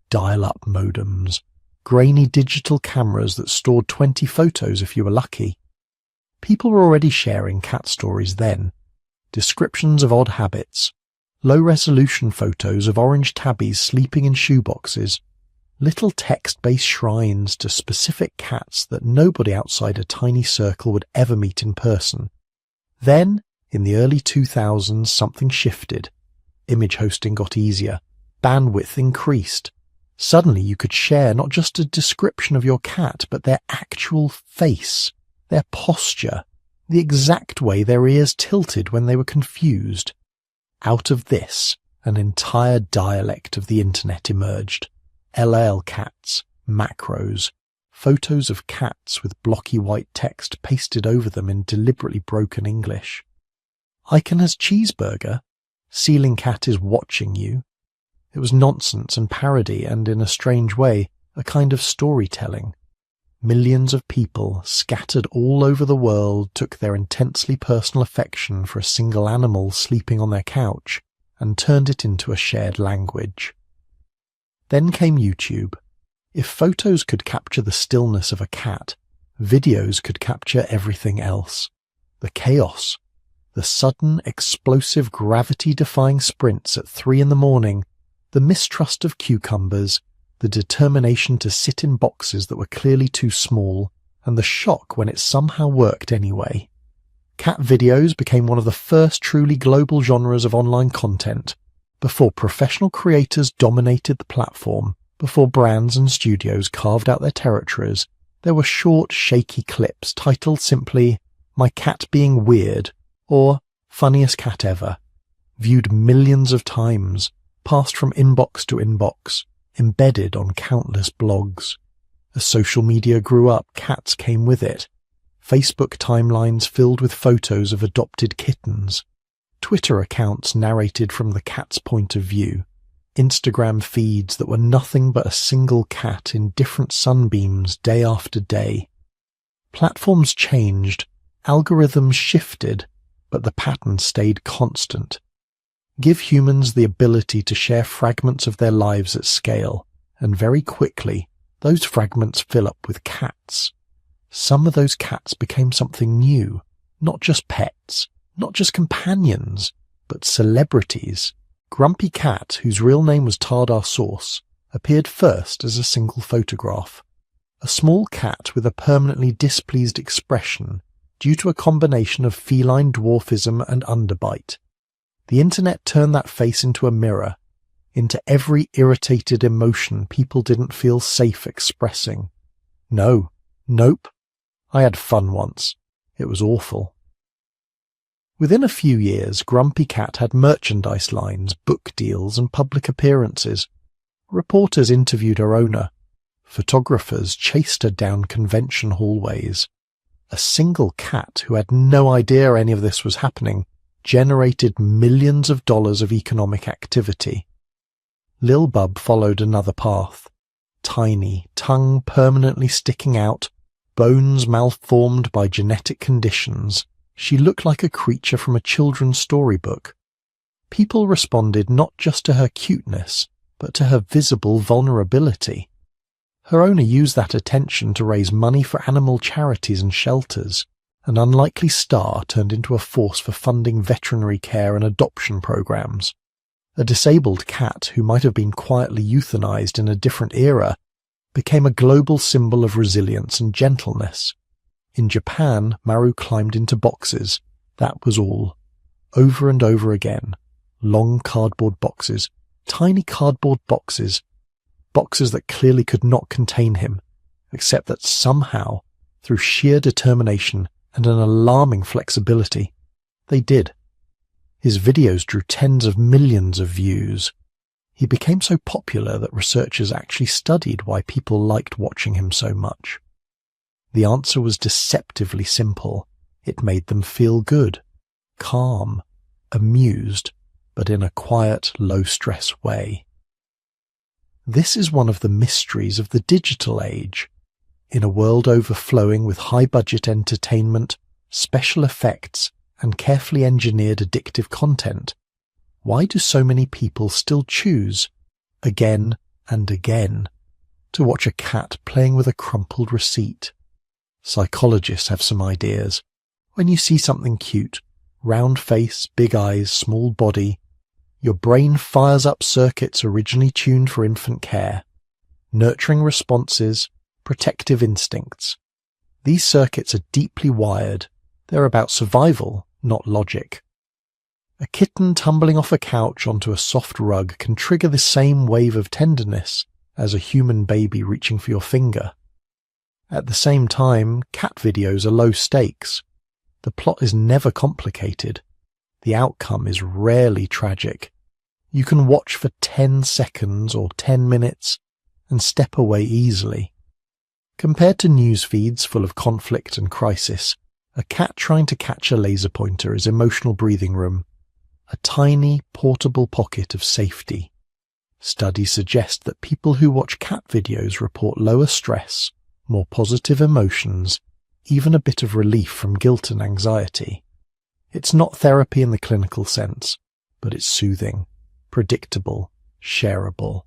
dial-up modems, grainy digital cameras that stored 20 photos if you were lucky. People were already sharing cat stories then. Descriptions of odd habits, low-resolution photos of orange tabbies sleeping in shoeboxes, little text-based shrines to specific cats that nobody outside a tiny circle would ever meet in person. Then, in the early 2000s, something shifted. Image hosting got easier. Bandwidth increased. Suddenly you could share not just a description of your cat, but their actual face, their posture, the exact way their ears tilted when they were confused. Out of this, an entire dialect of the internet emerged. LL cats, macros, photos of cats with blocky white text pasted over them in deliberately broken English. Icon as cheeseburger, ceiling cat is watching you. It was nonsense and parody and, in a strange way, a kind of storytelling. Millions of people, scattered all over the world, took their intensely personal affection for a single animal sleeping on their couch and turned it into a shared language. Then came YouTube. If photos could capture the stillness of a cat, videos could capture everything else. The chaos, the sudden, explosive, gravity-defying sprints at 3 a.m, the mistrust of cucumbers, the determination to sit in boxes that were clearly too small, and the shock when it somehow worked anyway. Cat videos became one of the first truly global genres of online content, before professional creators dominated the platform, before brands and studios carved out their territories. There were short, shaky clips titled simply, "My Cat Being Weird," or "Funniest Cat Ever," viewed millions of times, passed from inbox to inbox, embedded on countless blogs. As social media grew up, cats came with it. Facebook timelines filled with photos of adopted kittens. Twitter accounts narrated from the cat's point of view. Instagram feeds that were nothing but a single cat in different sunbeams day after day. Platforms changed, algorithms shifted, but the pattern stayed constant. Give humans the ability to share fragments of their lives at scale, and very quickly, those fragments fill up with cats. Some of those cats became something new, not just pets, not just companions, but celebrities. Grumpy Cat, whose real name was Tardar Sauce, appeared first as a single photograph. A small cat with a permanently displeased expression due to a combination of feline dwarfism and underbite. The internet turned that face into a mirror, into every irritated emotion people didn't feel safe expressing. Nope. I had fun once. It was awful. Within a few years, Grumpy Cat had merchandise lines, book deals, and public appearances. Reporters interviewed her owner. Photographers chased her down convention hallways. A single cat who had no idea any of this was happening generated millions of dollars of economic activity. Lil Bub followed another path. Tiny, tongue permanently sticking out, bones malformed by genetic conditions, she looked like a creature from a children's storybook. People responded not just to her cuteness, but to her visible vulnerability. Her owner used that attention to raise money for animal charities and shelters. An unlikely star turned into a force for funding veterinary care and adoption programs. A disabled cat who might have been quietly euthanized in a different era became a global symbol of resilience and gentleness. In Japan, Maru climbed into boxes. That was all. Over and over again. Long cardboard boxes. Tiny cardboard boxes. Boxes that clearly could not contain him, except that somehow, through sheer determination and an alarming flexibility, they did. His videos drew tens of millions of views. He became so popular that researchers actually studied why people liked watching him so much. The answer was deceptively simple. It made them feel good, calm, amused, but in a quiet, low-stress way. This is one of the mysteries of the digital age. In a world overflowing with high-budget entertainment, special effects, and carefully engineered addictive content, why do so many people still choose, again and again, to watch a cat playing with a crumpled receipt? Psychologists have some ideas. When you see something cute, round face, big eyes, small body, your brain fires up circuits originally tuned for infant care. Nurturing responses, protective instincts. These circuits are deeply wired. They're about survival, not logic. A kitten tumbling off a couch onto a soft rug can trigger the same wave of tenderness as a human baby reaching for your finger. At the same time, cat videos are low stakes. The plot is never complicated. The outcome is rarely tragic. You can watch for 10 seconds or 10 minutes and step away easily. Compared to news feeds full of conflict and crisis, a cat trying to catch a laser pointer is emotional breathing room, a tiny, portable pocket of safety. Studies suggest that people who watch cat videos report lower stress, more positive emotions, even a bit of relief from guilt and anxiety. It's not therapy in the clinical sense, but it's soothing, predictable, shareable.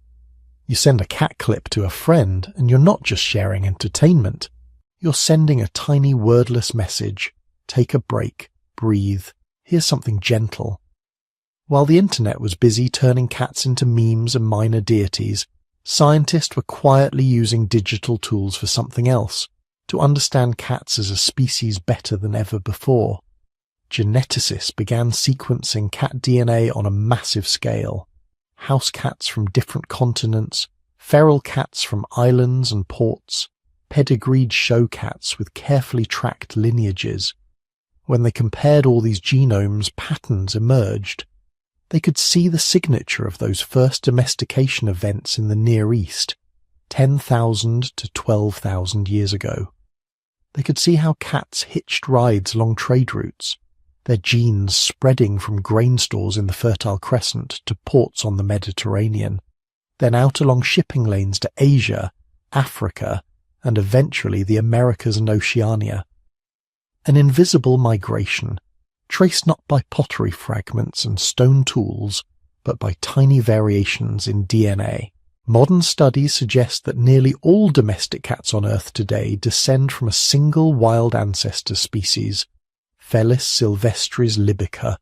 You send a cat clip to a friend and you're not just sharing entertainment. You're sending a tiny wordless message. Take a break, breathe, here's something gentle. While the internet was busy turning cats into memes and minor deities, scientists were quietly using digital tools for something else, to understand cats as a species better than ever before. Geneticists began sequencing cat DNA on a massive scale. House cats from different continents, feral cats from islands and ports, pedigreed show cats with carefully tracked lineages. When they compared all these genomes, patterns emerged. They could see the signature of those first domestication events in the Near East, 10,000 to 12,000 years ago. They could see how cats hitched rides along trade routes, their genes spreading from grain stores in the Fertile Crescent to ports on the Mediterranean, then out along shipping lanes to Asia, Africa, and eventually the Americas and Oceania. An invisible migration, traced not by pottery fragments and stone tools, but by tiny variations in DNA. Modern studies suggest that nearly all domestic cats on Earth today descend from a single wild ancestor species, Felis silvestris libica,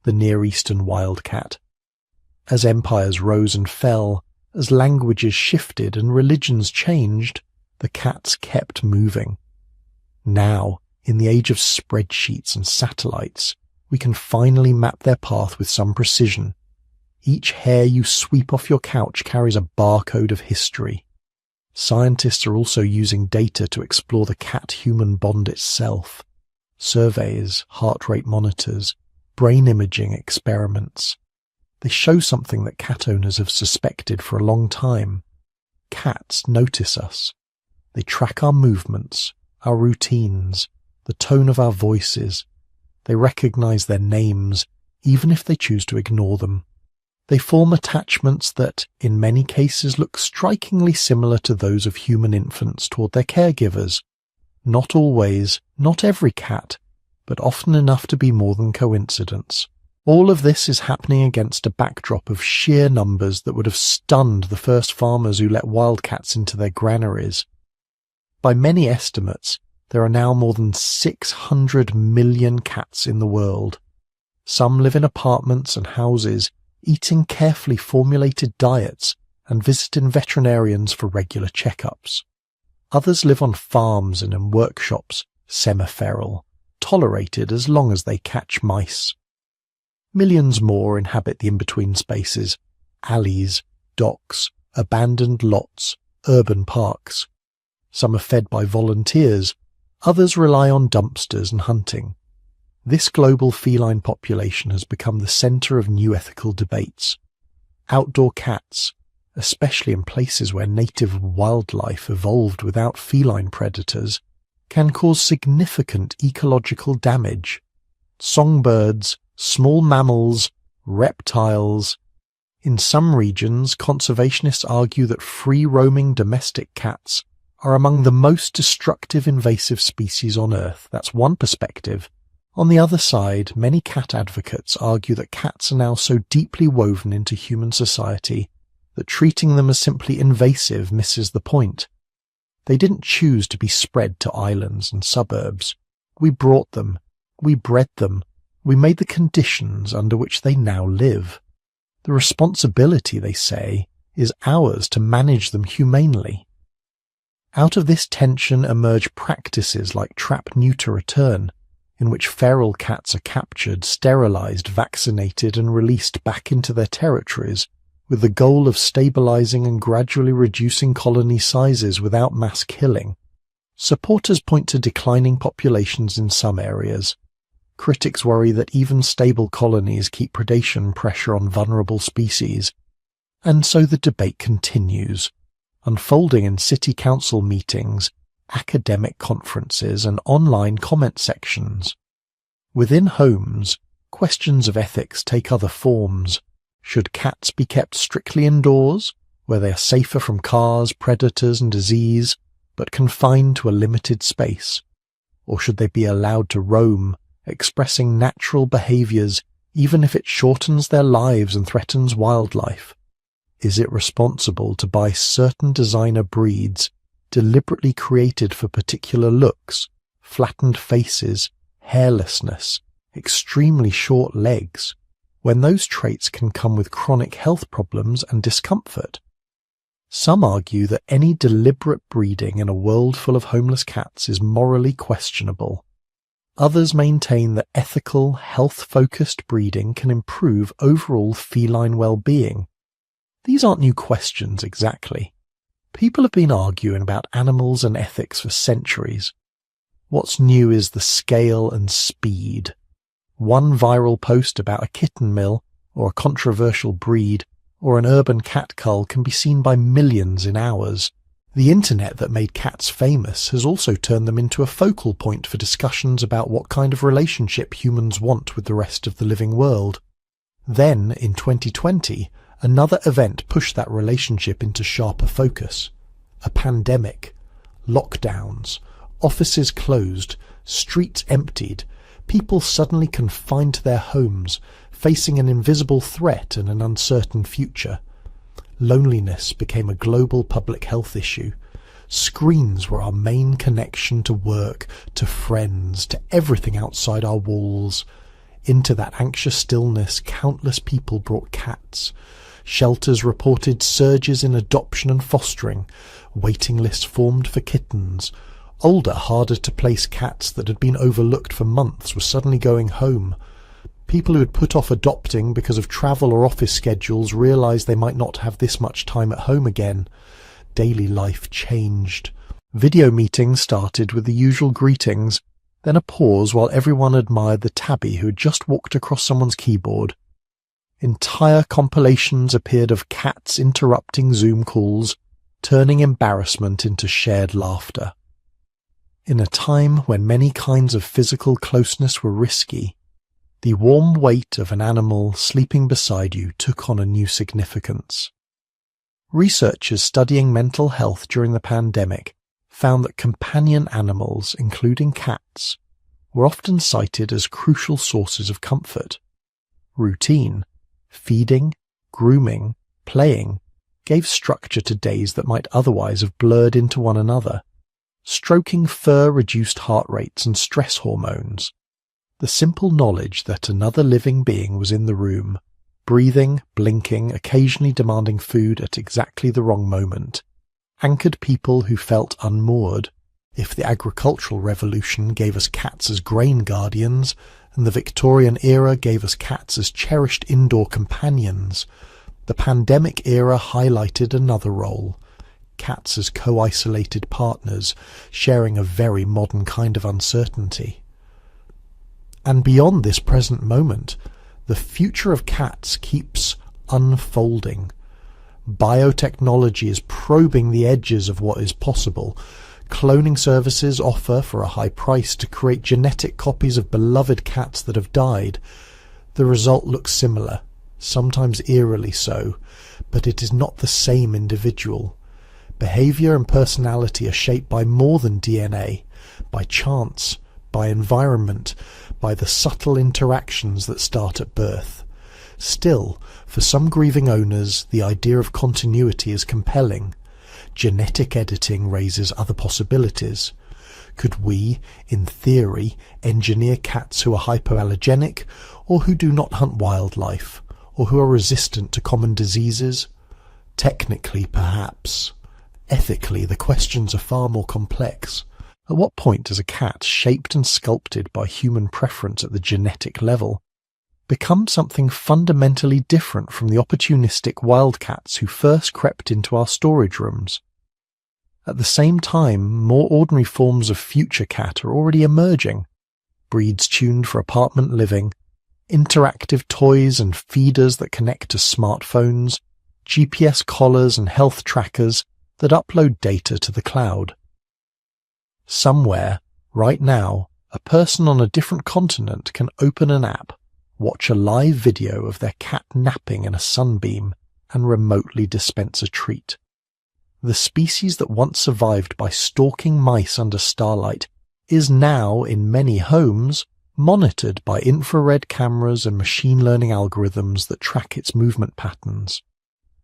the Near Eastern wildcat. As empires rose and fell, as languages shifted and religions changed, the cats kept moving. Now, in the age of spreadsheets and satellites, we can finally map their path with some precision. Each hair you sweep off your couch carries a barcode of history. Scientists are also using data to explore the cat-human bond itself. Surveys, heart rate monitors, brain imaging experiments. They show something that cat owners have suspected for a long time. Cats notice us. They track our movements, our routines, the tone of our voices. They recognize their names, even if they choose to ignore them. They form attachments that, in many cases, look strikingly similar to those of human infants toward their caregivers. Not always, not every cat, but often enough to be more than coincidence. All of this is happening against a backdrop of sheer numbers that would have stunned the first farmers who let wildcats into their granaries. By many estimates, there are now more than 600 million cats in the world. Some live in apartments and houses, eating carefully formulated diets and visiting veterinarians for regular checkups. Others live on farms and in workshops, semi-feral, tolerated as long as they catch mice. Millions more inhabit the in-between spaces, alleys, docks, abandoned lots, urban parks. Some are fed by volunteers, others rely on dumpsters and hunting. This global feline population has become the centre of new ethical debates. Outdoor cats, especially in places where native wildlife evolved without feline predators, can cause significant ecological damage. Songbirds, small mammals, reptiles. In some regions, conservationists argue that free-roaming domestic cats are among the most destructive invasive species on Earth. That's one perspective. On the other side, many cat advocates argue that cats are now so deeply woven into human society that treating them as simply invasive misses the point. They didn't choose to be spread to islands and suburbs. We brought them. We bred them. We made the conditions under which they now live. The responsibility, they say, is ours to manage them humanely. Out of this tension emerge practices like trap, neuter, return, in which feral cats are captured, sterilized, vaccinated, and released back into their territories, with the goal of stabilizing and gradually reducing colony sizes without mass killing. Supporters point to declining populations in some areas. Critics worry that even stable colonies keep predation pressure on vulnerable species. And so the debate continues, unfolding in city council meetings, academic conferences, and online comment sections. Within homes, questions of ethics take other forms. Should cats be kept strictly indoors, where they are safer from cars, predators, and disease, but confined to a limited space? Or should they be allowed to roam, expressing natural behaviors even if it shortens their lives and threatens wildlife? Is it responsible to buy certain designer breeds deliberately created for particular looks, flattened faces, hairlessness, extremely short legs, when those traits can come with chronic health problems and discomfort? Some argue that any deliberate breeding in a world full of homeless cats is morally questionable. Others maintain that ethical, health-focused breeding can improve overall feline well-being. These aren't new questions exactly. People have been arguing about animals and ethics for centuries. What's new is the scale and speed. One viral post about a kitten mill, or a controversial breed, or an urban cat cull can be seen by millions in hours. The internet that made cats famous has also turned them into a focal point for discussions about what kind of relationship humans want with the rest of the living world. Then, in 2020, another event pushed that relationship into sharper focus. A pandemic, lockdowns, offices closed, streets emptied, people suddenly confined to their homes, facing an invisible threat and an uncertain future. Loneliness became a global public health issue. Screens were our main connection to work, to friends, to everything outside our walls. Into that anxious stillness, countless people brought cats. Shelters reported surges in adoption and fostering. Waiting lists formed for kittens. Older, harder-to-place cats that had been overlooked for months were suddenly going home. People who had put off adopting because of travel or office schedules realized they might not have this much time at home again. Daily life changed. Video meetings started with the usual greetings, then a pause while everyone admired the tabby who had just walked across someone's keyboard. Entire compilations appeared of cats interrupting Zoom calls, turning embarrassment into shared laughter. In a time when many kinds of physical closeness were risky, the warm weight of an animal sleeping beside you took on a new significance. Researchers studying mental health during the pandemic found that companion animals, including cats, were often cited as crucial sources of comfort. Routine, feeding, grooming, playing, gave structure to days that might otherwise have blurred into one another. Stroking fur reduced heart rates and stress hormones. The simple knowledge that another living being was in the room, breathing, blinking, occasionally demanding food at exactly the wrong moment, anchored people who felt unmoored. If the agricultural revolution gave us cats as grain guardians, and the Victorian era gave us cats as cherished indoor companions, the pandemic era highlighted another role. Cats as co-isolated partners, sharing a very modern kind of uncertainty. And beyond this present moment, the future of cats keeps unfolding. Biotechnology is probing the edges of what is possible. Cloning services offer for a high price to create genetic copies of beloved cats that have died. The result looks similar. sometimes eerily so, but it is not the same individual. Behaviour and personality are shaped by more than DNA, by chance, by environment, by the subtle interactions that start at birth. Still, for some grieving owners, the idea of continuity is compelling. Genetic editing raises other possibilities. Could we, in theory, engineer cats who are hypoallergenic, or who do not hunt wildlife, or who are resistant to common diseases? Technically, perhaps. Ethically, the questions are far more complex. At what point does a cat, shaped and sculpted by human preference at the genetic level, become something fundamentally different from the opportunistic wildcats who first crept into our storage rooms? At the same time, more ordinary forms of future cat are already emerging. Breeds tuned for apartment living, interactive toys and feeders that connect to smartphones, GPS collars and health trackers that upload data to the cloud. Somewhere, right now, a person on a different continent can open an app, watch a live video of their cat napping in a sunbeam, and remotely dispense a treat. The species that once survived by stalking mice under starlight is now, in many homes, monitored by infrared cameras and machine learning algorithms that track its movement patterns.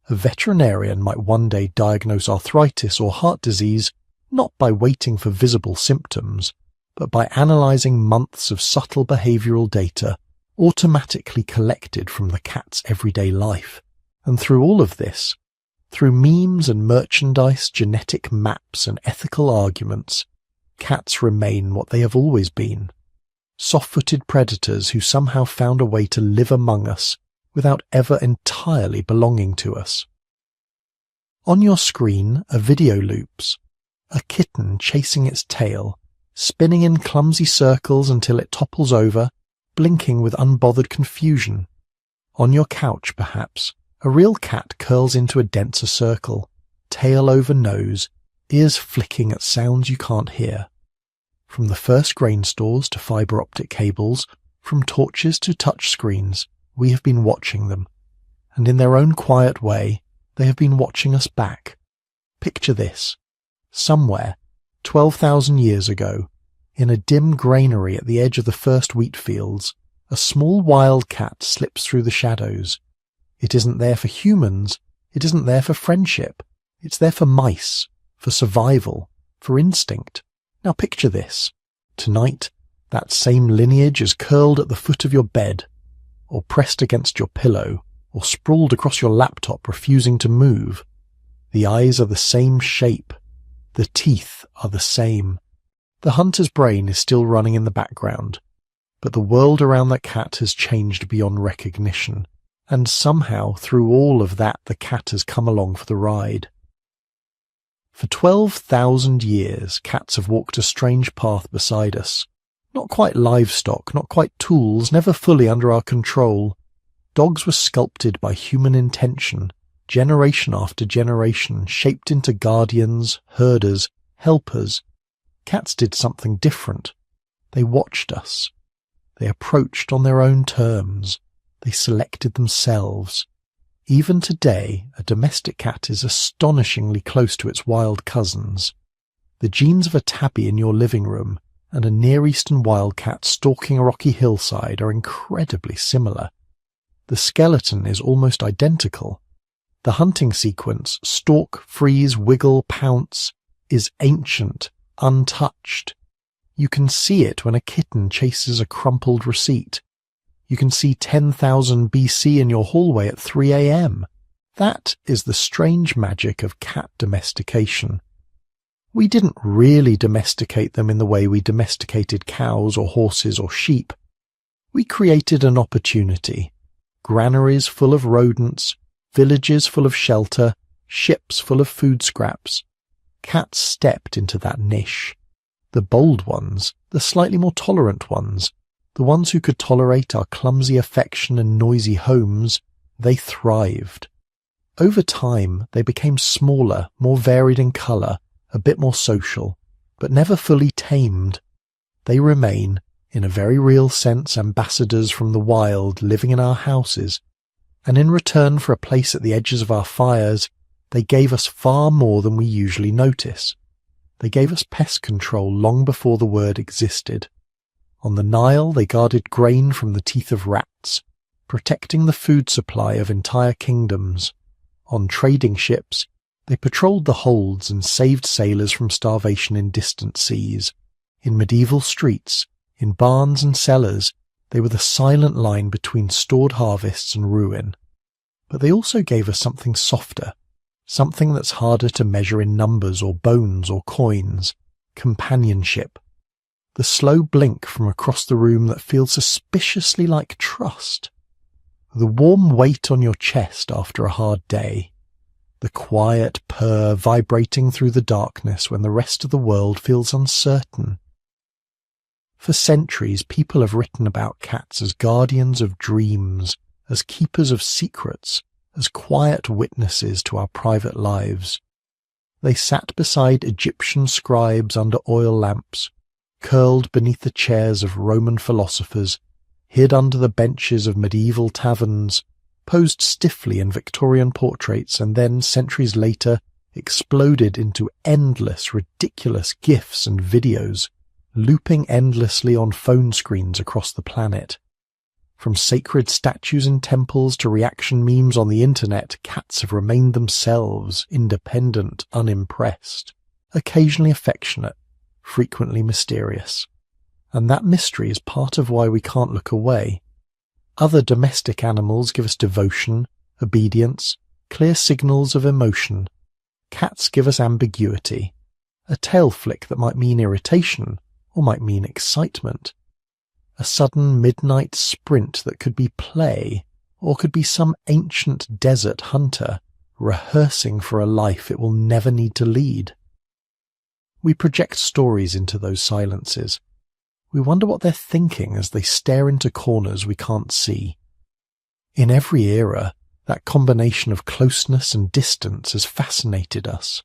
A veterinarian might one day diagnose arthritis or heart disease not by waiting for visible symptoms, but by analysing months of subtle behavioural data automatically collected from the cat's everyday life. And through all of this, through memes and merchandise, genetic maps and ethical arguments, cats remain what they have always been. Soft-footed predators who somehow found a way to live among us without ever entirely belonging to us. On your screen, a video loops. A kitten chasing its tail, spinning in clumsy circles until it topples over, blinking with unbothered confusion. On your couch, perhaps, a real cat curls into a denser circle, tail over nose, ears flicking at sounds you can't hear. From the first grain stores to fibre optic cables, from torches to touch screens, we have been watching them. And in their own quiet way, they have been watching us back. Picture this. Somewhere, 12,000 years ago, in a dim granary at the edge of the first wheat fields, a small wild cat slips through the shadows. It isn't there for humans, it isn't there for friendship, it's there for mice, for survival, for instinct. Now picture this. Tonight, that same lineage is curled at the foot of your bed, or pressed against your pillow, or sprawled across your laptop refusing to move. The eyes are the same shape. The teeth are the same. The hunter's brain is still running in the background, but the world around that cat has changed beyond recognition, and somehow through all of that the cat has come along for the ride. For 12,000 years, cats have walked a strange path beside us. Not quite livestock, not quite tools, never fully under our control. Dogs were sculpted by human intention, generation after generation, shaped into guardians, herders, helpers. Cats did something different. They watched us. They approached on their own terms. They selected themselves. Even today, a domestic cat is astonishingly close to its wild cousins. The genes of a tabby in your living room and a Near Eastern wildcat stalking a rocky hillside are incredibly similar. The skeleton is almost identical. The hunting sequence, stalk, freeze, wiggle, pounce, is ancient, untouched. You can see it when a kitten chases a crumpled receipt. You can see 10,000 BC in your hallway at 3 a.m. That is the strange magic of cat domestication. We didn't really domesticate them in the way we domesticated cows or horses or sheep. We created an opportunity. Granaries full of rodents, villages full of shelter, ships full of food scraps. Cats stepped into that niche. The bold ones, the slightly more tolerant ones, the ones who could tolerate our clumsy affection and noisy homes, they thrived. Over time, they became smaller, more varied in colour, a bit more social, but never fully tamed. They remain, in a very real sense, ambassadors from the wild living in our houses, and in return for a place at the edges of our fires, they gave us far more than we usually notice. They gave us pest control long before the word existed. On the Nile, they guarded grain from the teeth of rats, protecting the food supply of entire kingdoms. On trading ships, they patrolled the holds and saved sailors from starvation in distant seas. In medieval streets, in barns and cellars, they were the silent line between stored harvests and ruin. But they also gave us something softer, something that's harder to measure in numbers or bones or coins: companionship. The slow blink from across the room that feels suspiciously like trust. The warm weight on your chest after a hard day. The quiet purr vibrating through the darkness when the rest of the world feels uncertain. For centuries, people have written about cats as guardians of dreams, as keepers of secrets, as quiet witnesses to our private lives. They sat beside Egyptian scribes under oil lamps, curled beneath the chairs of Roman philosophers, hid under the benches of medieval taverns, posed stiffly in Victorian portraits, and then, centuries later, exploded into endless, ridiculous GIFs and videos, looping endlessly on phone screens across the planet. From sacred statues in temples to reaction memes on the internet, cats have remained themselves, independent, unimpressed, occasionally affectionate, frequently mysterious. And that mystery is part of why we can't look away. Other domestic animals give us devotion, obedience, clear signals of emotion. Cats give us ambiguity, a tail flick that might mean irritation or might mean excitement, a sudden midnight sprint that could be play or could be some ancient desert hunter rehearsing for a life it will never need to lead. We project stories into those silences. We wonder what they're thinking as they stare into corners we can't see. In every era, that combination of closeness and distance has fascinated us.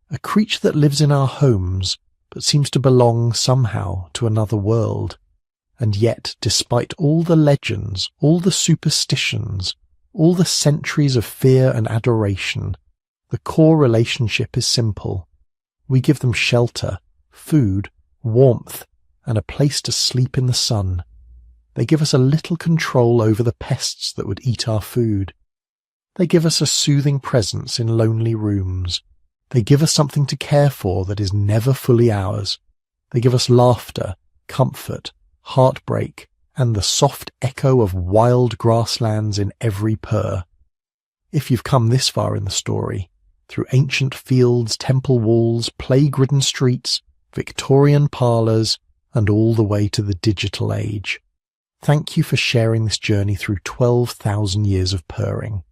A creature that lives in our homes, but seems to belong somehow to another world. And yet, despite all the legends, all the superstitions, all the centuries of fear and adoration, the core relationship is simple. We give them shelter, food, warmth, and a place to sleep in the sun. They give us a little control over the pests that would eat our food. They give us a soothing presence in lonely rooms. They give us something to care for that is never fully ours. They give us laughter, comfort, heartbreak, and the soft echo of wild grasslands in every purr. If you've come this far in the story, through ancient fields, temple walls, plague-ridden streets, Victorian parlours, and all the way to the digital age, thank you for sharing this journey through 12,000 years of purring.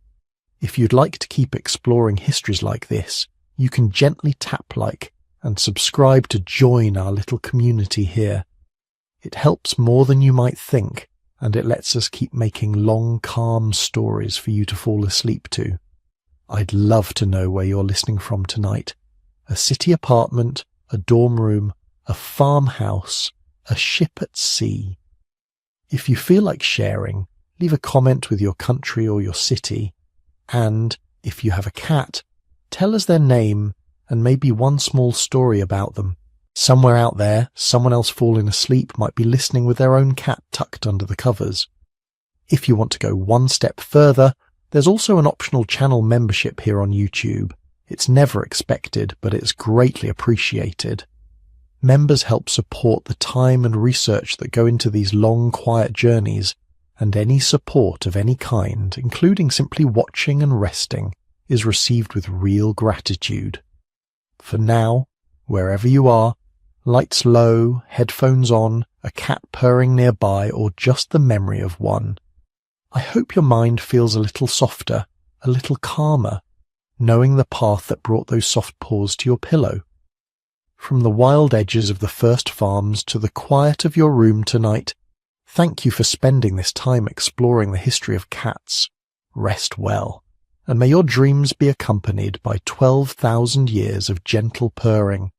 If you'd like to keep exploring histories like this, you can gently tap like and subscribe to join our little community here. It helps more than you might think, and it lets us keep making long, calm stories for you to fall asleep to. I'd love to know where you're listening from tonight. A city apartment, a dorm room, a farmhouse, a ship at sea. If you feel like sharing, leave a comment with your country or your city. And, if you have a cat, tell us their name and maybe one small story about them. Somewhere out there, someone else falling asleep might be listening with their own cat tucked under the covers. If you want to go one step further, there's also an optional channel membership here on YouTube. It's never expected, but it's greatly appreciated. Members help support the time and research that go into these long, quiet journeys, and any support of any kind, including simply watching and resting, is received with real gratitude. For now, wherever you are, lights low, headphones on, a cat purring nearby, or just the memory of one, I hope your mind feels a little softer, a little calmer, knowing the path that brought those soft paws to your pillow. From the wild edges of the first farms to the quiet of your room tonight, thank you for spending this time exploring the history of cats. Rest well, and may your dreams be accompanied by 12,000 years of gentle purring.